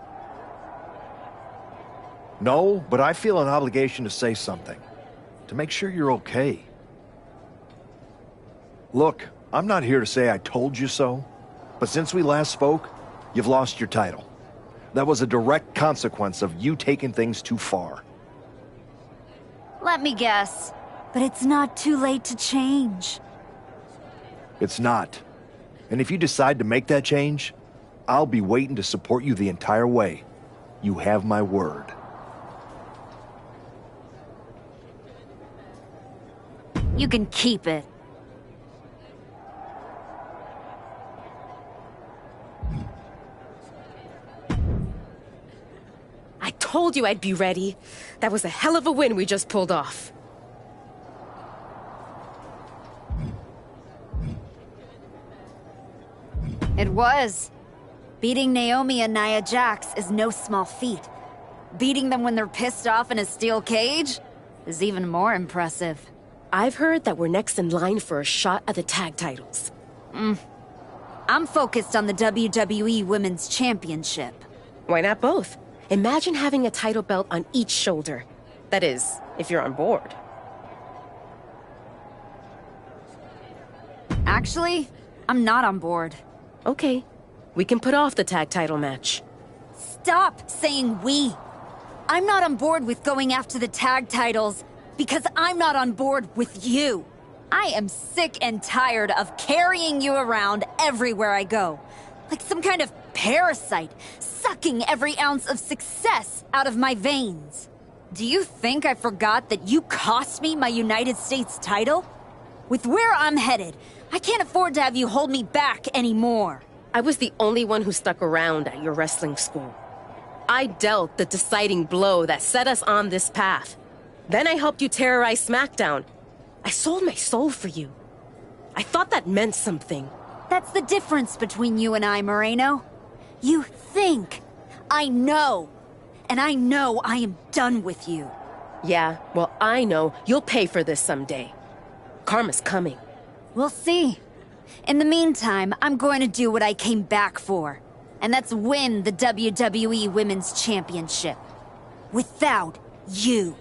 No, but I feel an obligation to say something. To make sure you're okay. Look, I'm not here to say I told you so, but since we last spoke, you've lost your title. That was a direct consequence of you taking things too far. Let me guess, but it's not too late to change. It's not. And if you decide to make that change, I'll be waiting to support you the entire way. You have my word. You can keep it. I told you I'd be ready. That was a hell of a win we just pulled off. It was. Beating Naomi and Nia Jax is no small feat. Beating them when they're pissed off in a steel cage is even more impressive. I've heard that we're next in line for a shot at the tag titles. I'm focused on the WWE Women's Championship. Why not both? Imagine having a title belt on each shoulder. That is, if you're on board. Actually, I'm not on board. Okay, we can put off the tag title match. Stop saying we. I'm not on board with going after the tag titles because I'm not on board with you. I am sick and tired of carrying you around everywhere I go. Like some kind of parasite, sucking every ounce of success out of my veins. Do you think I forgot that you cost me my United States title? With where I'm headed, I can't afford to have you hold me back anymore. I was the only one who stuck around at your wrestling school. I dealt the deciding blow that set us on this path. Then I helped you terrorize SmackDown. I sold my soul for you. I thought that meant something. That's the difference between you and I, Moreno. You think. I know. And I know I am done with you. Yeah, well, I know you'll pay for this someday. Karma's coming. We'll see. In the meantime, I'm going to do what I came back for. And that's win the WWE Women's Championship. Without you.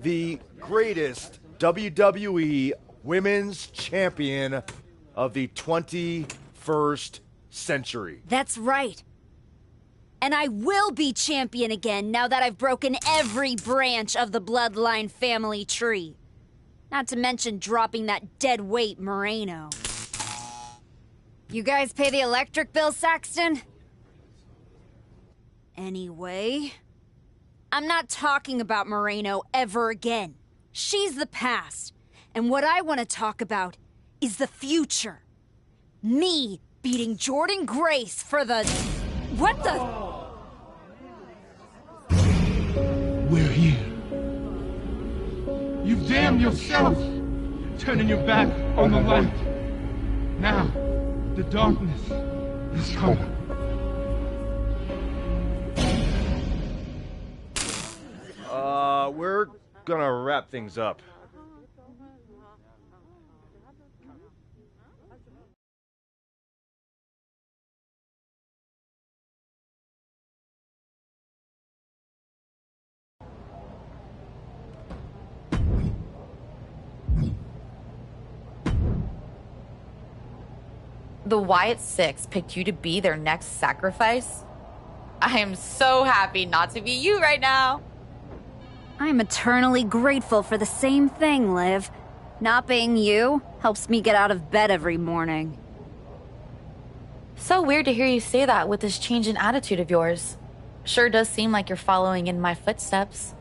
The greatest WWE Women's Champion of the 21st century. That's right. And I will be champion again now that I've broken every branch of the Bloodline family tree. Not to mention dropping that dead weight Moreno. You guys pay the electric bill, Saxton? Anyway, I'm not talking about Moreno ever again. She's the past. And what I want to talk about is the future. Me beating Jordynne Grace for the... What the... We're here. You've damned yourself, turning your back on the light. Now, the darkness is coming. We're gonna wrap things up. The Wyatt Six picked you to be their next sacrifice? I am so happy not to be you right now. I'm eternally grateful for the same thing, Liv. Not being you helps me get out of bed every morning. So weird to hear you say that with this change in attitude of yours. Sure does seem like you're following in my footsteps.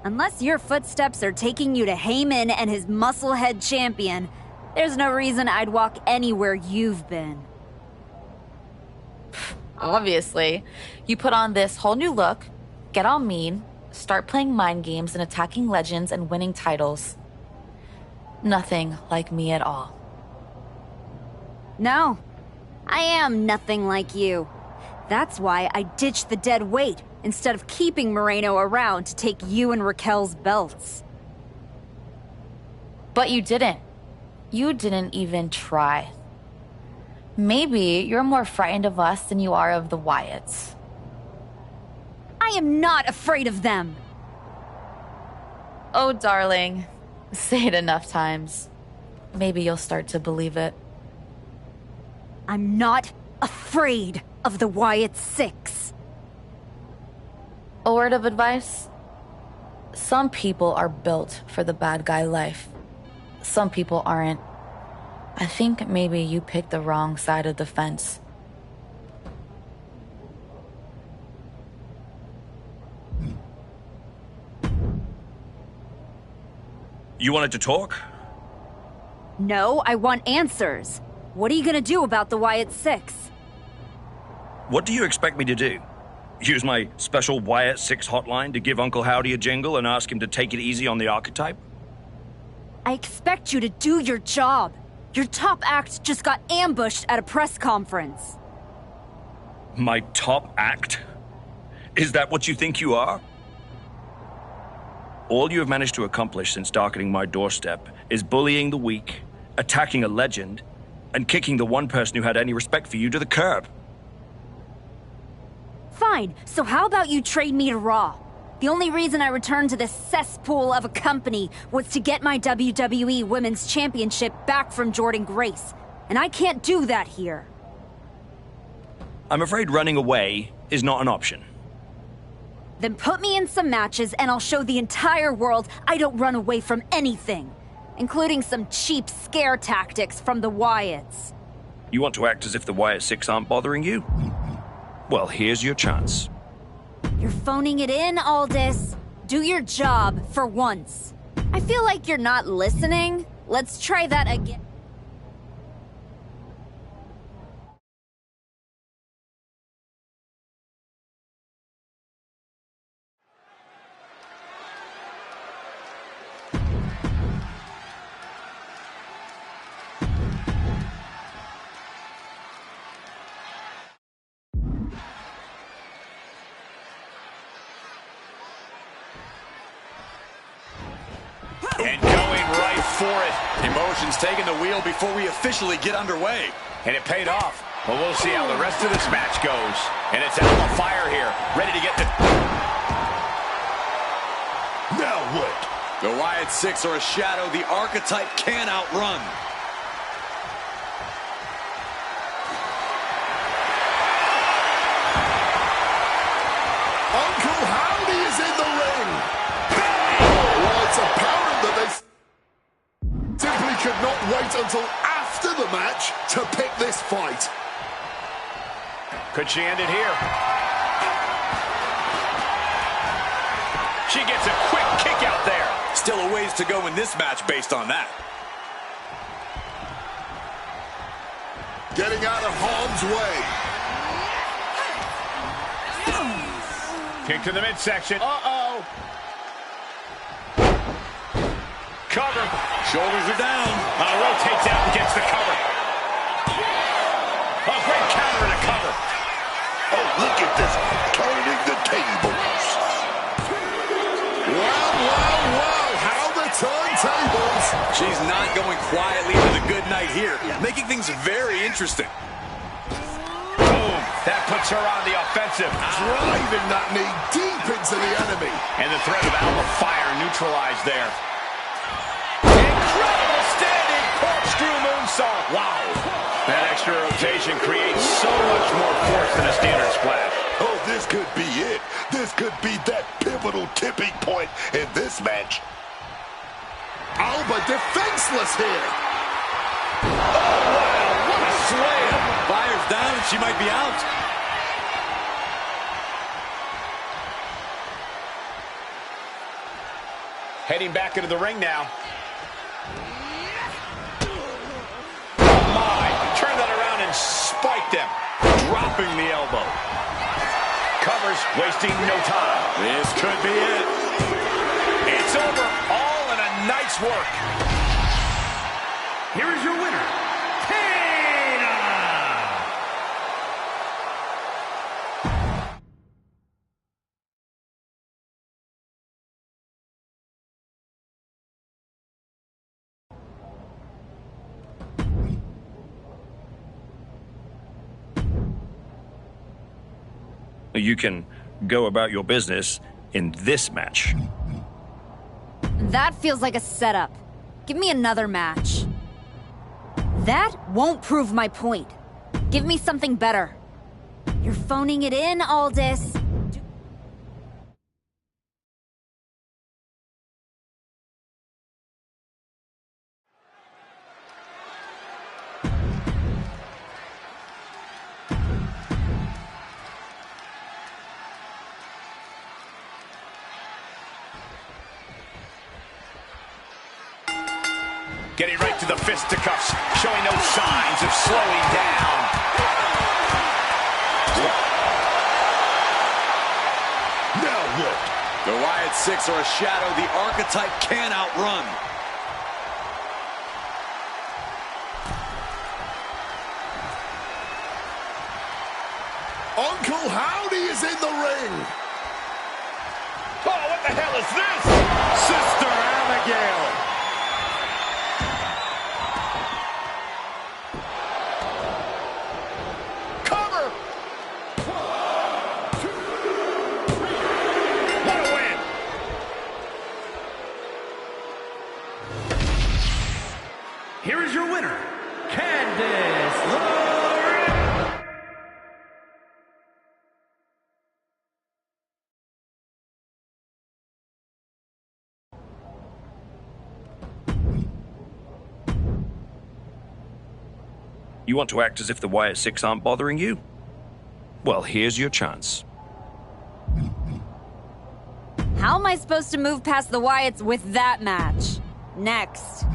Unless your footsteps are taking you to Heyman and his musclehead champion, there's no reason I'd walk anywhere you've been. Obviously. You put on this whole new look, get all mean, start playing mind games and attacking legends and winning titles. Nothing like me at all. No, I am nothing like you. That's why I ditched the dead weight instead of keeping Moreno around to take you and Raquel's belts. But you didn't. You didn't even try. Maybe you're more frightened of us than you are of the Wyatts. I am not afraid of them. Oh, darling. Say it enough times. Maybe you'll start to believe it. I'm not afraid of the Wyatt Six. A word of advice? Some people are built for the bad guy life. Some people aren't. I think maybe you picked the wrong side of the fence. You wanted to talk? No, I want answers. What are you gonna do about the Wyatt Six? What do you expect me to do? Use my special Wyatt 6 hotline to give Uncle Howdy a jingle and ask him to take it easy on the archetype? I expect you to do your job. Your top act just got ambushed at a press conference. My top act? Is that what you think you are? All you have managed to accomplish since darkening my doorstep is bullying the weak, attacking a legend, and kicking the one person who had any respect for you to the curb. Fine, so how about you trade me to Raw? The only reason I returned to this cesspool of a company was to get my WWE Women's Championship back from Jordynne Grace, and I can't do that here. I'm afraid running away is not an option. Then put me in some matches and I'll show the entire world I don't run away from anything, including some cheap scare tactics from the Wyatts. You want to act as if the Wyatt Six aren't bothering you? Well, here's your chance. You're phoning it in, Aldis. Do your job for once. I feel like you're not listening. Let's try that again. And going right for it. Emotions taking the wheel before we officially get underway. And it paid off. Well, we'll see how the rest of this match goes. And it's out on fire here. Ready to get the... Now what? The Wyatt Six are a shadow the archetype can't outrun. Uncle Howdy is in the ring. Well, it's apparent that they simply could not wait until after the match to pick this fight. Could she end it here? She gets a quick kick out there. Still a ways to go in this match based on that. Getting out of harm's way. Kick to the midsection. Uh-oh. Cover. Shoulders are down. Rotates out and gets the cover. A great counter and a cover. Oh, look at this. Turning the tables. Wow, how the turntables. She's not going quietly into the good night here, making things very interesting. Boom. That puts her on the offensive. Driving that knee deep into the enemy. And the threat of Alba Fire neutralized there. Incredible standing corkscrew moonsault. Wow. That extra rotation creates so much more force than a standard splash. Oh, this could be it. This could be that pivotal tipping point in this match. Alba defenseless here. Oh, wow, what a slam. Fire's down and she might be out. Heading back into the ring now. Oh my, turn that around and spiked him. Dropping the elbow. Covers, wasting no time. This could be it. It's over, all in a night's work. here is your winner, You can go about your business in this match. That feels like a setup. Give me another match. That won't prove my point. Give me something better. You're phoning it in, Aldis. Getting right to the fisticuffs, showing no signs of slowing down. Now what? The Wyatt Six are a shadow the Archetype can't outrun. Uncle Howdy is in the ring. Oh, what the hell is this? Sister Abigail. here is your winner, Candice LeRae. You want to act as if the Wyatt Six aren't bothering you? Well, here's your chance. How am I supposed to move past the Wyatts with that match? Next.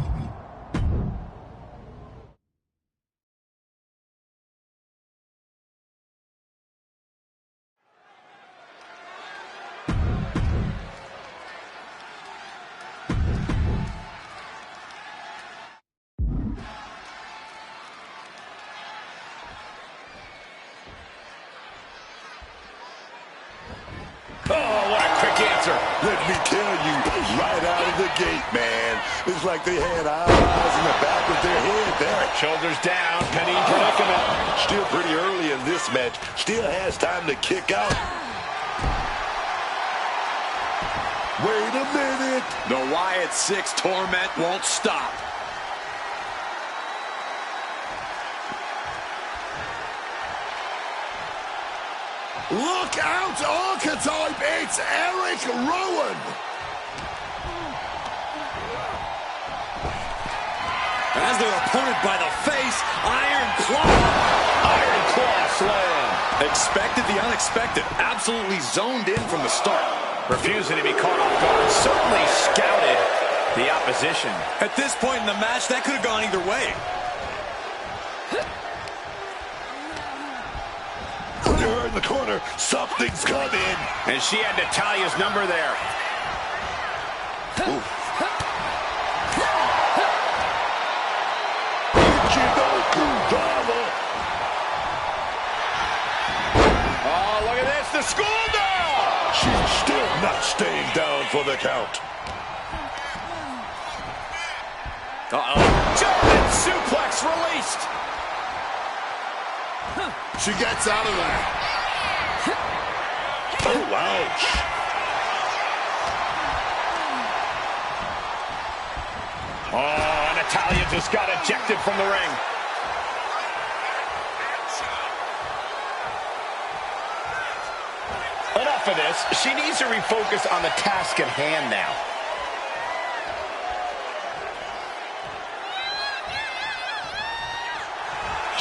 Let me tell you, right out of the gate, man, it's like they had eyes in the back of their head there. Shoulders down, Penny predicament. Still pretty early in this match. Still has time to kick out. Wait a minute. The Wyatt Six torment won't stop. Look out, Archetype! It's Eric Rowan! As their opponent by the face, Iron Claw. Iron Claw slam. Expected the unexpected. Absolutely zoned in from the start. Refusing to be caught off guard. Certainly scouted the opposition. At this point in the match, that could have gone either way. In the corner, something's coming. And she had Natalia's number there. Oh, look at this, the school dog! She's still not staying down for the count. German suplex released. She gets out of there. Oh, ouch. Oh, Natalya just got ejected from the ring. Enough of this. She needs to refocus on the task at hand now.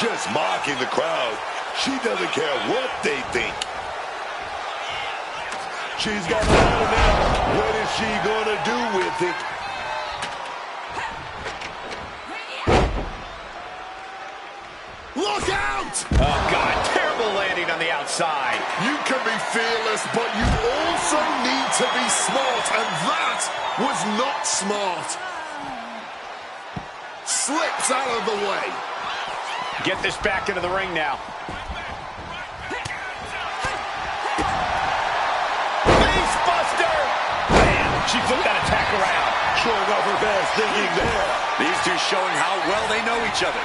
Just mocking the crowd. She doesn't care what they think. She's got it out now. What is she gonna do with it? Look out! Oh, God, terrible landing on the outside. You can be fearless, but you also need to be smart, and that was not smart. slips out of the way. Get this back into the ring now. Facebuster! Man, she flipped that attack around. Showing off her best thinking there. These two showing how well they know each other.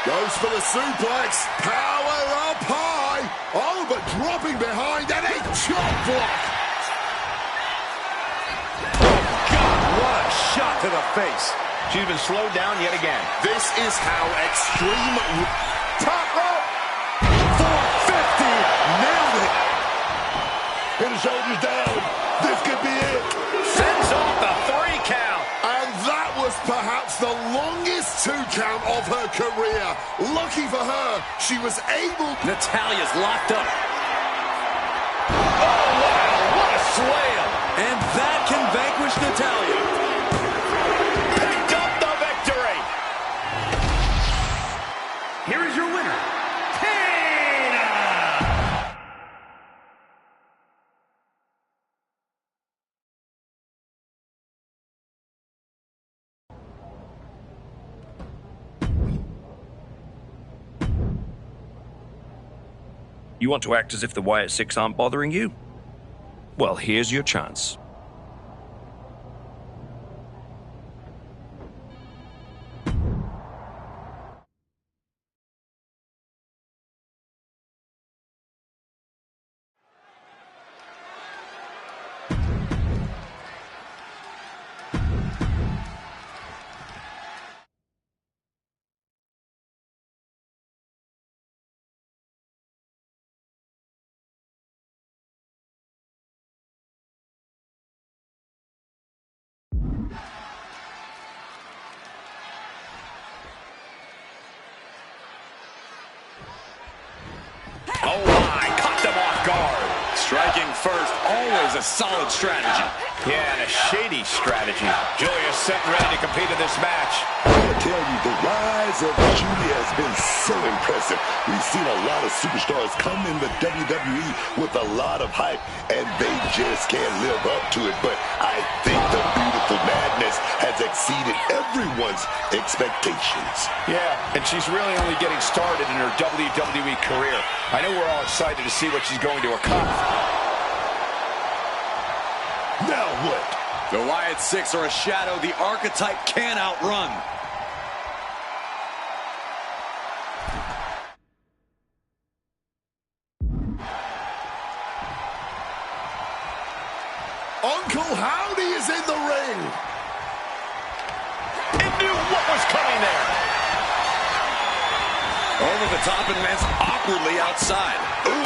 Goes for the suplex. Power up high. Oh, but dropping behind and a chop block. God, what a shot to the face. She's been slowed down yet again. This is how extreme... Top rope. 450. Nailed it. And the shoulders down. This could be it. Sends off the 3 count. And that was perhaps the longest 2 count of her career. Lucky for her, she was able... Natalia's locked up. Oh, wow, what a slam. And that can vanquish Natalya. Picked up the victory. Here is your winner, Tina! You want to act as if the Wyatt Six aren't bothering you? Well, here's your chance. Oh my, caught them off guard. Striking first, always a solid strategy. Yeah, and a shady strategy. Julia's set and ready to compete in this match. I tell you, the rise of Julia has been so impressive. We've seen a lot of superstars come in the WWE with a lot of hype, and they just can't live up to it. But I think the beautiful madness has exceeded everyone's expectations. Yeah, and she's really only getting started in her WWE career. I know we're all excited to see what she's going to accomplish. Now what? The Wyatt Six are a shadow the Archetype can't outrun. Uncle Howdy is in the ring. It knew what was coming there. Over the top and lands awkwardly outside. Ooh.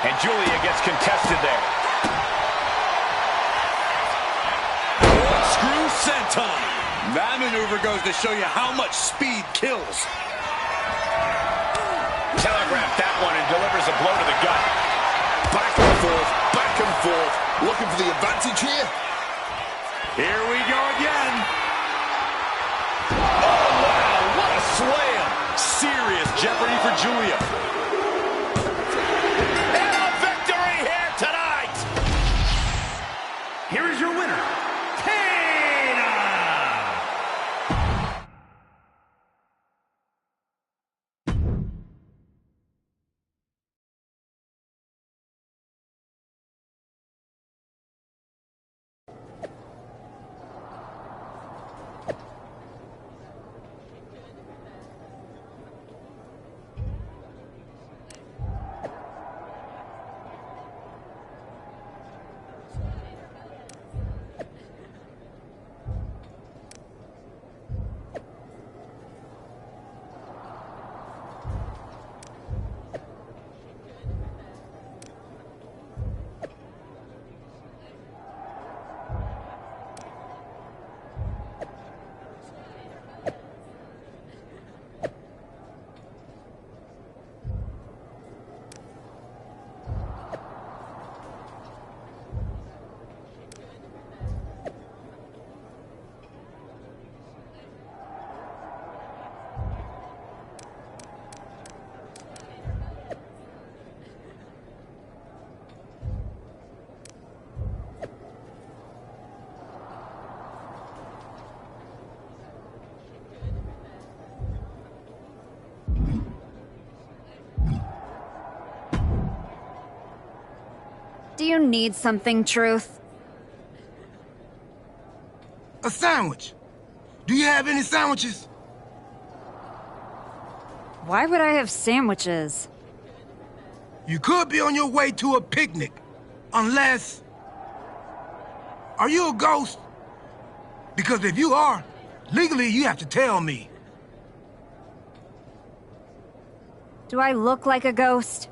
And Julia gets contested there. Screw senton. That maneuver goes to show you how much speed kills. Telegraphed that one and delivers a blow to the gut. Back and forth, back and forth. Looking for the advantage here. Here we go again. Oh, wow, what a slam. Serious jeopardy for Julia. And a victory here tonight. Here is your winner, Do you need something, Truth? A sandwich. Do you have any sandwiches? Why would I have sandwiches? You could be on your way to a picnic. Unless... Are you a ghost? Because if you are, legally you have to tell me. Do I look like a ghost?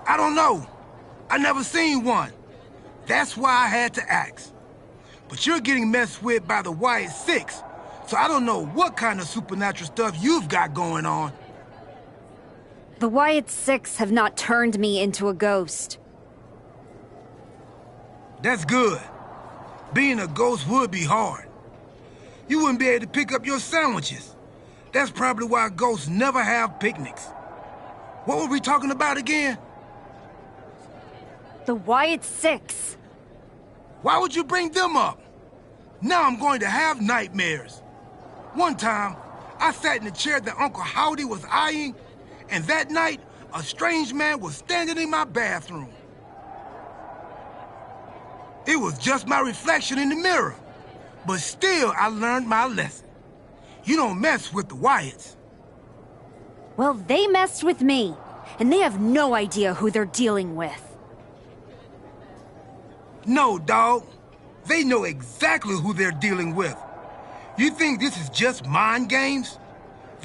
I don't know. I never seen one. That's why I had to ask. But you're getting messed with by the Wyatt Six, so I don't know what kind of supernatural stuff you've got going on. The Wyatt Six have not turned me into a ghost. That's good. Being a ghost would be hard. You wouldn't be able to pick up your sandwiches. That's probably why ghosts never have picnics. What were we talking about again? The Wyatt Six. Why would you bring them up? Now I'm going to have nightmares. One time, I sat in the chair that Uncle Howdy was eyeing, and that night, a strange man was standing in my bathroom. It was just my reflection in the mirror. But still, I learned my lesson. You don't mess with the Wyatts. Well, they messed with me, and they have no idea who they're dealing with. No, dog. They know exactly who they're dealing with. You think this is just mind games?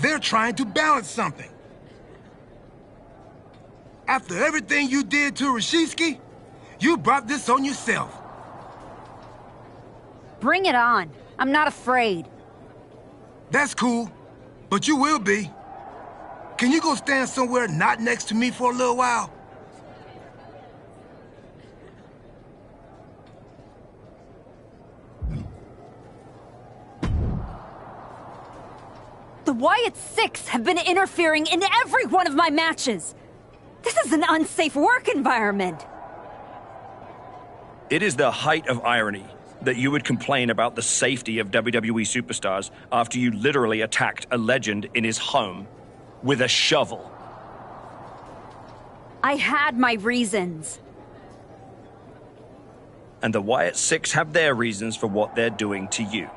They're trying to balance something. After everything you did to Rashitsky, you brought this on yourself. Bring it on. I'm not afraid. That's cool, but you will be. Can you go stand somewhere not next to me for a little while? The Wyatt Six have been interfering in every one of my matches. This is an unsafe work environment. It is the height of irony that you would complain about the safety of WWE superstars after you literally attacked a legend in his home with a shovel. I had my reasons. And the Wyatt Six have their reasons for what they're doing to you.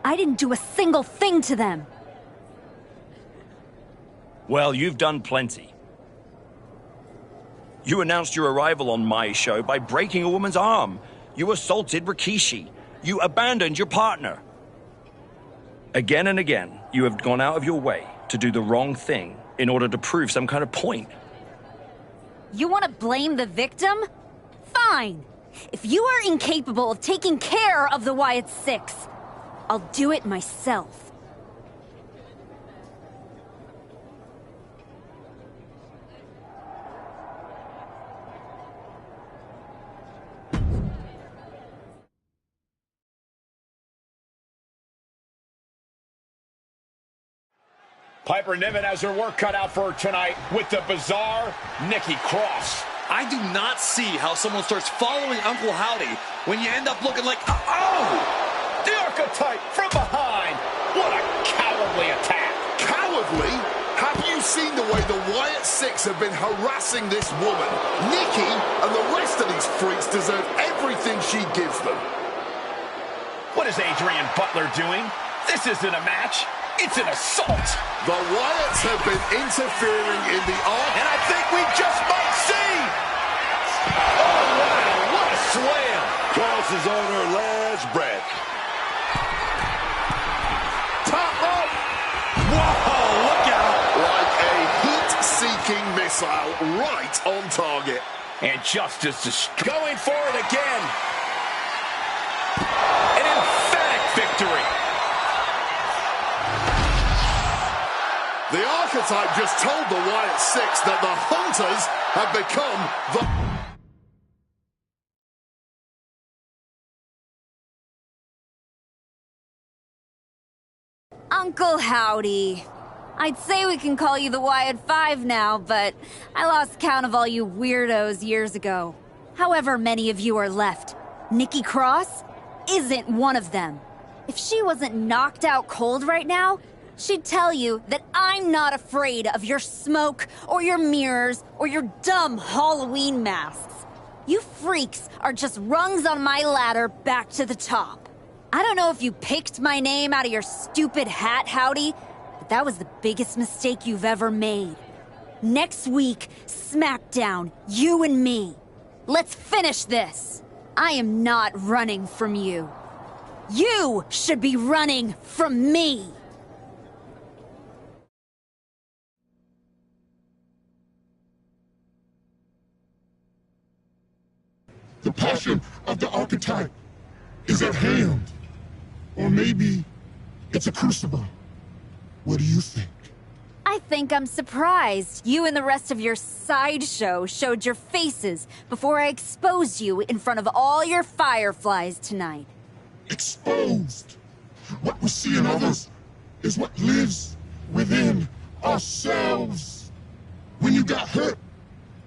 I didn't do a single thing to them. Well, you've done plenty. You announced your arrival on my show by breaking a woman's arm. You assaulted Rikishi. You abandoned your partner. Again and again, you have gone out of your way to do the wrong thing in order to prove some kind of point. You want to blame the victim? Fine. If you are incapable of taking care of the Wyatt Six, I'll do it myself. Piper Niven has her work cut out for her tonight with the bizarre Nikki Cross. I do not see how someone starts following Uncle Howdy when you end up looking like, oh! The Archetype from behind. What a cowardly attack. Cowardly? Have you seen the way the Wyatt Six have been harassing this woman? Nikki and the rest of these freaks deserve everything she gives them. What is Adrian Butler doing? This isn't a match. It's an assault. The Wyatts have been interfering in the art. And I think we just might see. Oh, wow. What a slam. Cross is on her last breath. Top rope. Whoa, look out. Like a heat-seeking missile right on target. And justice is going for it again. An emphatic victory. The Archetype just told the Wyatt Six that the Hunters have become the... Uncle Howdy. I'd say we can call you the Wyatt Five now, but I lost count of all you weirdos years ago. However many of you are left, Nikki Cross isn't one of them. If she wasn't knocked out cold right now, she'd tell you that I'm not afraid of your smoke or your mirrors or your dumb Halloween masks. You freaks are just rungs on my ladder back to the top. I don't know if you picked my name out of your stupid hat, Howdy, but that was the biggest mistake you've ever made. Next week, SmackDown, you and me. Let's finish this. I am not running from you. You should be running from me. The passion of the archetype is at hand. Or maybe it's a crucible. What do you think? I think I'm surprised you and the rest of your sideshow showed your faces before I exposed you in front of all your fireflies tonight. Exposed. What we see in others is what lives within ourselves. When you got hurt,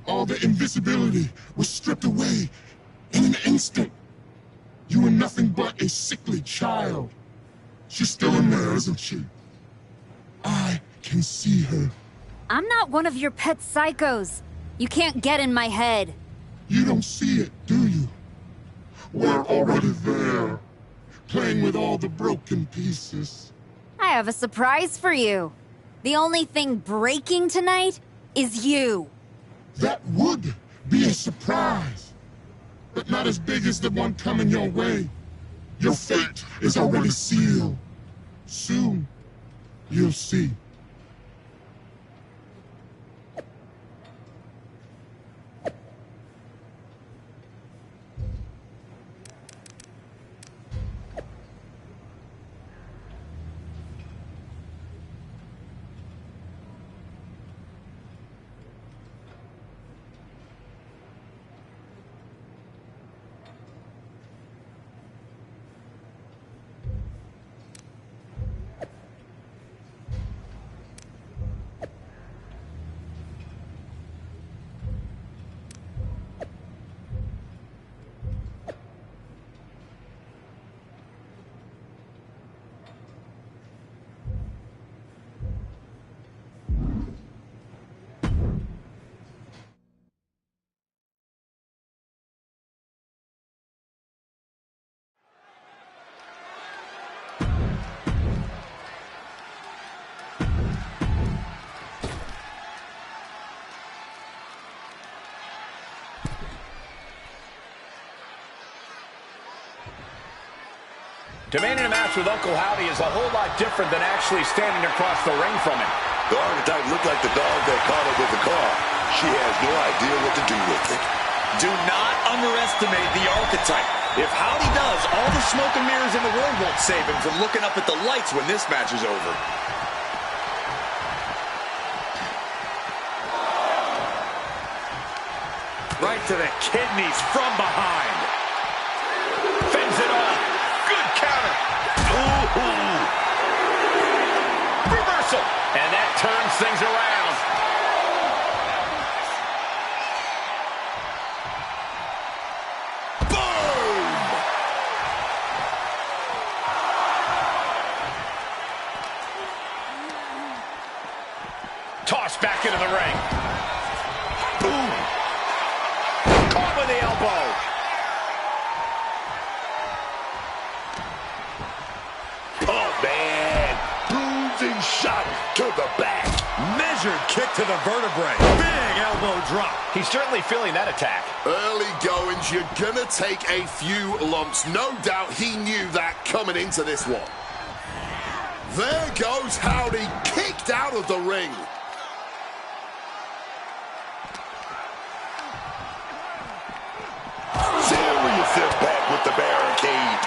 all the invisibility was stripped away in an instant. You were nothing but a sickly child. She's still in there, isn't she? I can see her. I'm not one of your pet psychos. You can't get in my head. You don't see it, do you? We're already there, playing with all the broken pieces. I have a surprise for you. The only thing breaking tonight is you. That would be a surprise, but not as big as the one coming your way. Your fate is already sealed. Soon, you'll see. Demanding a match with Uncle Howdy is a whole lot different than actually standing across the ring from him. The archetype looked like the dog that caught up with the car. She has no idea what to do with it. Do not underestimate the archetype. If Howdy does, all the smoke and mirrors in the world won't save him from looking up at the lights when this match is over. Right to the kidneys from behind. Fends it off. Good counter. Ooh. Reversal. And that turns things around. Boom! Tossed back into the ring. Boom. Caught with the elbow. Oh, man. Bruising shot to the back. Measured kick to the vertebrae. Big elbow drop. He's certainly feeling that attack. Early goings, you're gonna take a few lumps. No doubt he knew that coming into this one. There goes Howdy, kicked out of the ring. Serious impact with the barricade.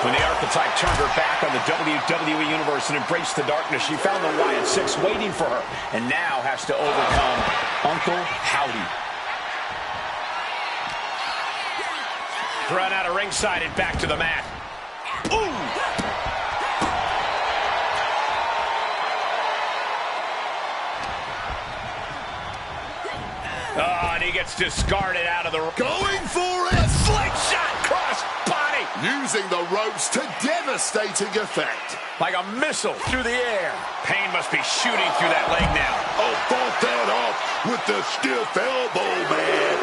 When the archetype turned her back on the WWE Universe and embraced the darkness, she found the Wyatt Six waiting for her, and now has to overcome Uncle Howdy. Thrown out of ringside and back to the mat. Ooh! Oh, and he gets discarded out of the... Going for it! Slingshot cross body! Using the ropes to devastating effect. Like a missile through the air. Pain must be shooting through that leg now. Oh, fought that off with the stiff elbow, man.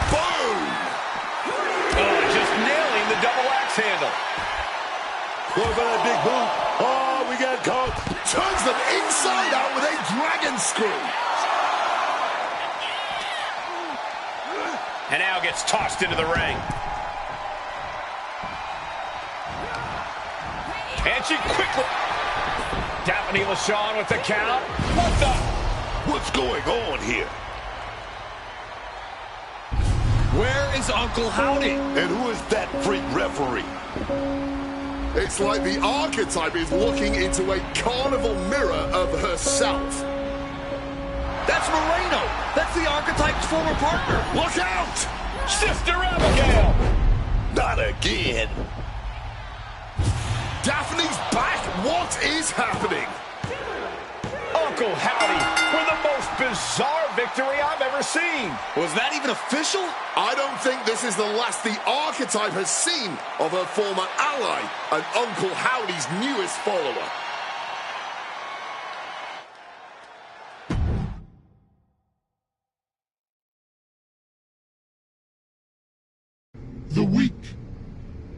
Boom! Oh, just nailing the double axe handle. What about that big boot? Oh, we got caught. Turns them inside out with a dragon screw. And now gets tossed into the ring. And she quickly... Daphne LaShawn with the count. What the... What's going on here? Where is Uncle Howdy? And who is that freak referee? It's like the archetype is looking into a carnival mirror of herself. That's Moreno. That's the archetype's former partner. Look out! Sister Abigail! Not again. Daphne's back. What is happening? Uncle Howdy with the most bizarre victory I've ever seen. Was that even official? I don't think this is the last the archetype has seen of her former ally and Uncle Howdy's newest follower. The weak,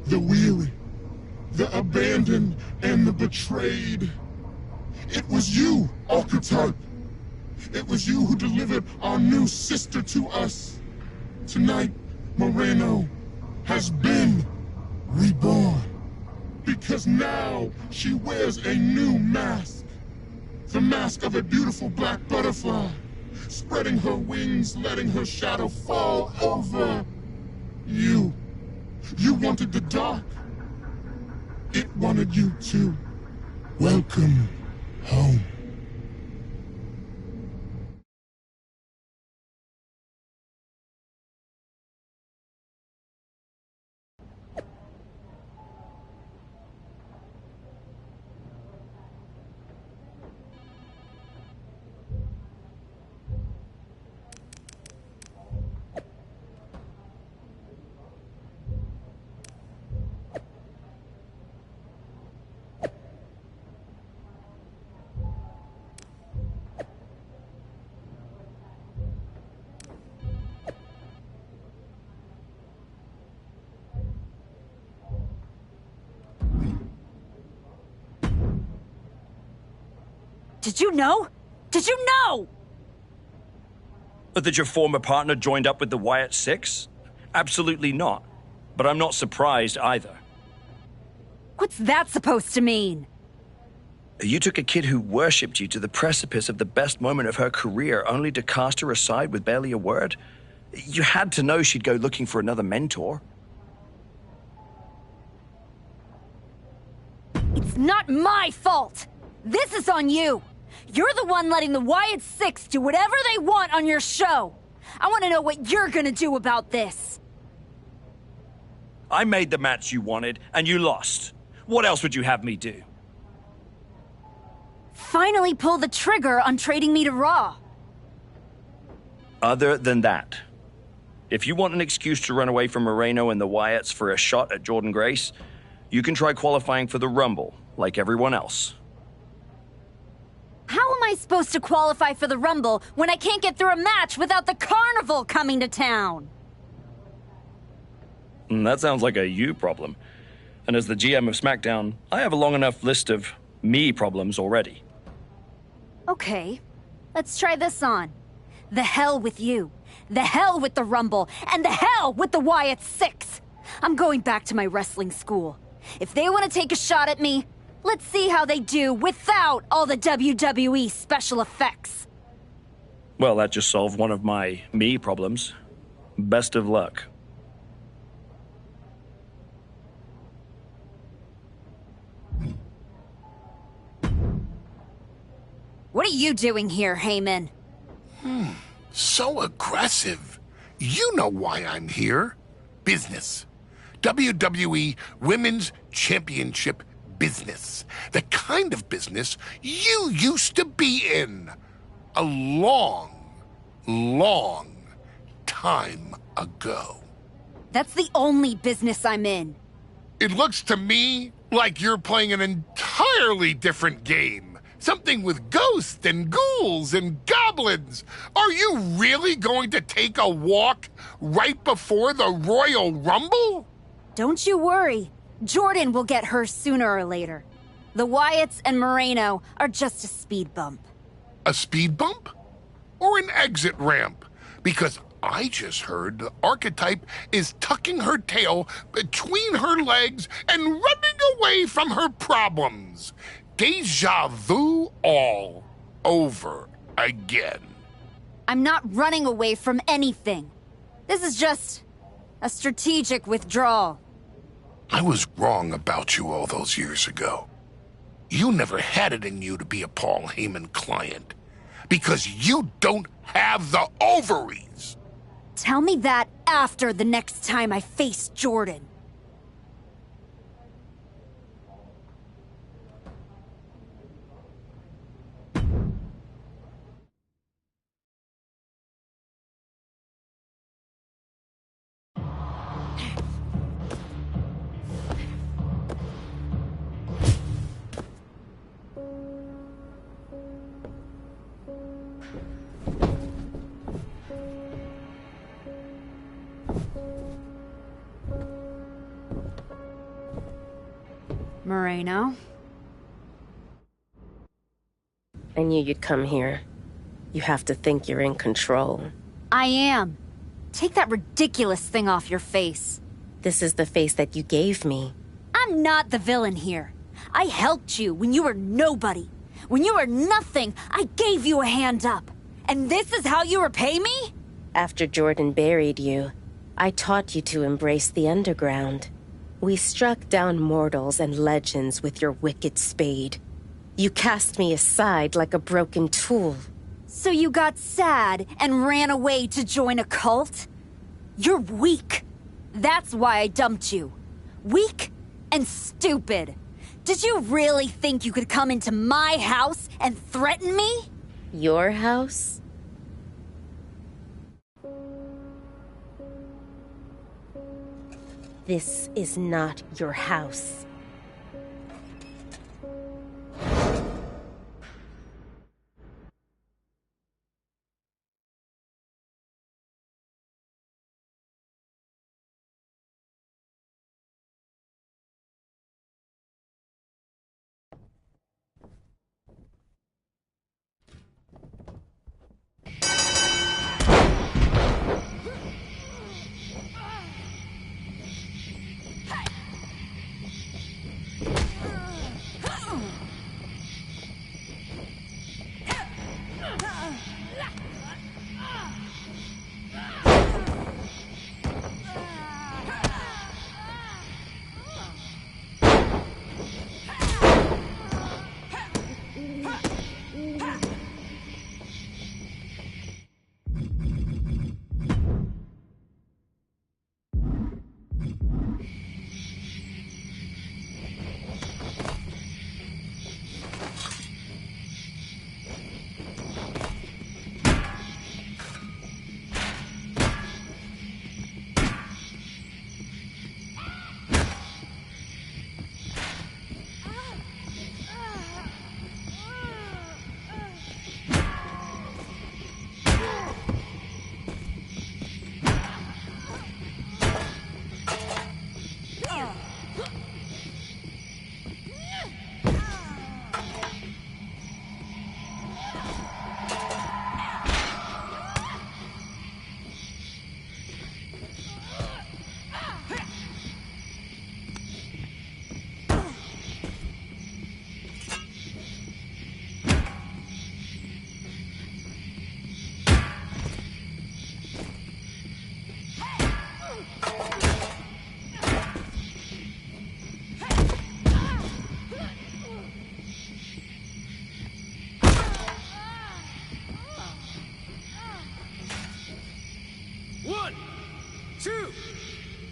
the weary, the abandoned, and the betrayed. It was you, Archetype. It was you who delivered our new sister to us. Tonight, Moreno has been reborn. Because now she wears a new mask. The mask of a beautiful black butterfly, spreading her wings, letting her shadow fall over you. You wanted the dark. It wanted you too. Welcome home. Did you know? Did you know? That your former partner joined up with the Wyatt Six? Absolutely not. But I'm not surprised either. What's that supposed to mean? You took a kid who worshipped you to the precipice of the best moment of her career only to cast her aside with barely a word? You had to know she'd go looking for another mentor. It's not my fault! This is on you! You're the one letting the Wyatt Six do whatever they want on your show! I want to know what you're gonna do about this! I made the match you wanted, and you lost. What else would you have me do? Finally pull the trigger on trading me to Raw. Other than that, if you want an excuse to run away from Moreno and the Wyatts for a shot at Jordynne Grace, you can try qualifying for the Rumble, like everyone else. How am I supposed to qualify for the Rumble when I can't get through a match without the Carnival coming to town? That sounds like a you problem. And as the GM of SmackDown, I have a long enough list of me problems already. Okay, let's try this on. The hell with you. The hell with the Rumble. And the hell with the Wyatt Six. I'm going back to my wrestling school. If they want to take a shot at me, let's see how they do without all the WWE special effects. Well, that just solved one of my me problems. Best of luck. What are you doing here, Heyman? So aggressive. You know why I'm here. Business. WWE Women's Championship business. The kind of business you used to be in. A long, long time ago. That's the only business I'm in. It looks to me like you're playing an entirely different game. Something with ghosts and ghouls and goblins. Are you really going to take a walk right before the Royal Rumble? Don't you worry. Jordan will get hers sooner or later. The Wyatts and Moreno are just a speed bump. A speed bump? Or an exit ramp? Because I just heard the Archetype is tucking her tail between her legs and running away from her problems. Deja vu all over again. I'm not running away from anything. This is just a strategic withdrawal. I was wrong about you all those years ago. You never had it in you to be a Paul Heyman client. Because you don't have the ovaries. Tell me that after the next time I face Jordan. Moreno? I knew you'd come here. You have to think you're in control. I am. Take that ridiculous thing off your face. This is the face that you gave me. I'm not the villain here. I helped you when you were nobody. When you were nothing, I gave you a hand up. And this is how you repay me? After Jordan buried you, I taught you to embrace the underground. We struck down mortals and legends with your wicked spade. You cast me aside like a broken tool. So you got sad and ran away to join a cult? You're weak. That's why I dumped you. Weak and stupid. Did you really think you could come into my house and threaten me? Your house? This is not your house.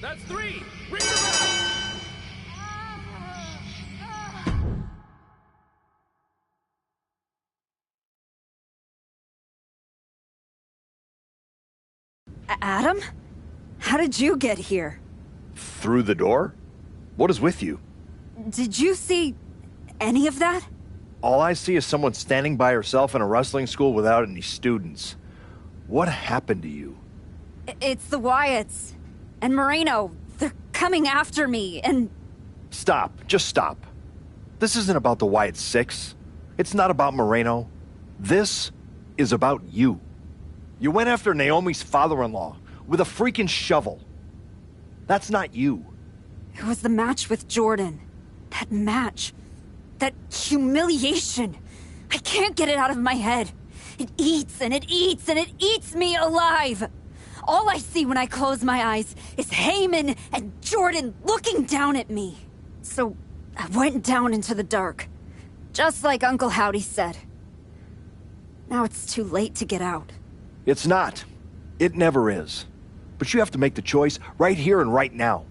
That's three! Ring the bell! Adam? How did you get here? Through the door? What is with you? Did you see any of that? All I see is someone standing by herself in a wrestling school without any students. What happened to you? It's the Wyatts. And Moreno. They're coming after me, and... Stop. Just stop. This isn't about the Wyatt Six. It's not about Moreno. This is about you. You went after Naomi's father-in-law with a freaking shovel. That's not you. It was the match with Jordan. That match. That humiliation. I can't get it out of my head. It eats and it eats and it eats me alive. All I see when I close my eyes is Heyman and Jordan looking down at me. So I went down into the dark, just like Uncle Howdy said. Now it's too late to get out. It's not. It never is. But you have to make the choice right here and right now.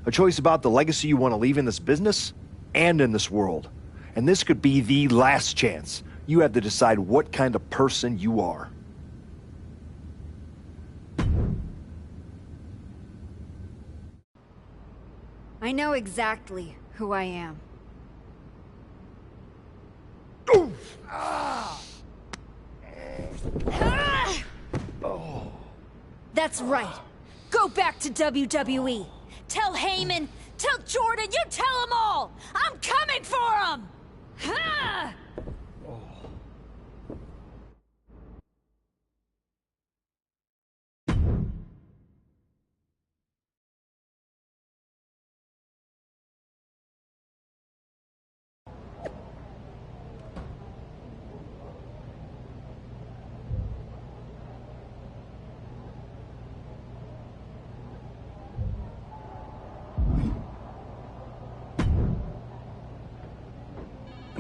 A choice about the legacy you want to leave in this business and in this world. And this could be the last chance. You have to decide what kind of person you are. I know exactly who I am. That's right. Go back to WWE. Tell Heyman, tell Jordan, you tell them all! I'm coming for them!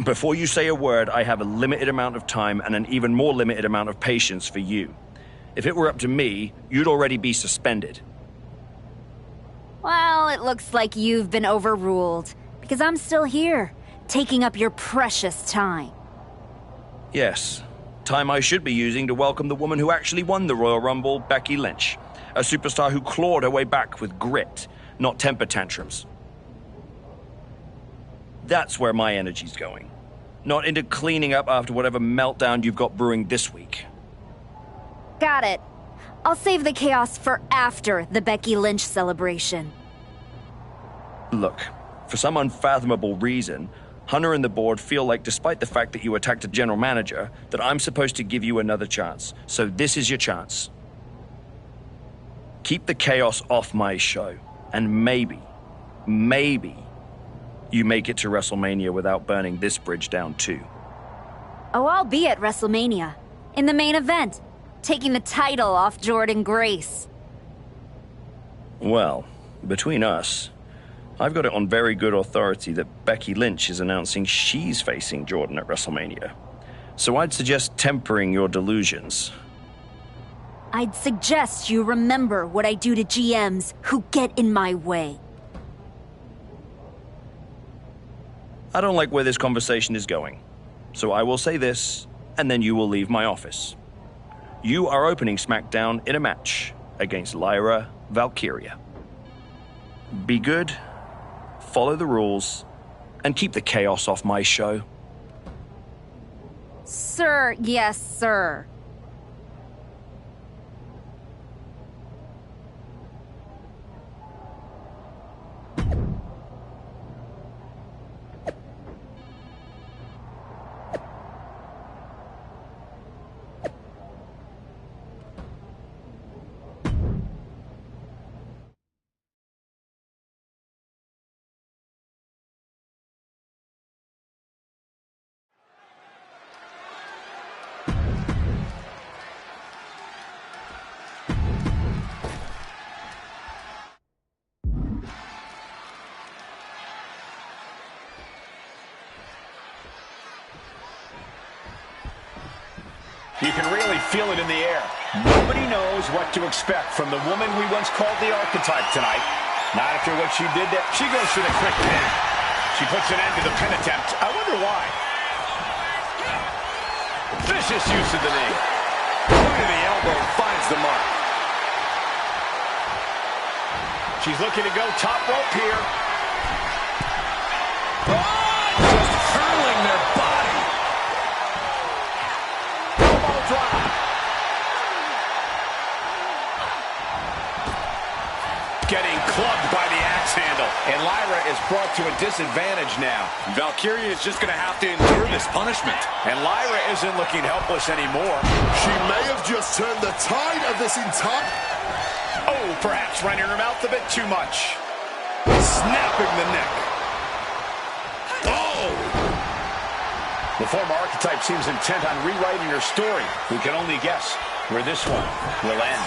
Before you say a word, I have a limited amount of time and an even more limited amount of patience for you. If it were up to me, you'd already be suspended. Well, it looks like you've been overruled, because I'm still here, taking up your precious time. Yes, time I should be using to welcome the woman who actually won the Royal Rumble, Becky Lynch. A superstar who clawed her way back with grit, not temper tantrums. That's where my energy's going. Not into cleaning up after whatever meltdown you've got brewing this week. Got it. I'll save the chaos for after the Becky Lynch celebration. Look, for some unfathomable reason, Hunter and the board feel like despite the fact that you attacked a general manager, that I'm supposed to give you another chance. So this is your chance. Keep the chaos off my show. And maybe, you make it to WrestleMania without burning this bridge down too. Oh, I'll be at WrestleMania. In the main event. Taking the title off Jordan Grace. Well, between us, I've got it on very good authority that Becky Lynch is announcing she's facing Jordan at WrestleMania. So I'd suggest tempering your delusions. I'd suggest you remember what I do to GMs who get in my way. I don't like where this conversation is going. So I will say this, and then you will leave my office. You are opening SmackDown in a match against Lyra Valkyria. Be good, follow the rules, and keep the chaos off my show. Sir, yes, sir. You can really feel it in the air. Nobody knows what to expect from the woman we once called the archetype tonight. Not after what she did there. She goes for the quick pin. She puts an end to the pin attempt. I wonder why. Vicious use of the knee. Look at the elbow, finds the mark. She's looking to go top rope here. Just hurling their body. Elbow drop. Getting clubbed by the axe handle. And Lyra is brought to a disadvantage now. Valkyria is just going to have to endure this punishment. And Lyra isn't looking helpless anymore. She may have just turned the tide of this entire... Oh, perhaps running her mouth a bit too much. Snapping the neck. Oh! The former archetype seems intent on rewriting her story. We can only guess where this one will end.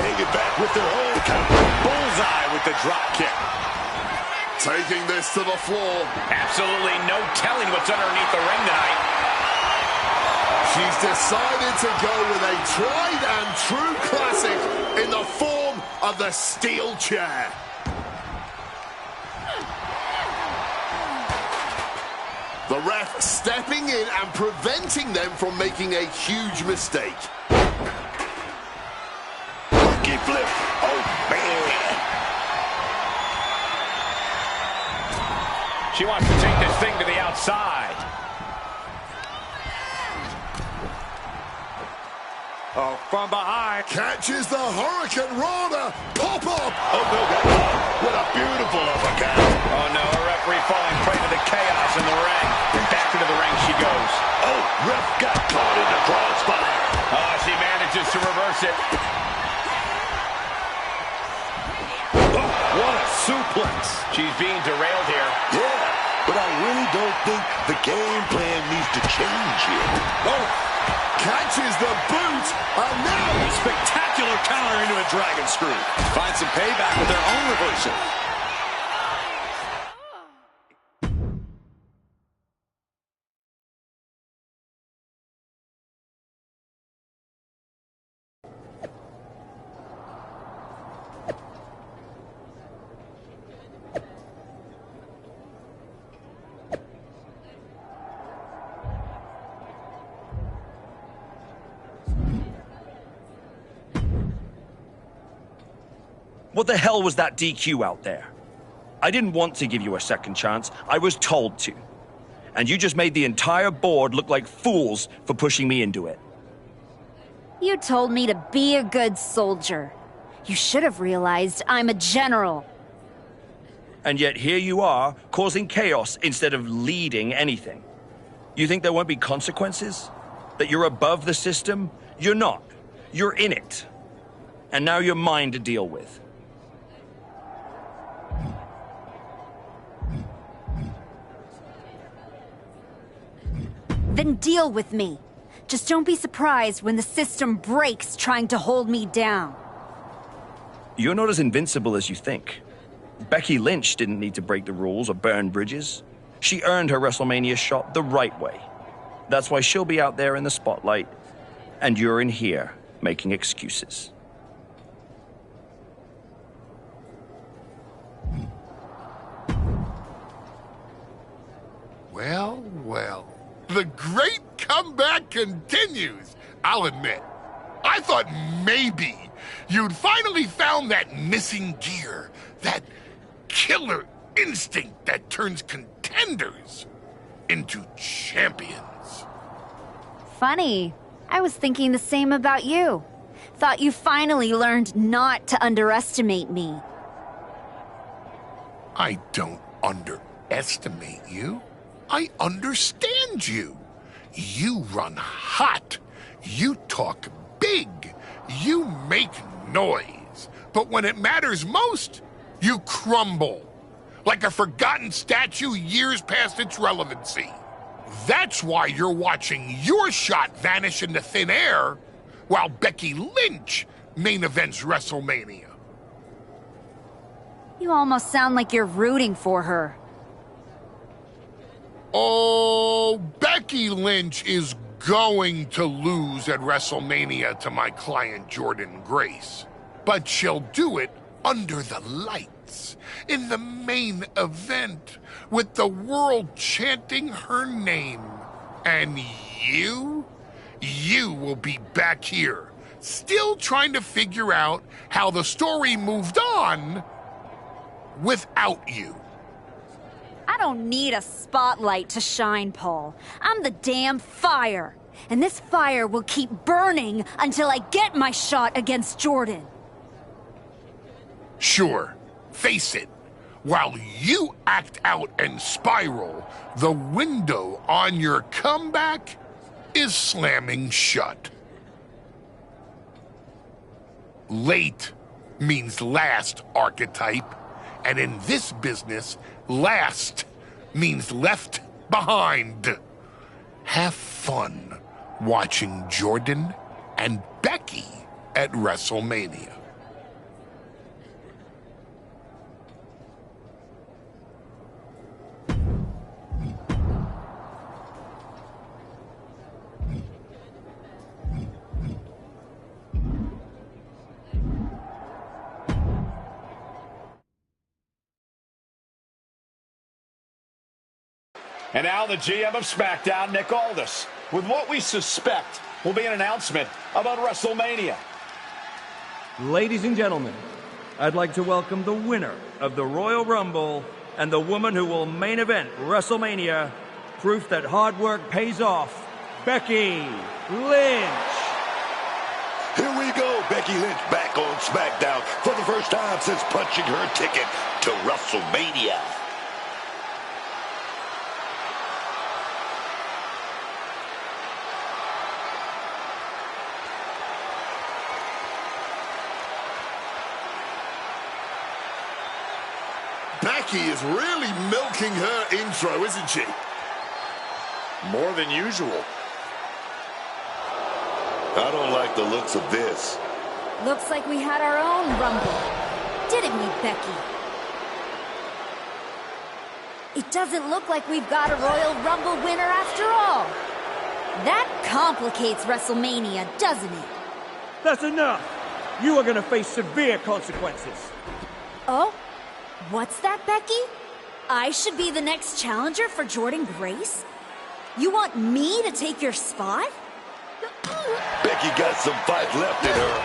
Paying it back with their own count. Bullseye with the drop kick. Taking this to the floor. Absolutely no telling what's underneath the ring tonight. She's decided to go with a tried and true classic in the form of the steel chair. The ref stepping in and preventing them from making a huge mistake. Monkey flip. Oh, man. She wants to take this thing to the outside. Oh, from behind. Catches the Hurricane Rana. Pop up. Oh, no. What a beautiful uppercut. Oh, no. A referee falling prey to the chaos in the ring. And back into the ring she goes. Oh, ref got caught in the crossfire. Oh, she manages to reverse it. Oh, what a suplex. She's being derailed here. Yeah, but I really don't think the game plan needs to change here. Oh, catches the boot. And now a spectacular counter into a dragon screw. Find some payback with their own reversal. What the hell was that DQ out there? I didn't want to give you a second chance. I was told to. And you just made the entire board look like fools for pushing me into it. You told me to be a good soldier. You should have realized I'm a general. And yet here you are, causing chaos instead of leading anything. You think there won't be consequences? That you're above the system? You're not. You're in it. And now you're mine to deal with. Then deal with me. Just don't be surprised when the system breaks trying to hold me down. You're not as invincible as you think. Becky Lynch didn't need to break the rules or burn bridges. She earned her WrestleMania shot the right way. That's why she'll be out there in the spotlight, and you're in here making excuses. Well, well. The great comeback continues, I'll admit. I thought maybe you'd finally found that missing gear, that killer instinct that turns contenders into champions. Funny. I was thinking the same about you. Thought you finally learned not to underestimate me. I don't underestimate you. I understand you. You run hot. You talk big. You make noise. But when it matters most, you crumble. Like a forgotten statue years past its relevancy. That's why you're watching your shot vanish into thin air while Becky Lynch main events WrestleMania. You almost sound like you're rooting for her. Oh, Becky Lynch is going to lose at WrestleMania to my client Jordynne Grace. But she'll do it under the lights, in the main event, with the world chanting her name. And you will be back here still trying to figure out how the story moved on without you. I don't need a spotlight to shine, Paul. I'm the damn fire. And this fire will keep burning until I get my shot against Jordan. Sure, face it. While you act out and spiral, the window on your comeback is slamming shut. Late means last, archetype. And in this business, last means left behind. Have fun watching Jordan and Becky at WrestleMania. And now the GM of SmackDown, Nick Aldis, with what we suspect will be an announcement about WrestleMania. Ladies and gentlemen, I'd like to welcome the winner of the Royal Rumble and the woman who will main event WrestleMania, proof that hard work pays off, Becky Lynch. Here we go, Becky Lynch back on SmackDown for the first time since punching her ticket to WrestleMania. Becky is really milking her intro, isn't she? More than usual. I don't like the looks of this. Looks like we had our own Rumble. Didn't we, Becky? It doesn't look like we've got a Royal Rumble winner after all. That complicates WrestleMania, doesn't it? That's enough. You are going to face severe consequences. Oh? What's that, Becky? I should be the next challenger for Jordan Grace? You want me to take your spot? Becky got some fight left in her.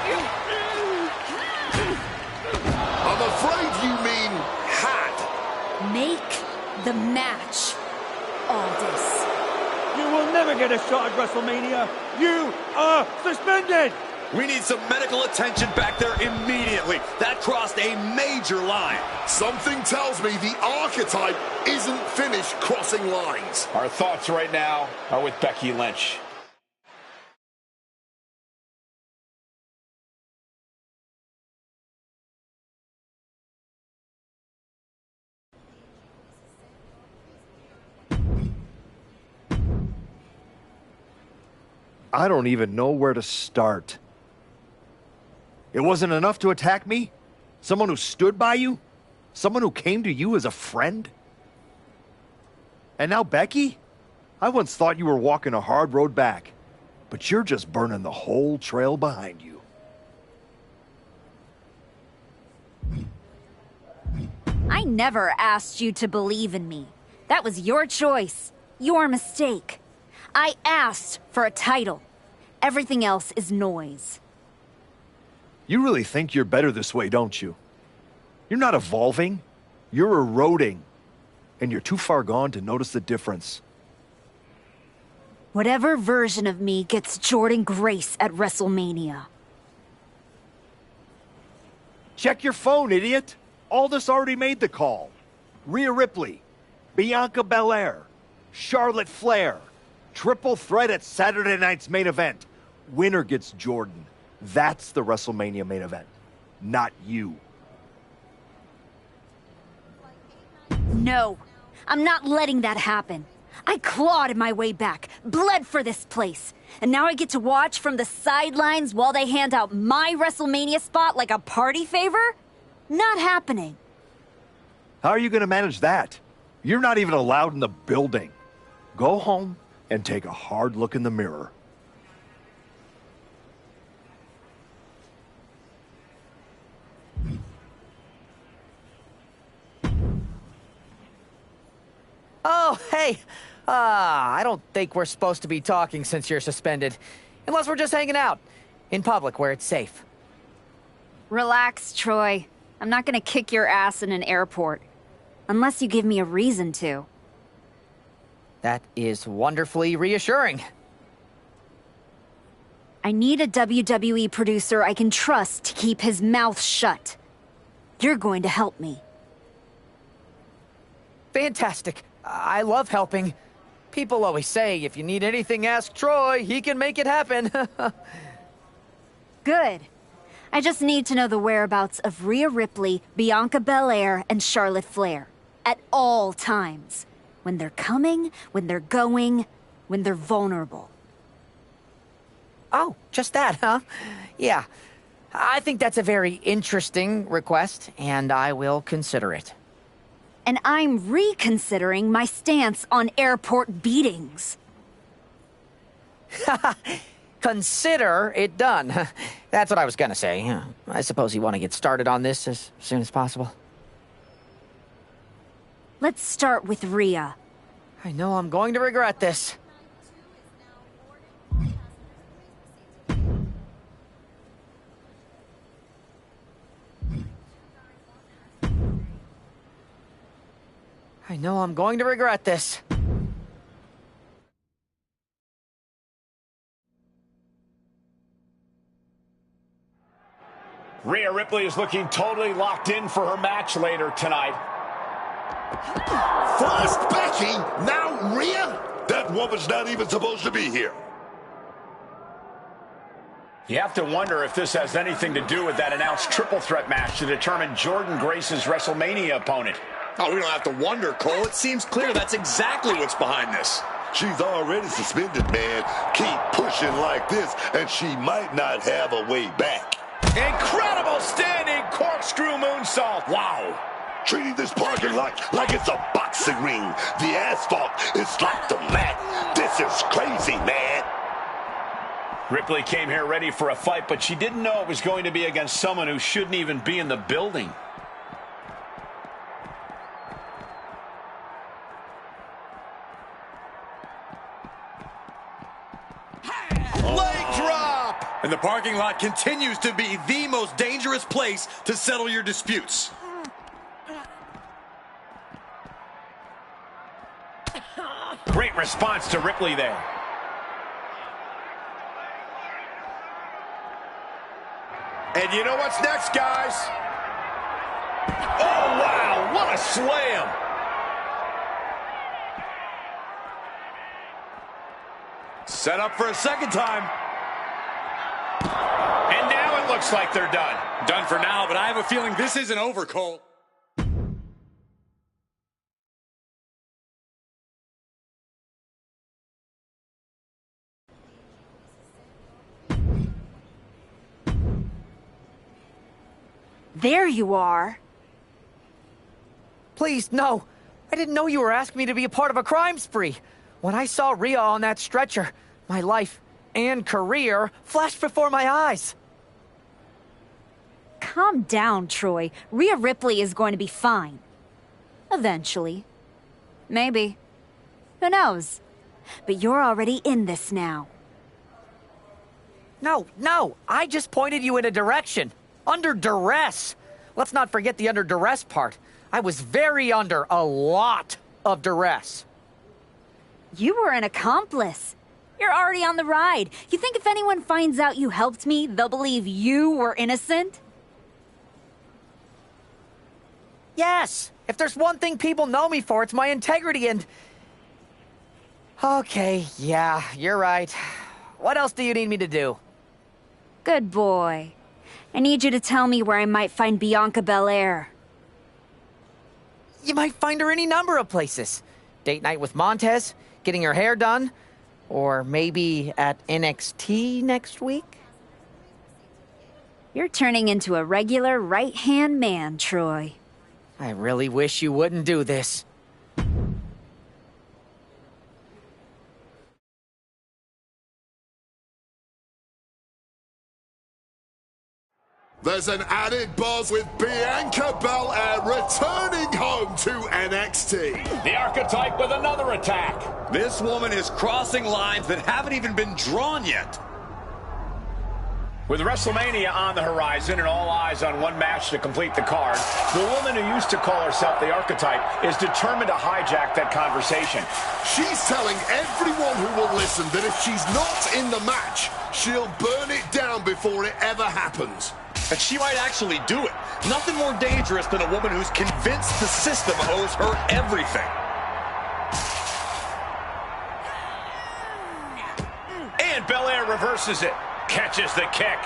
I'm afraid you mean hot. Make the match, Aldis. You will never get a shot at WrestleMania. You are suspended. We need some medical attention back there immediately. That crossed a major line. Something tells me the archetype isn't finished crossing lines. Our thoughts right now are with Becky Lynch. I don't even know where to start. It wasn't enough to attack me? Someone who stood by you? Someone who came to you as a friend? And now Becky? I once thought you were walking a hard road back, but you're just burning the whole trail behind you. I never asked you to believe in me. That was your choice, your mistake. I asked for a title. Everything else is noise. You really think you're better this way, don't you? You're not evolving. You're eroding. And you're too far gone to notice the difference. Whatever version of me gets Jordan Grace at WrestleMania. Check your phone, idiot. Aldis already made the call. Rhea Ripley, Bianca Belair, Charlotte Flair. Triple threat at Saturday night's main event. Winner gets Jordan. That's the WrestleMania main event, not you. No, I'm not letting that happen. I clawed my way back, bled for this place, and now I get to watch from the sidelines while they hand out my WrestleMania spot like a party favor? Not happening. How are you going to manage that? You're not even allowed in the building. Go home and take a hard look in the mirror. Oh, hey. I don't think we're supposed to be talking since you're suspended. Unless we're just hanging out. In public, where it's safe. Relax, Troy. I'm not gonna kick your ass in an airport. Unless you give me a reason to. That is wonderfully reassuring. I need a WWE producer I can trust to keep his mouth shut. You're going to help me. Fantastic. I love helping. People always say, if you need anything, ask Troy. He can make it happen. Good. I just need to know the whereabouts of Rhea Ripley, Bianca Belair, and Charlotte Flair. At all times. When they're coming, when they're going, when they're vulnerable. Oh, just that, huh? Yeah. I think that's a very interesting request, and I will consider it. And I'm reconsidering my stance on airport beatings. Consider it done. That's what I was gonna say. I suppose you want to get started on this as soon as possible. Let's start with Rhea. I know I'm going to regret this. I know I'm going to regret this. Rhea Ripley is looking totally locked in for her match later tonight. First Becky, now Rhea? That woman's not even supposed to be here. You have to wonder if this has anything to do with that announced triple threat match to determine Jordynne Grace's WrestleMania opponent. Oh, we don't have to wonder, Cole. It seems clear that's exactly what's behind this. She's already suspended, man. Keep pushing like this, and she might not have a way back. Incredible standing corkscrew moonsault. Wow. Treating this parking lot like it's a boxing ring. The asphalt is like the mat. This is crazy, man. Ripley came here ready for a fight, but she didn't know it was going to be against someone who shouldn't even be in the building. Leg drop! And the parking lot continues to be the most dangerous place to settle your disputes. Great response to Ripley there. And you know what's next, guys? Oh, wow, what a slam! Set up for a second time. And now it looks like they're done. Done for now, but I have a feeling this isn't over, Cole. There you are. Please, no. I didn't know you were asking me to be a part of a crime spree. When I saw Rhea on that stretcher, my life and career flashed before my eyes. Calm down, Troy. Rhea Ripley is going to be fine. Eventually. Maybe. Who knows? But you're already in this now. No. I just pointed you in a direction. Under duress. Let's not forget the under duress part. I was very under a lot of duress. You were an accomplice. You're already on the ride. You think if anyone finds out you helped me, they'll believe you were innocent? Yes. If there's one thing people know me for, it's my integrity and... Okay, yeah, you're right. What else do you need me to do? Good boy. I need you to tell me where I might find Bianca Belair. You might find her any number of places. Date night with Montez, getting her hair done, or maybe at NXT next week? You're turning into a regular right-hand man, Troy. I really wish you wouldn't do this. There's an added buzz with Bianca Belair returning home to NXT. The Archetype with another attack. This woman is crossing lines that haven't even been drawn yet. With WrestleMania on the horizon and all eyes on one match to complete the card, the woman who used to call herself the Archetype is determined to hijack that conversation. She's telling everyone who will listen that if she's not in the match, she'll burn it down before it ever happens. And she might actually do it. Nothing more dangerous than a woman who's convinced the system owes her everything. And Belair reverses it. Catches the kick.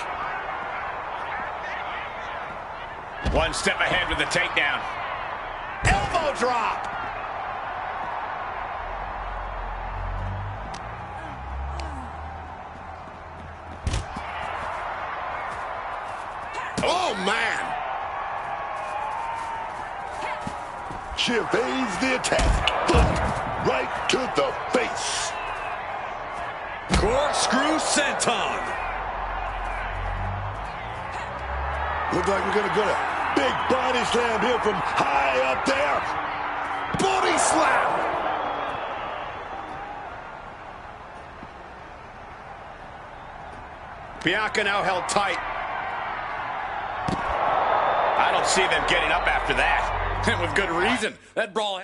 One step ahead with the takedown. Elbow drop. Oh, man. She evades the attack. Foot right to the face. Corkscrew senton. Look like we're going to get a big body slam here from high up there. Body slam. Bianca now held tight. I don't see them getting up after that. And with good reason. That brawl...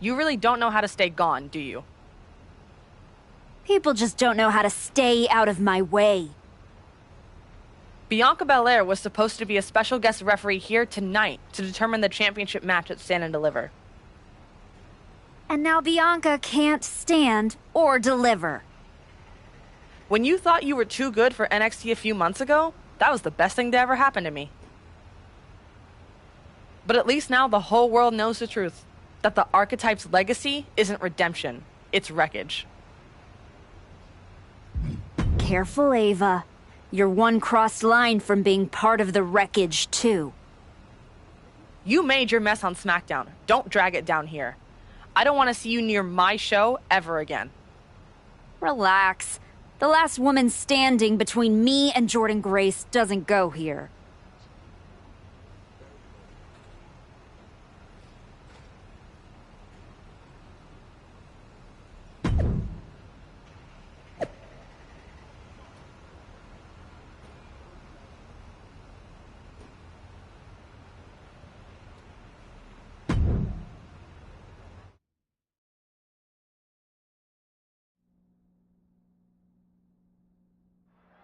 You really don't know how to stay gone, do you? People just don't know how to stay out of my way. Bianca Belair was supposed to be a special guest referee here tonight to determine the championship match at Stand and Deliver. And now Bianca can't stand or deliver. When you thought you were too good for NXT a few months ago, that was the best thing to ever happen to me. But at least now the whole world knows the truth. That the Archetype's legacy isn't redemption, it's wreckage. Careful, Ava. You're one crossed line from being part of the wreckage, too. You made your mess on SmackDown. Don't drag it down here. I don't want to see you near my show ever again. Relax. The last woman standing between me and Jordynne Grace doesn't go here.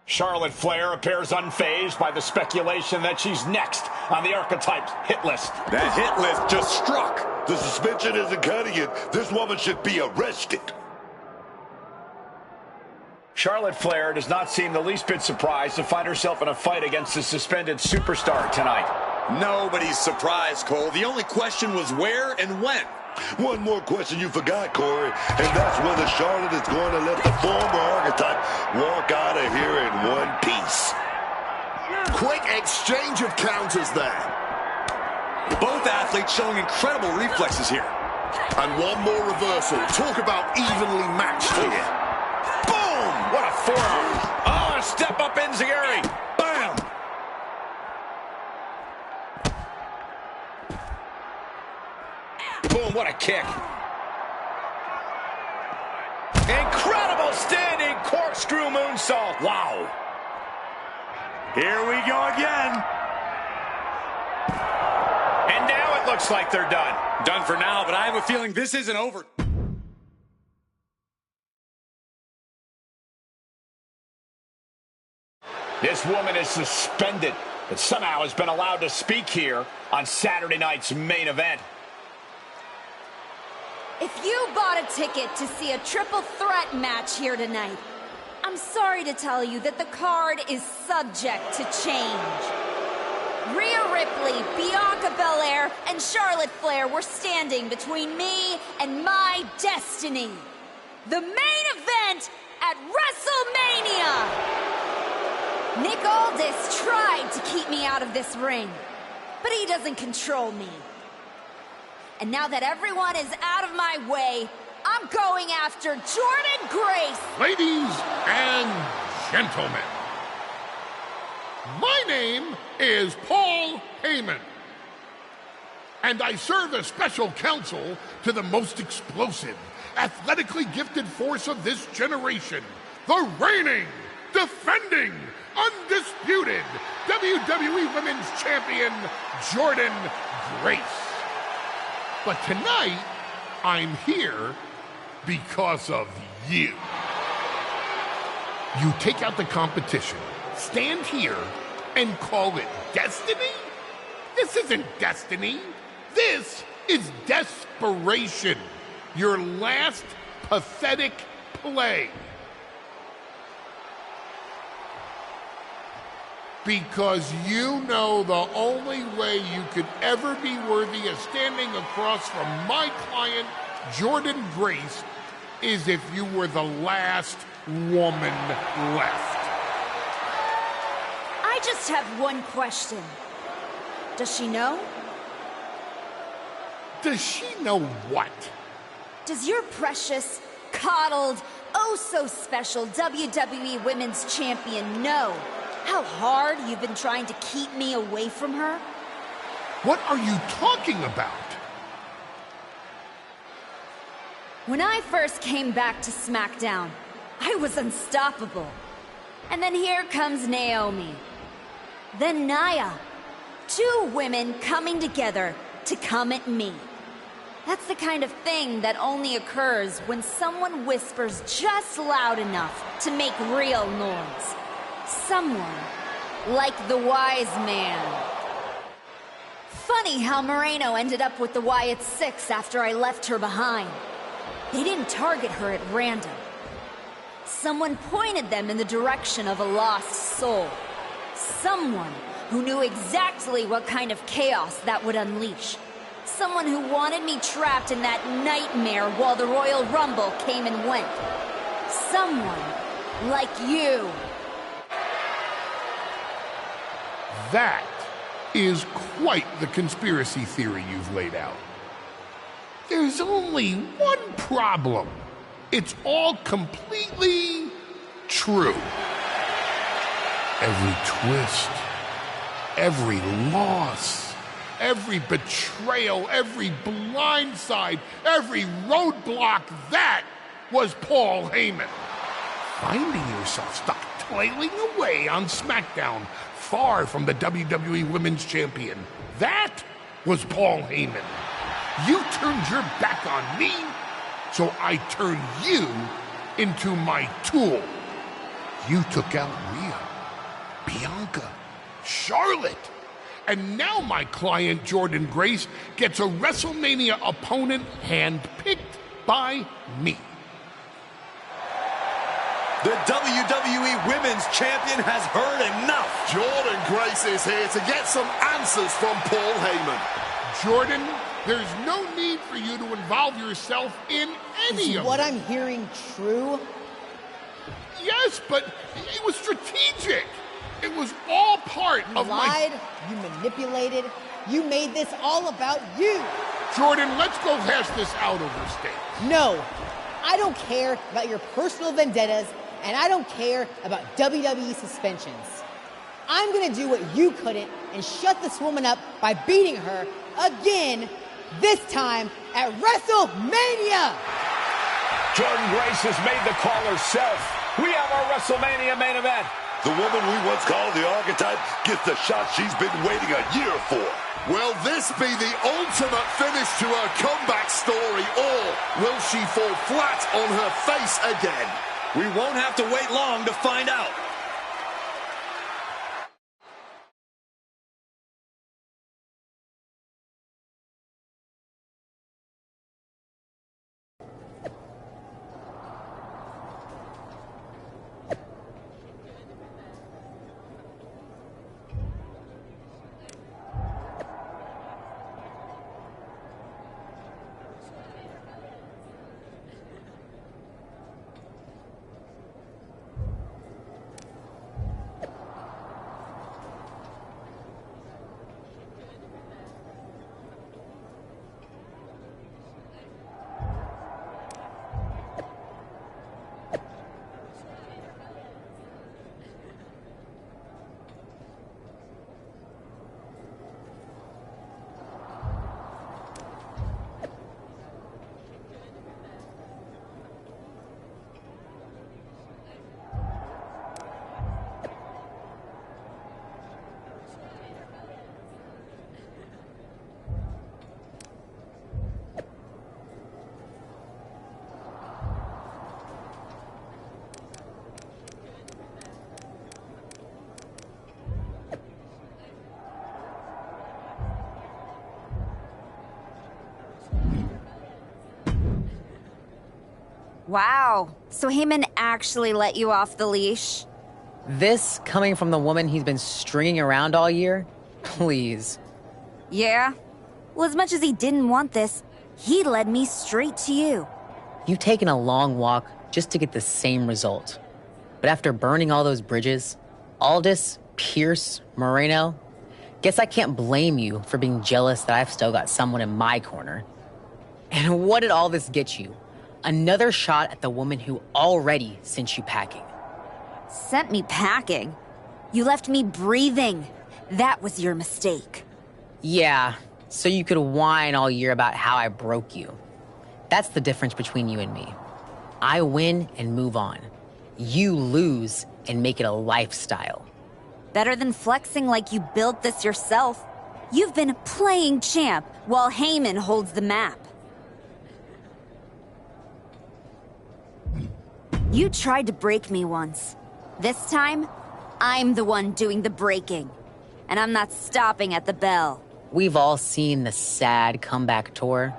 Charlotte Flair appears unfazed by the speculation that she's next on the Archetype's hit list. That hit list just struck. The suspension isn't cutting it. This woman should be arrested. Charlotte Flair does not seem the least bit surprised to find herself in a fight against the suspended superstar tonight. Nobody's surprised, Cole. The only question was where and when. One more question you forgot, Corey, and that's whether Charlotte is going to let the former Archetype walk out of here in one piece. Quick exchange of counters there. Both athletes showing incredible reflexes here. And one more reversal. Talk about evenly matched here. Boom! What a forearm. Oh, a step up enziguri. Bam! Boom. and what a kick. Incredible standing corkscrew moonsault. Wow. Here we go again. And now it looks like they're done. Done for now, but I have a feeling this isn't over. This woman is suspended, but somehow has been allowed to speak here on Saturday night's main event. If you bought a ticket to see a triple threat match here tonight, I'm sorry to tell you that the card is subject to change. Rhea Ripley, Bianca Belair, and Charlotte Flair were standing between me and my destiny. The main event at WrestleMania! Nick Aldis tried to keep me out of this ring, but he doesn't control me. And now that everyone is out of my way, I'm going after Jordynne Grace. Ladies and gentlemen, my name is Paul Heyman, and I serve as special counsel to the most explosive, athletically gifted force of this generation, the reigning, defending, undisputed WWE Women's Champion, Jordynne Grace. But tonight, I'm here because of you. You take out the competition, stand here, and call it destiny? This isn't destiny. This is desperation. Your last pathetic play. Because you know the only way you could ever be worthy of standing across from my client, Jordynne Grace, is if you were the last woman left. I just have one question. Does she know? Does she know what? Does your precious, coddled, oh-so-special WWE Women's Champion know how hard you've been trying to keep me away from her? What are you talking about? When I first came back to SmackDown, I was unstoppable. And then here comes Naomi. Then Nia. Two women coming together to come at me. That's the kind of thing that only occurs when someone whispers just loud enough to make real noise. Someone like the Wise Man. Funny how Moreno ended up with the Wyatt Six after I left her behind. They didn't target her at random. Someone pointed them in the direction of a lost soul. Someone who knew exactly what kind of chaos that would unleash. Someone who wanted me trapped in that nightmare while the Royal Rumble came and went. Someone like you. That is quite the conspiracy theory you've laid out. There's only one problem. It's all completely true. Every twist, every loss, every betrayal, every blindside, every roadblock, that was Paul Heyman. Finding yourself stuck toiling away on SmackDown, far from the WWE Women's Champion, that was Paul Heyman. You turned your back on me, so I turned you into my tool. You took out Rhea, Bianca, Charlotte, and now my client Jordynne Grace gets a WrestleMania opponent handpicked by me. The WWE Women's Champion has heard enough. Jordynne Grace is here to get some answers from Paul Heyman. Jordynne, there's no need for you to involve yourself in any of what it. I'm hearing true? Yes, but it was strategic. It was all part of lied, you manipulated, you made this all about you. Jordynne, let's go hash this out over stage. No, I don't care about your personal vendettas, and I don't care about WWE suspensions. I'm gonna do what you couldn't and shut this woman up by beating her again, this time at WrestleMania. Jordan Grace has made the call herself. We have our WrestleMania main event. The woman we once called the Archetype gets the shot she's been waiting a year for. Will this be the ultimate finish to her comeback story, or will she fall flat on her face again? We won't have to wait long to find out. Wow, so Heyman actually let you off the leash? This coming from the woman he's been stringing around all year? Please. Yeah? Well, as much as he didn't want this, he led me straight to you. You've taken a long walk just to get the same result. But after burning all those bridges, Aldis, Pierce, Moreno, guess I can't blame you for being jealous that I've still got someone in my corner. And what did all this get you? Another shot at the woman who already sent you packing. Sent me packing? You left me breathing. That was your mistake. Yeah, so you could whine all year about how I broke you. That's the difference between you and me. I win and move on. You lose and make it a lifestyle. Better than flexing like you built this yourself. You've been playing champ while Heyman holds the map. You tried to break me once. This time, I'm the one doing the breaking. And I'm not stopping at the bell. We've all seen the sad comeback tour.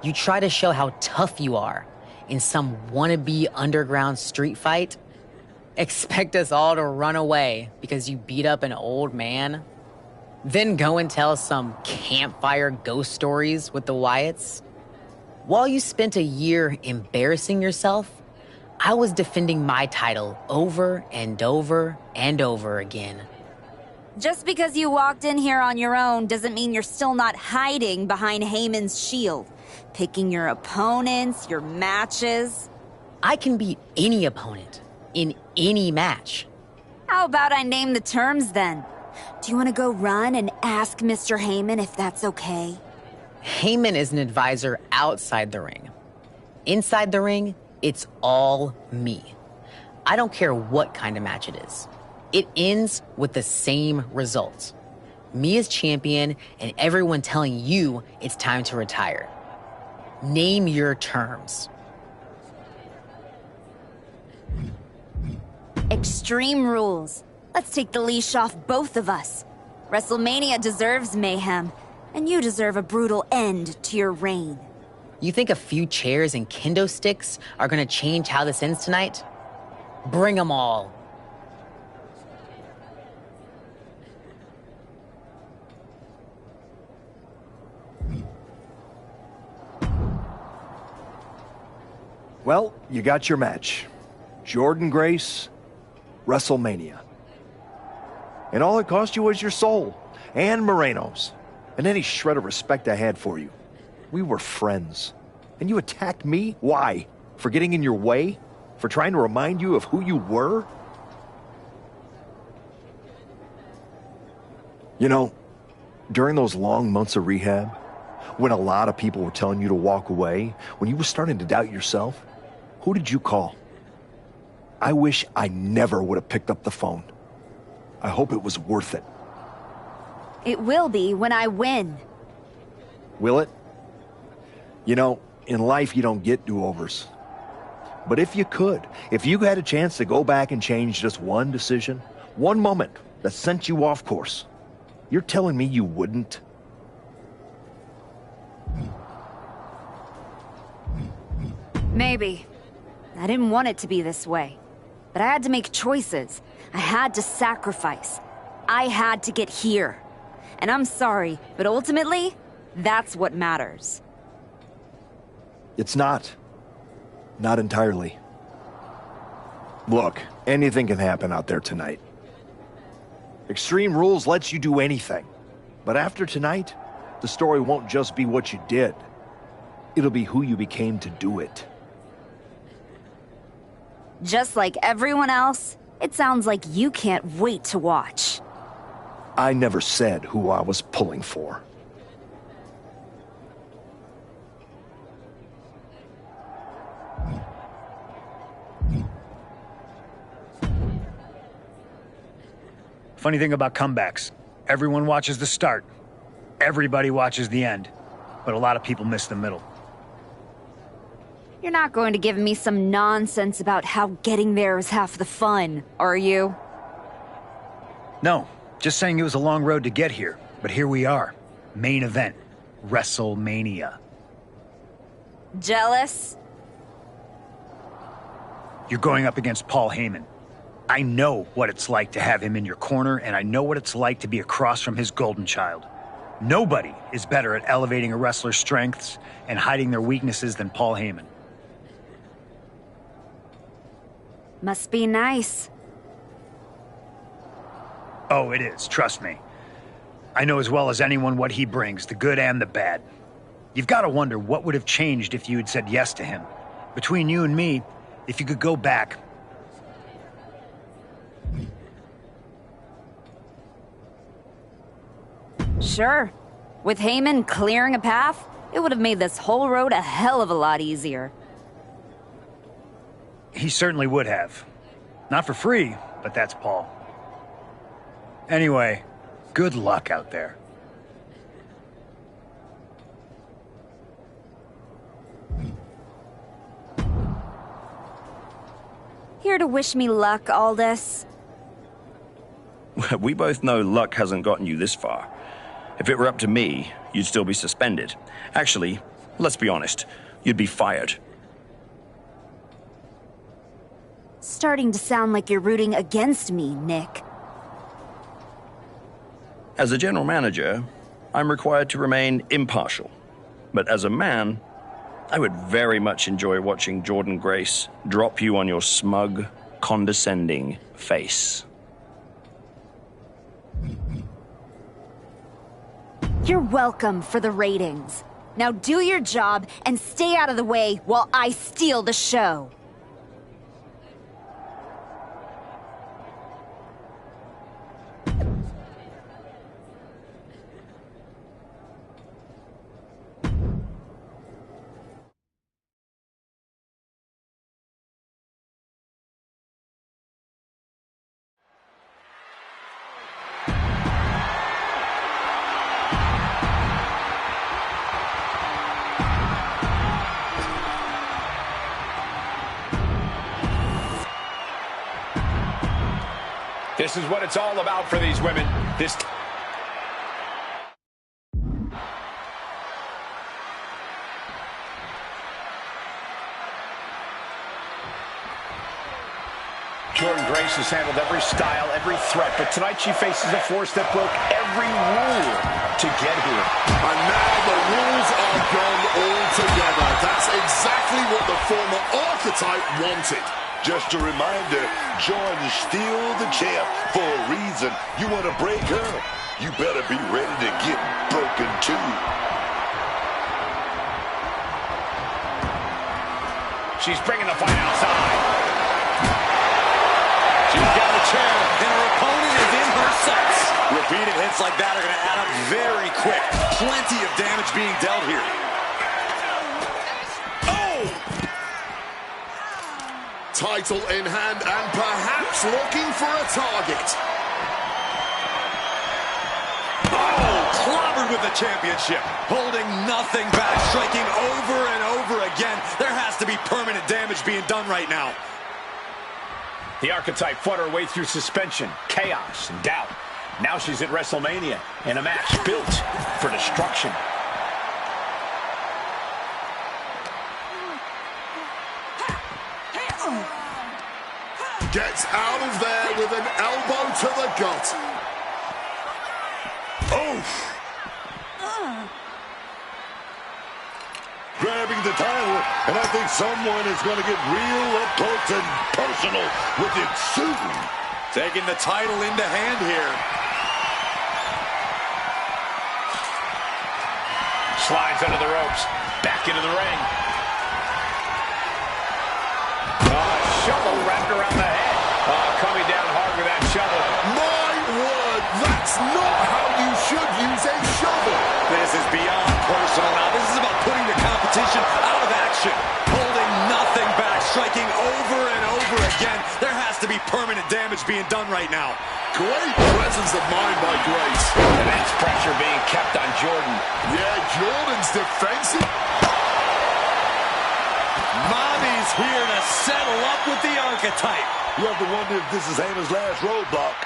You try to show how tough you are in some wannabe underground street fight. Expect us all to run away because you beat up an old man? Then go and tell some campfire ghost stories with the Wyatts? While you spent a year embarrassing yourself, I was defending my title over and over and over again. Just because you walked in here on your own doesn't mean you're still not hiding behind Heyman's shield, picking your opponents, your matches. I can beat any opponent in any match. How about I name the terms then? Do you want to go run and ask Mr. Heyman if that's okay? Heyman is an advisor outside the ring. Inside the ring, it's all me. I don't care what kind of match it is. It ends with the same results. Me as champion and everyone telling you it's time to retire. Name your terms. Extreme rules. Let's take the leash off both of us. WrestleMania deserves mayhem, and you deserve a brutal end to your reign. You think a few chairs and kendo sticks are gonna change how this ends tonight? Bring them all. Well, you got your match. Jordan Grace, WrestleMania. And all it cost you was your soul, and Moreno's, and any shred of respect I had for you. We were friends. And you attacked me? Why? For getting in your way? For trying to remind you of who you were? You know, during those long months of rehab, When a lot of people were telling you to walk away, when you were starting to doubt yourself, who did you call? I wish I never would have picked up the phone. I hope it was worth it. It will be when I win. Will it? You know, in life you don't get do-overs. But if you could, if you had a chance to go back and change just one decision, one moment that sent you off course, you're telling me you wouldn't? Maybe. I didn't want it to be this way. But I had to make choices. I had to sacrifice. I had to get here. And I'm sorry, but ultimately, that's what matters. It's not. Not entirely. Look, anything can happen out there tonight. Extreme Rules lets you do anything. But after tonight, the story won't just be what you did. It'll be who you became to do it. Just like everyone else, it sounds like you can't wait to watch. I never said who I was pulling for. Funny thing about comebacks, everyone watches the start. Everybody watches the end. But a lot of people miss the middle. You're not going to give me some nonsense about how getting there is half the fun, are you? No, just saying it was a long road to get here. But here we are. Main event. WrestleMania. Jealous? You're going up against Paul Heyman. I know what it's like to have him in your corner, and I know what it's like to be across from his golden child. Nobody is better at elevating a wrestler's strengths and hiding their weaknesses than Paul Heyman. Must be nice. Oh, it is, trust me. I know as well as anyone what he brings, the good and the bad. You've got to wonder what would have changed if you had said yes to him. Between you and me, if you could go back... Sure. With Heyman clearing a path, it would have made this whole road a hell of a lot easier. He certainly would have. Not for free, but that's Paul. Anyway, good luck out there. Here to wish me luck, Aldous? We both know luck hasn't gotten you this far. If it were up to me, you'd still be suspended. Actually, let's be honest, you'd be fired. Starting to sound like you're rooting against me, Nick. As a general manager, I'm required to remain impartial. But as a man, I would very much enjoy watching Jordynne Grace drop you on your smug, condescending face. You're welcome for the ratings. Now do your job and stay out of the way while I steal the show. This is what it's all about for these women. Jordynne Grace has handled every style, every threat, but tonight she faces a force that broke every rule to get here. And now the rules are gone altogether. That's exactly what the former archetype wanted. Just a reminder, Jordan's still the champ for a reason. You want to break her, you better be ready to get broken too. She's bringing the fight outside. She's got a chair, and her opponent is in her sights. With Repeated hits like that are going to add up very quick. Plenty of damage being dealt here. Title in hand and perhaps looking for a target. Oh, clobbered with the championship. Holding nothing back, striking over and over again. There has to be permanent damage being done right now. The Archetype fought her way through suspension, chaos, and doubt. Now she's at WrestleMania in a match built for destruction. Gets out of there with an elbow to the gut. Oh! Grabbing the title, and I think someone is going to get real up close and personal with it soon. Taking the title into hand here. Slides under the ropes, back into the ring. Shovel wrapped around the head. Coming down hard with that shovel. My word, that's not how you should use a shovel. This is beyond personal now. This is about putting the competition out of action. Holding nothing back, striking over and over again. There has to be permanent damage being done right now. Great presence of mind by Grace. Immense pressure being kept on Jordan. Yeah, Jordan's defensive. Mommy's here to settle up with the Archetype. You have to wonder if this is Hannah's last roadblock.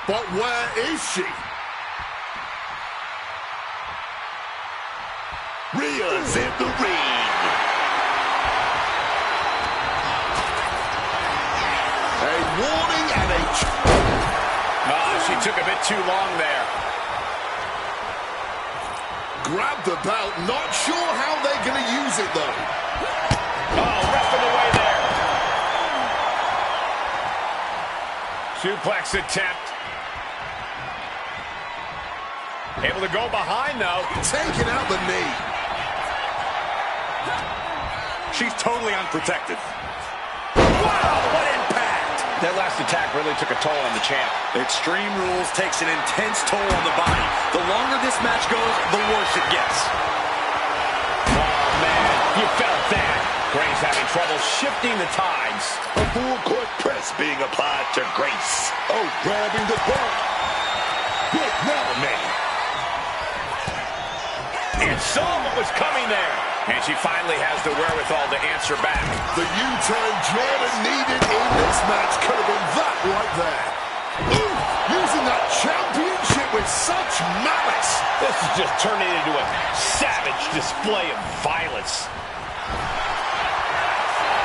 But where is she? Rhea's in the ring. A warning and a... She took a bit too long there. Grab the belt. Not sure how they're going to use it, though. Ref in the way there. Suplex attempt. Able to go behind, though. Taking out the knee. She's totally unprotected. Wow, what impact! That last attack really took a toll on the champ. Extreme Rules takes an intense toll on the body. The longer this match goes, the worse it gets. Oh, man, you felt that. Grace having trouble shifting the tides. A full court press being applied to Grace. Oh, grabbing the belt. Good now, man. And saw what was coming there. And she finally has the wherewithal to answer back. The U-turn Jordan needed in this match could have been that right there. Ooh, using that championship with such malice. This is just turning into a savage display of violence.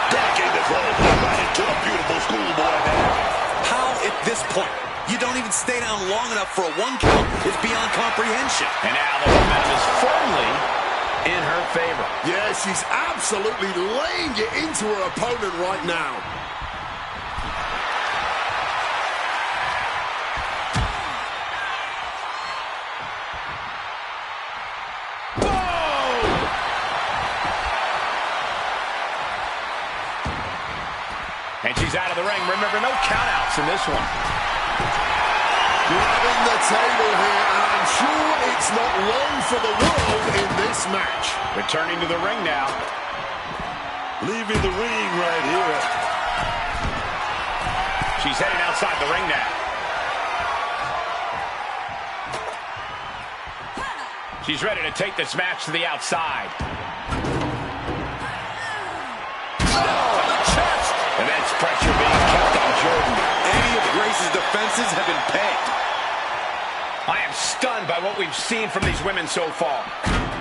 Backing the club right into a beautiful schoolboy now. How at this point? You don't even stay down long enough for a one count. It's beyond comprehension. And now the momentum is firmly in her favor. Yeah, she's absolutely laying it into her opponent right now. And she's out of the ring. Remember, no countouts in this one. Grabbing the table here, and I'm sure it's not long for the world in this match. Returning to the ring now. Leaving the ring right here. She's heading outside the ring now. She's ready to take this match to the outside. Immense pressure being kept on Jordan. Any of Grace's defenses have been pegged. I am stunned by what we've seen from these women so far.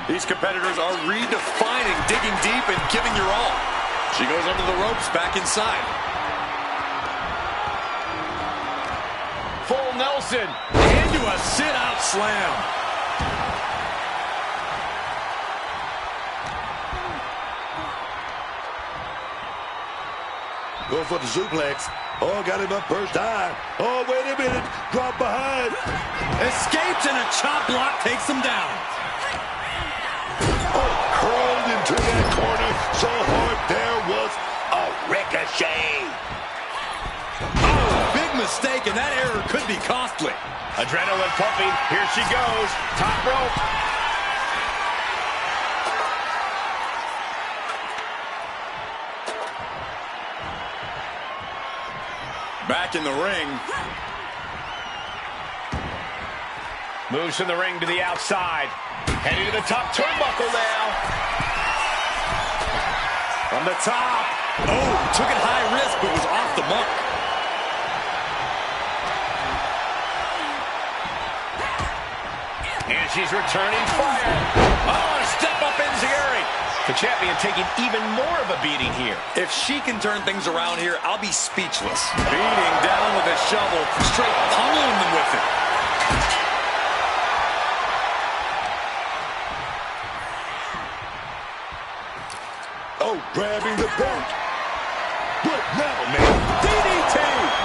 These competitors are redefining digging deep and giving your all. She goes under the ropes, back inside. Full Nelson. Into a sit-out slam. Go for the suplex. Oh, got him up first time. Oh, wait a minute. Drop behind. Escapes and a chop block takes him down. Oh, curled into that corner so hard there was a ricochet. Oh, big mistake. mistake, and that error could be costly. Adrenaline pumping. Here she goes. Top rope. Back in the ring. Moves from the ring to the outside. Heading to the top turnbuckle now. From the top. Oh, took it high risk, but was off the mark. And she's returning fire. Oh, a step up enziguri. The champion taking even more of a beating here. If she can turn things around here, I'll be speechless. Beating down with a shovel, straight pummeling them with it. Oh, grabbing the belt. What now, man? DDT!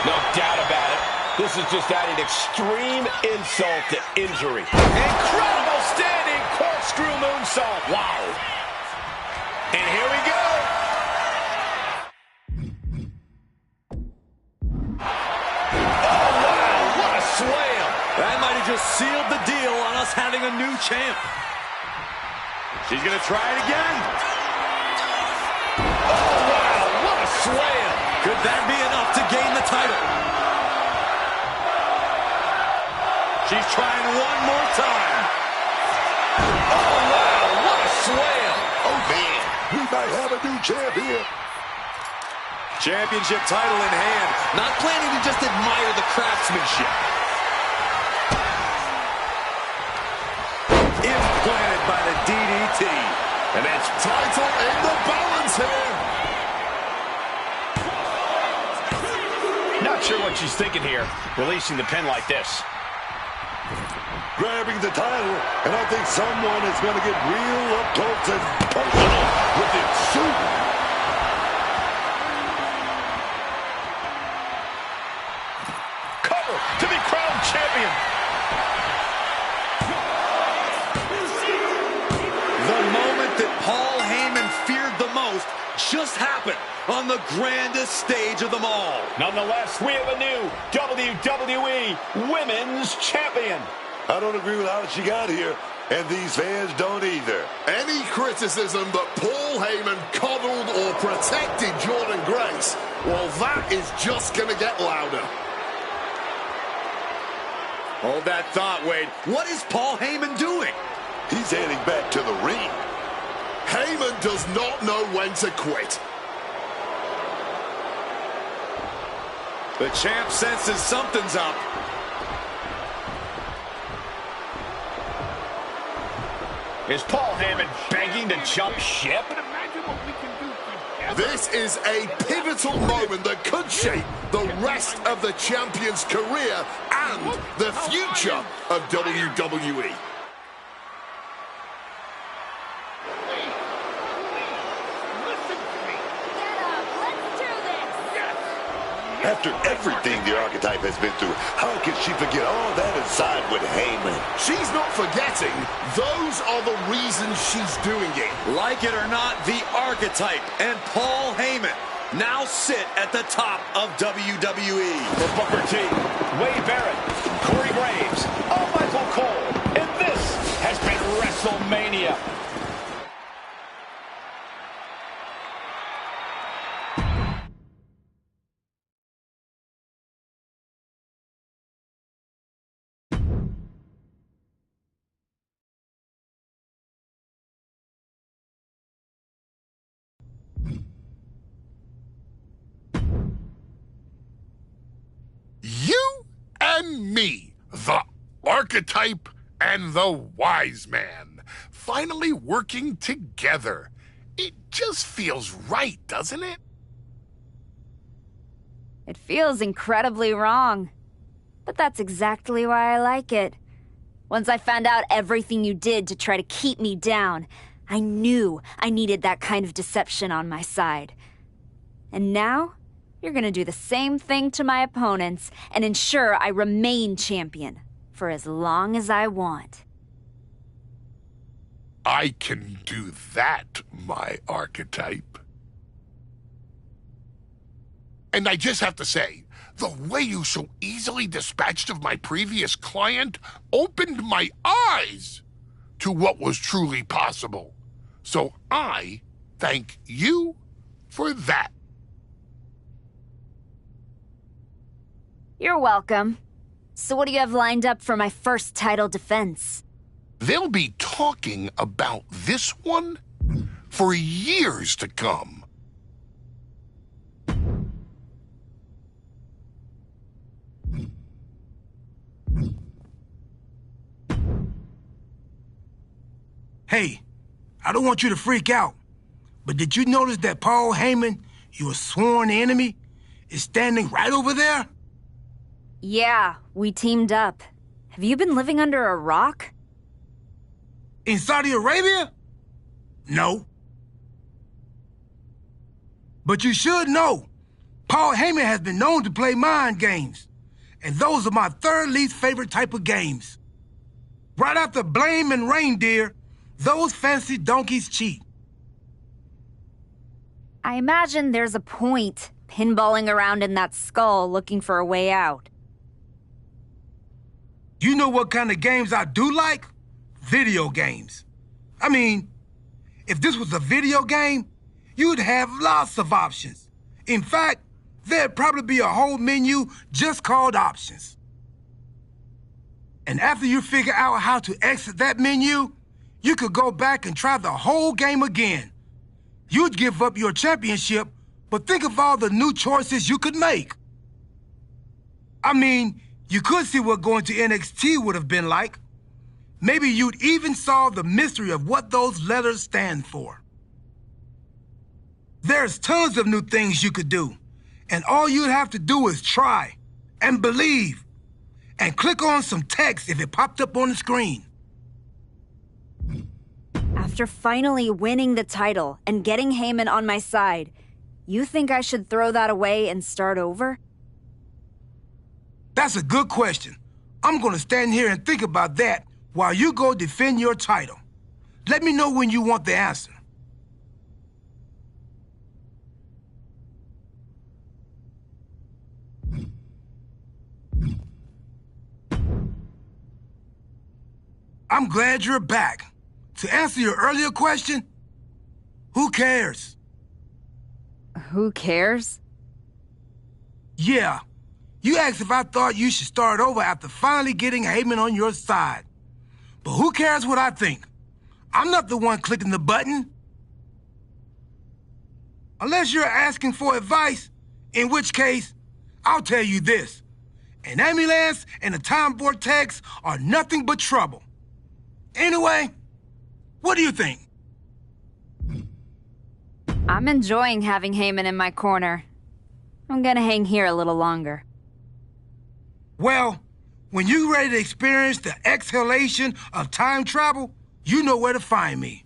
No doubt about it. This is just adding extreme insult to injury. Incredible standing corkscrew moonsault. Wow. And here we go. Oh, wow, what a slam. That might have just sealed the deal on us having a new champ. She's going to try it again. Oh, wow, what a slam. Could that be enough to gain the title? She's trying one more time. Oh, wow, what a slam. Oh, man. We might have a new champ here. Championship title in hand. Not planning to just admire the craftsmanship. Implanted by the DDT. And it's title in the balance here. Not sure what she's thinking here, releasing the pin like this. Grabbing the title, and I think someone is going to get real up close and personal with it soon. Cover to be crowned champion. The moment that Paul Heyman feared the most just happened on the grandest stage of them all. Nonetheless, we have a new WWE Women's Champion. I don't agree with how she got here, and these fans don't either. Any criticism that Paul Heyman coddled or protected Jordynne Grace, well, that is just going to get louder. Hold that thought, Wade. What is Paul Heyman doing? He's heading back to the ring. Heyman does not know when to quit. The champ senses something's up. Is Paul Heyman begging to jump ship? This is a pivotal moment that could shape the rest of the champion's career and the future of WWE. After everything the Archetype has been through, how can she forget all that inside with Heyman? She's not forgetting. Those are the reasons she's doing it. Like it or not, the Archetype and Paul Heyman now sit at the top of WWE. For Booker T, Wade Barrett, Corey Graves, Michael Cole, and this has been WrestleMania. You and me, the Archetype and the Wise Man, finally working together. It just feels right, doesn't it? It feels incredibly wrong. But that's exactly why I like it. Once I found out everything you did to try to keep me down, I knew I needed that kind of deception on my side. And now, you're gonna do the same thing to my opponents and ensure I remain champion for as long as I want. I can do that, my Archetype. And I just have to say, the way you so easily dispatched of my previous client opened my eyes to what was truly possible. So I thank you for that. You're welcome. So what do you have lined up for my first title defense? They'll be talking about this one for years to come. Hey, I don't want you to freak out, but did you notice that Paul Heyman, your sworn enemy, is standing right over there? Yeah, we teamed up. Have you been living under a rock? In Saudi Arabia? No. But you should know, Paul Heyman has been known to play mind games, and those are my third least favorite type of games. Right after blame and reindeer, those fancy donkeys cheat. I imagine there's a point pinballing around in that skull looking for a way out. You know what kind of games I do like? Video games. I mean, if this was a video game, you'd have lots of options. In fact, there'd probably be a whole menu just called options. And after you figure out how to exit that menu, you could go back and try the whole game again. You'd give up your championship, but think of all the new choices you could make. I mean, you could see what going to NXT would have been like. Maybe you'd even solve the mystery of what those letters stand for. There's tons of new things you could do, and all you'd have to do is try and believe and click on some text if it popped up on the screen. After finally winning the title and getting Heyman on my side, you think I should throw that away and start over? That's a good question. I'm gonna stand here and think about that while you go defend your title. Let me know when you want the answer. I'm glad you're back. To answer your earlier question, who cares? Who cares? Yeah. You asked if I thought you should start over after finally getting Heyman on your side. But who cares what I think? I'm not the one clicking the button. Unless you're asking for advice, in which case, I'll tell you this. An ambulance and a time vortex are nothing but trouble. Anyway, what do you think? I'm enjoying having Heyman in my corner. I'm gonna hang here a little longer. Well, when you're ready to experience the exhalation of time travel, you know where to find me.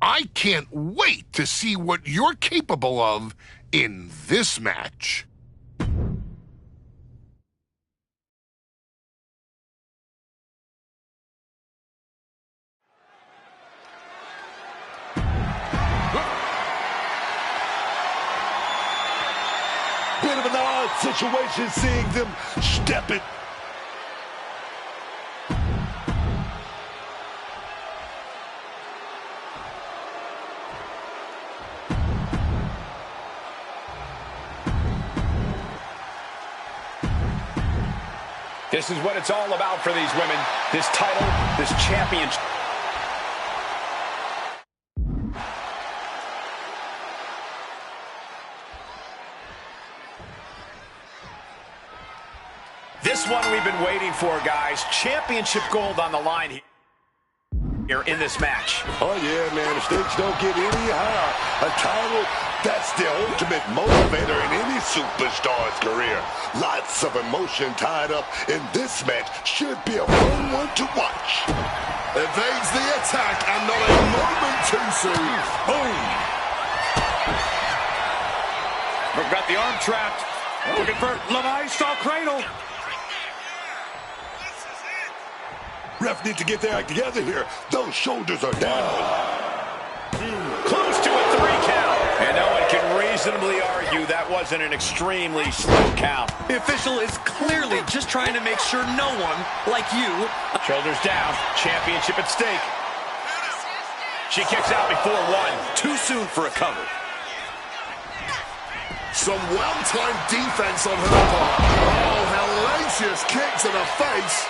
I can't wait to see what you're capable of in this match. Bit of an odd situation seeing them step it. This is what it's all about for these women. This title, this championship. This one we've been waiting for, guys. Championship gold on the line here in this match. Oh, yeah, man. The stakes don't get any higher. A title, that's the ultimate motivator in any superstar's career. Lots of emotion tied up in this match. Should be a fun one to watch. Evades the attack and not a moment too soon. Boom. We've got the arm trapped. Looking for Levi style cradle. Ref needs to get their act together here. Those shoulders are down. Close to a 3 count. And no one can reasonably argue that wasn't an extremely slow count. The official is clearly just trying to make sure no one, like you... Shoulders down. Championship at stake. She kicks out before 1. Too soon for a cover. Some well-timed defense on her part. Oh, hellacious kick to the face.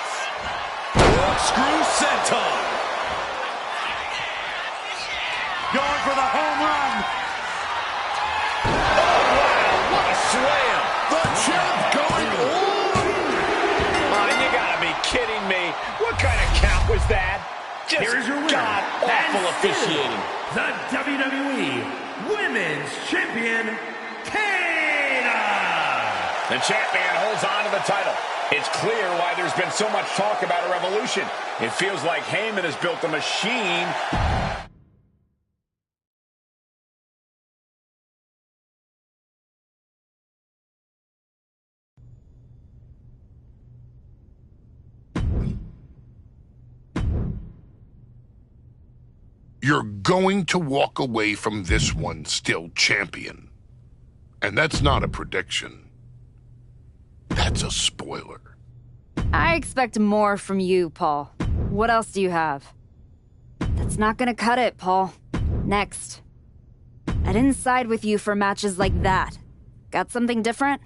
Corkscrew senton. Going for the home run. Oh, wow, what a slam. The champ going all in. Oh, you gotta be kidding me. What kind of count was that? Just Here's your winner, god-awful officiating. The WWE Women's Champion, Kayla. The champion holds on to the title. It's clear why there's been so much talk about a revolution. It feels like Heyman has built a machine. You're going to walk away from this one still champion. And that's not a prediction. That's a spoiler. I expect more from you, Paul. What else do you have? That's not gonna cut it, Paul. Next. I didn't side with you for matches like that. Got something different?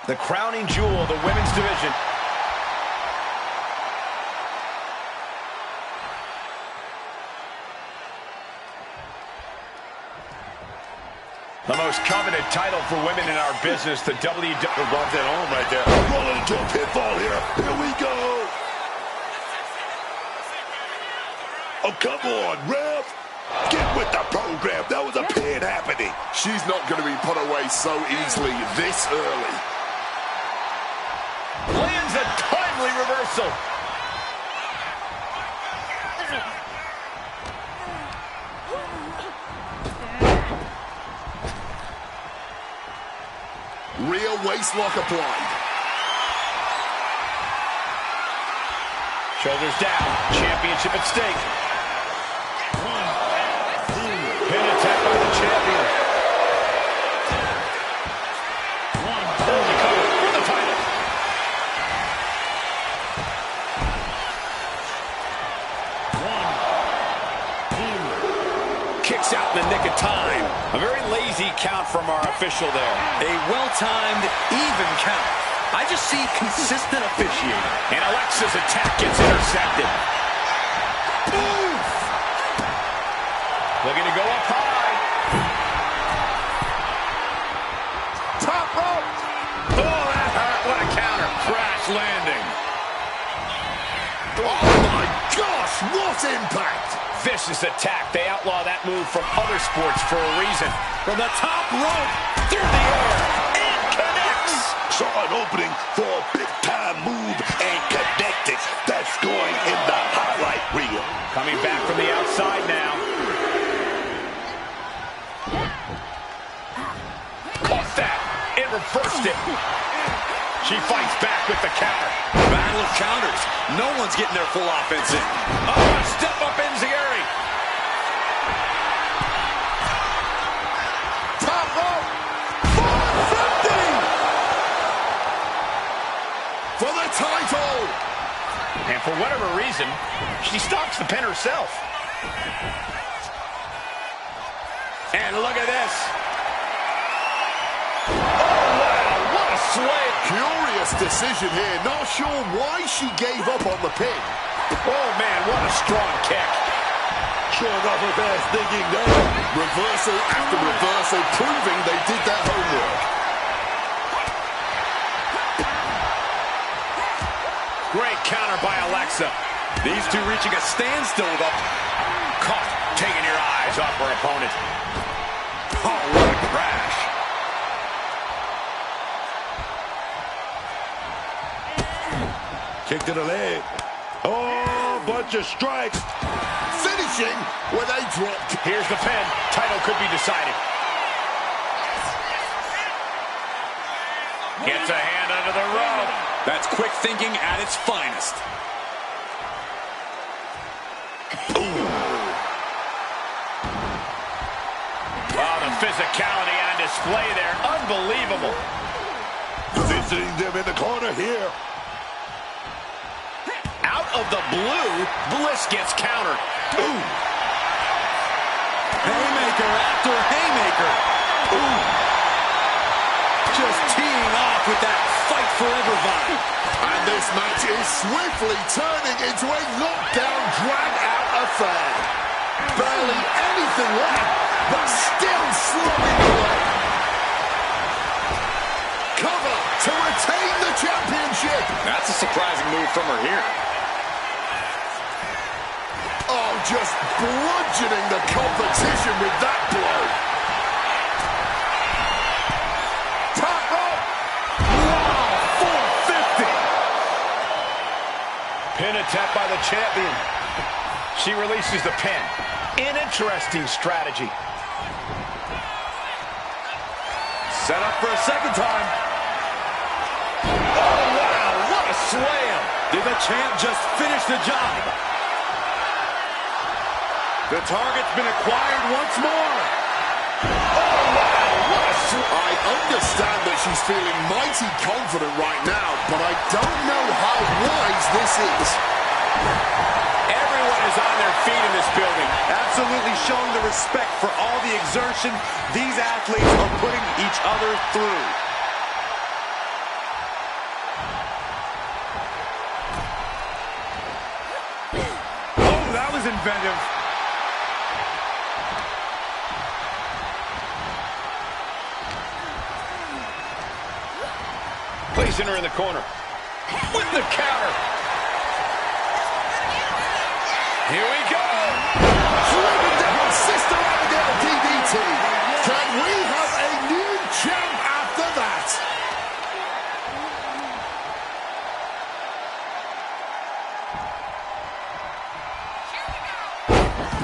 The crowning jewel of the women's division. The most coveted title for women in our business, the WWE. Brought that home right there. Rolling into a pitfall here. Here we go. Oh, come on, ref. Get with the program. That was a pin happening. She's not going to be put away so easily this early. Lands a timely reversal. Real waistlock applied. Shoulders down. Championship at stake. Pin attack by the champion. The cover for the title. Kicks out in the nick of time. A very lazy count from our official there. A well-timed, even count. I just see consistent officiating. And Alexa's attack gets intercepted. Oof! Looking to go up high. Top rope. Oh, that hurt. What a counter. Crash landing. Oh, my gosh. What impact. Vicious attack. They outlaw that move from other sports for a reason. From the top rope. Through the air. And connects. Saw an opening for a big-time move and connected. That's going in the highlight reel. Coming back from the outside now. Caught that and reversed it. She fights back with the counter. Battle of counters. No one's getting their full offense in. Oh, a step up enziguri. Top rope. 450. For the title. And for whatever reason, she stops the pin herself. And look at this. Oh, wow, what a swing. Curious decision here. Not sure why she gave up on the pin. Oh, man, what a strong kick. Showing off her fast thinking there. Reversal after reversal, proving they did their homework. Great counter by Alexa. These two reaching a standstill with a... Caught, taking your eyes off her opponent. Oh, what a crash. Kick to the leg. Oh, bunch of strikes. Finishing with a drop. Here's the pin. Title could be decided. Gets a hand under the rope. That's quick thinking at its finest. Oh, the physicality on display there. Unbelievable. Visiting them in the corner here. Out of the blue, Bliss gets countered. Ooh. Haymaker after haymaker. Ooh. Just teeing off with that fight forever vibe. And this match is swiftly turning into a knockdown, drag-out affair. Barely anything left, but still slugging away. Cover to retain the championship. That's a surprising move from her here. Oh, just bludgeoning the competition with that blow. Tap up. Wow, 450. Pin attempt by the champion. She releases the pin. An interesting strategy. Set up for a second time. Oh, wow, what a slam. Did the champ just finish the job? The target's been acquired once more. Oh, wow, what a slam. I understand that she's feeling mighty confident right now, but I don't know how wise this is. Everyone is on their feet in this building. Absolutely showing the respect for all the exertion these athletes are putting each other through. Oh, that was inventive. Placing her in the corner. With the counter. Here we go. Driven down Sister Abigail DDT. Can we have a new champ after that?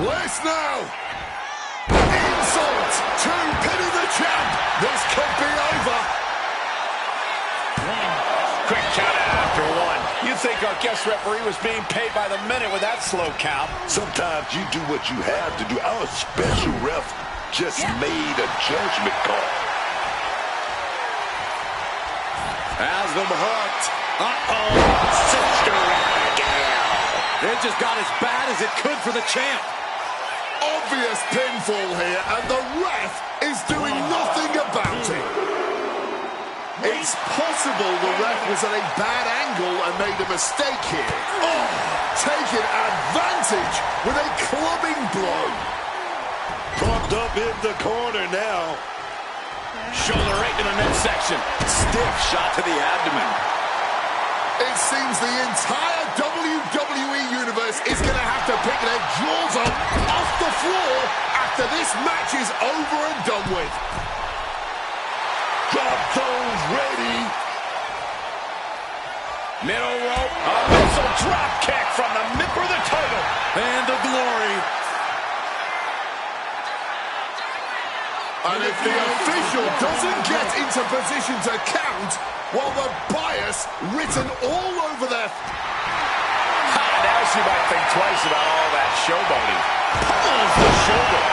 Bliss now. Insult to pity the champ. This could be over. Quick count after one. You'd think our guest referee was being paid by the minute with that slow count. Sometimes you do what you have to do. Our special ref just made a judgment call. Has them hooked. Uh-oh. Sister Abigail. It just got as bad as it could for the champ. Obvious pinfall here, and the ref is doing nothing about it. It's possible the ref was at a bad angle and made a mistake here. Oh, taking advantage with a clubbing blow. Propped up in the corner now. Shoulder right to the midsection. Stiff shot to the abdomen. It seems the entire WWE Universe is going to have to pick their jaws up off the floor after this match is over and done with. Drop those ready. Middle rope. A missile drop kick from the mid for the title. And the glory. And if the official doesn't get into position to count, well, the bias written all over their... Now she might think twice about all that showboating. Pummels the shoulder.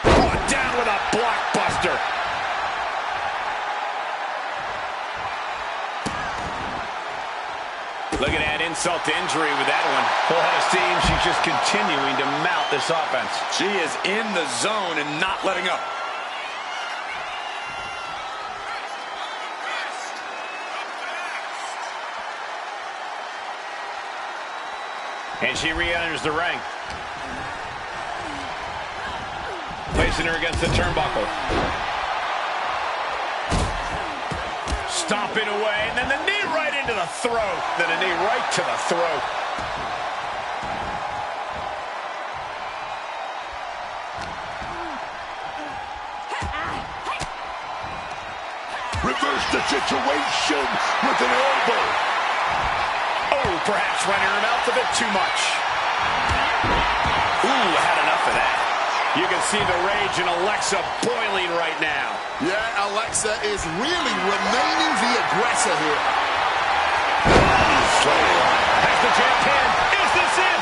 Brought down with a blockbuster. Look at that insult to injury with that one. Full head of steam. She's just continuing to mount this offense. She is in the zone and not letting up. And she re-enters the ring. Placing her against the turnbuckle. Stomping away, and then the knee right into the throat. Then a knee right to the throat. Reverse the situation with an elbow. Oh, perhaps running her mouth a bit too much. Ooh, had enough of that. You can see the rage in Alexa boiling right now. Yeah, Alexa is really remaining the aggressor here. Has the jab pin. Is this it?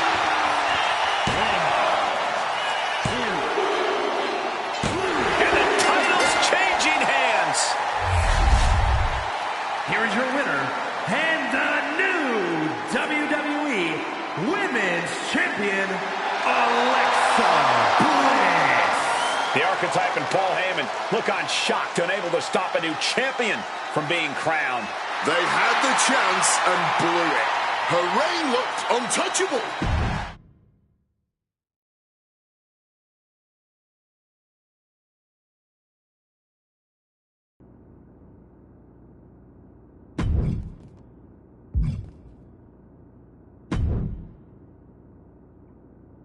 And the title's changing hands. Here is your winner, and the new WWE Women's Champion, Alexa Bliss. The Archetype and Paul Heyman look on shocked, unable to stop a new champion from being crowned. They had the chance and blew it. Her reign looked untouchable.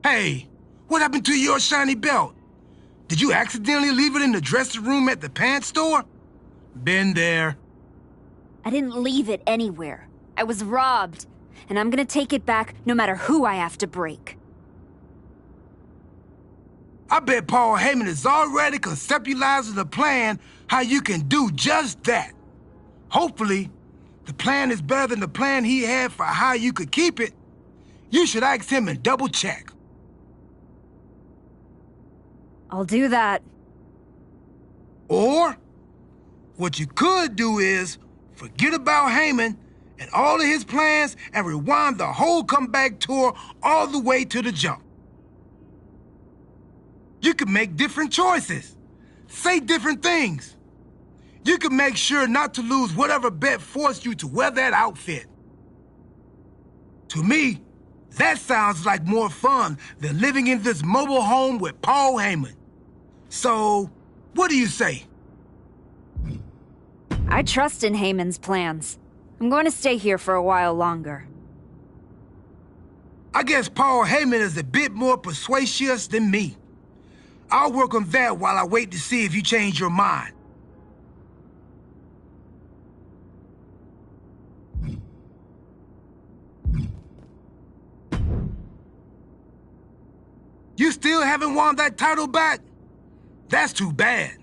Hey, what happened to your shiny belt? Did you accidentally leave it in the dressing room at the pants store? Been there. I didn't leave it anywhere. I was robbed, and I'm gonna take it back no matter who I have to break. I bet Paul Heyman is already conceptualizing a plan how you can do just that. Hopefully, the plan is better than the plan he had for how you could keep it. You should ask him and double check. I'll do that. Or, what you could do is forget about Heyman and all of his plans and rewind the whole comeback tour all the way to the jump. You could make different choices, say different things. You could make sure not to lose whatever bet forced you to wear that outfit. To me, that sounds like more fun than living in this mobile home with Paul Heyman. So, what do you say? I trust in Heyman's plans. I'm going to stay here for a while longer. I guess Paul Heyman is a bit more persuasive than me. I'll work on that while I wait to see if you change your mind. You still haven't won that title back? That's too bad.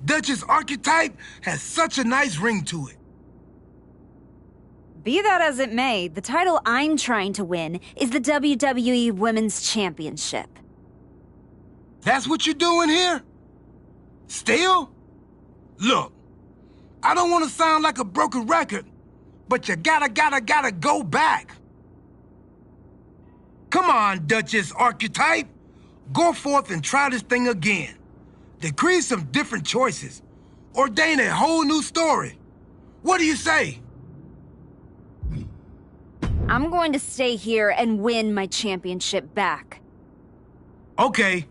Duchess Archetype has such a nice ring to it. Be that as it may, the title I'm trying to win is the WWE Women's Championship. That's what you're doing here? Still? Look, I don't want to sound like a broken record, but you gotta go back. Come on, Duchess Archetype. Go forth and try this thing again. Decree some different choices. Ordain a whole new story. What do you say? I'm going to stay here and win my championship back. Okay.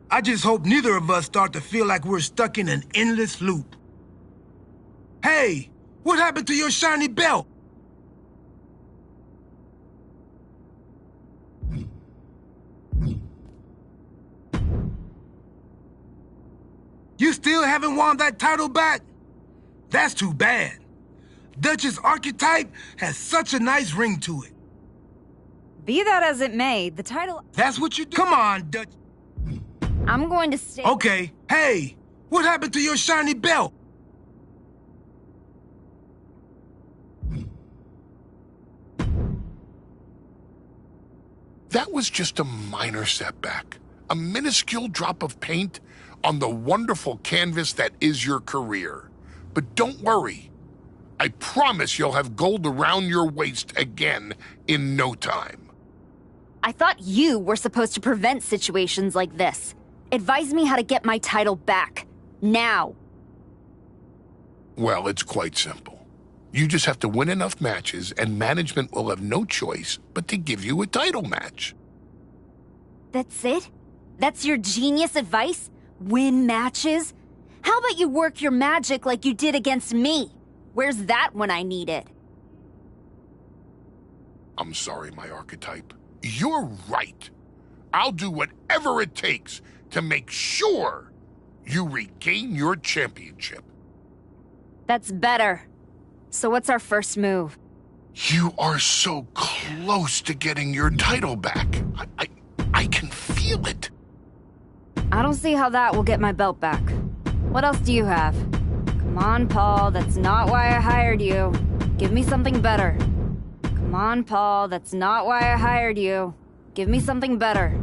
I just hope neither of us start to feel like we're stuck in an endless loop. Hey, what happened to your shiny belt? You still haven't won that title back? That's too bad. Duchess Archetype has such a nice ring to it. Be that as it may, the title... That's what you do. Come on, Dutch. I'm going to stay... Okay. Hey, what happened to your shiny belt? That was just a minor setback. A minuscule drop of paint on the wonderful canvas that is your career. But don't worry. I promise you'll have gold around your waist again in no time. I thought you were supposed to prevent situations like this. Advise me how to get my title back. Now. Well, it's quite simple. You just have to win enough matches, and management will have no choice but to give you a title match. That's it? That's your genius advice? Win matches? How about you work your magic like you did against me? Where's that when I need it? I'm sorry, my archetype. You're right. I'll do whatever it takes to make sure you regain your championship. That's better. So what's our first move? You are so close to getting your title back. I can feel it. I don't see how that will get my belt back. What else do you have? Come on, Paul, that's not why I hired you. Give me something better. Come on, Paul, that's not why I hired you. Give me something better.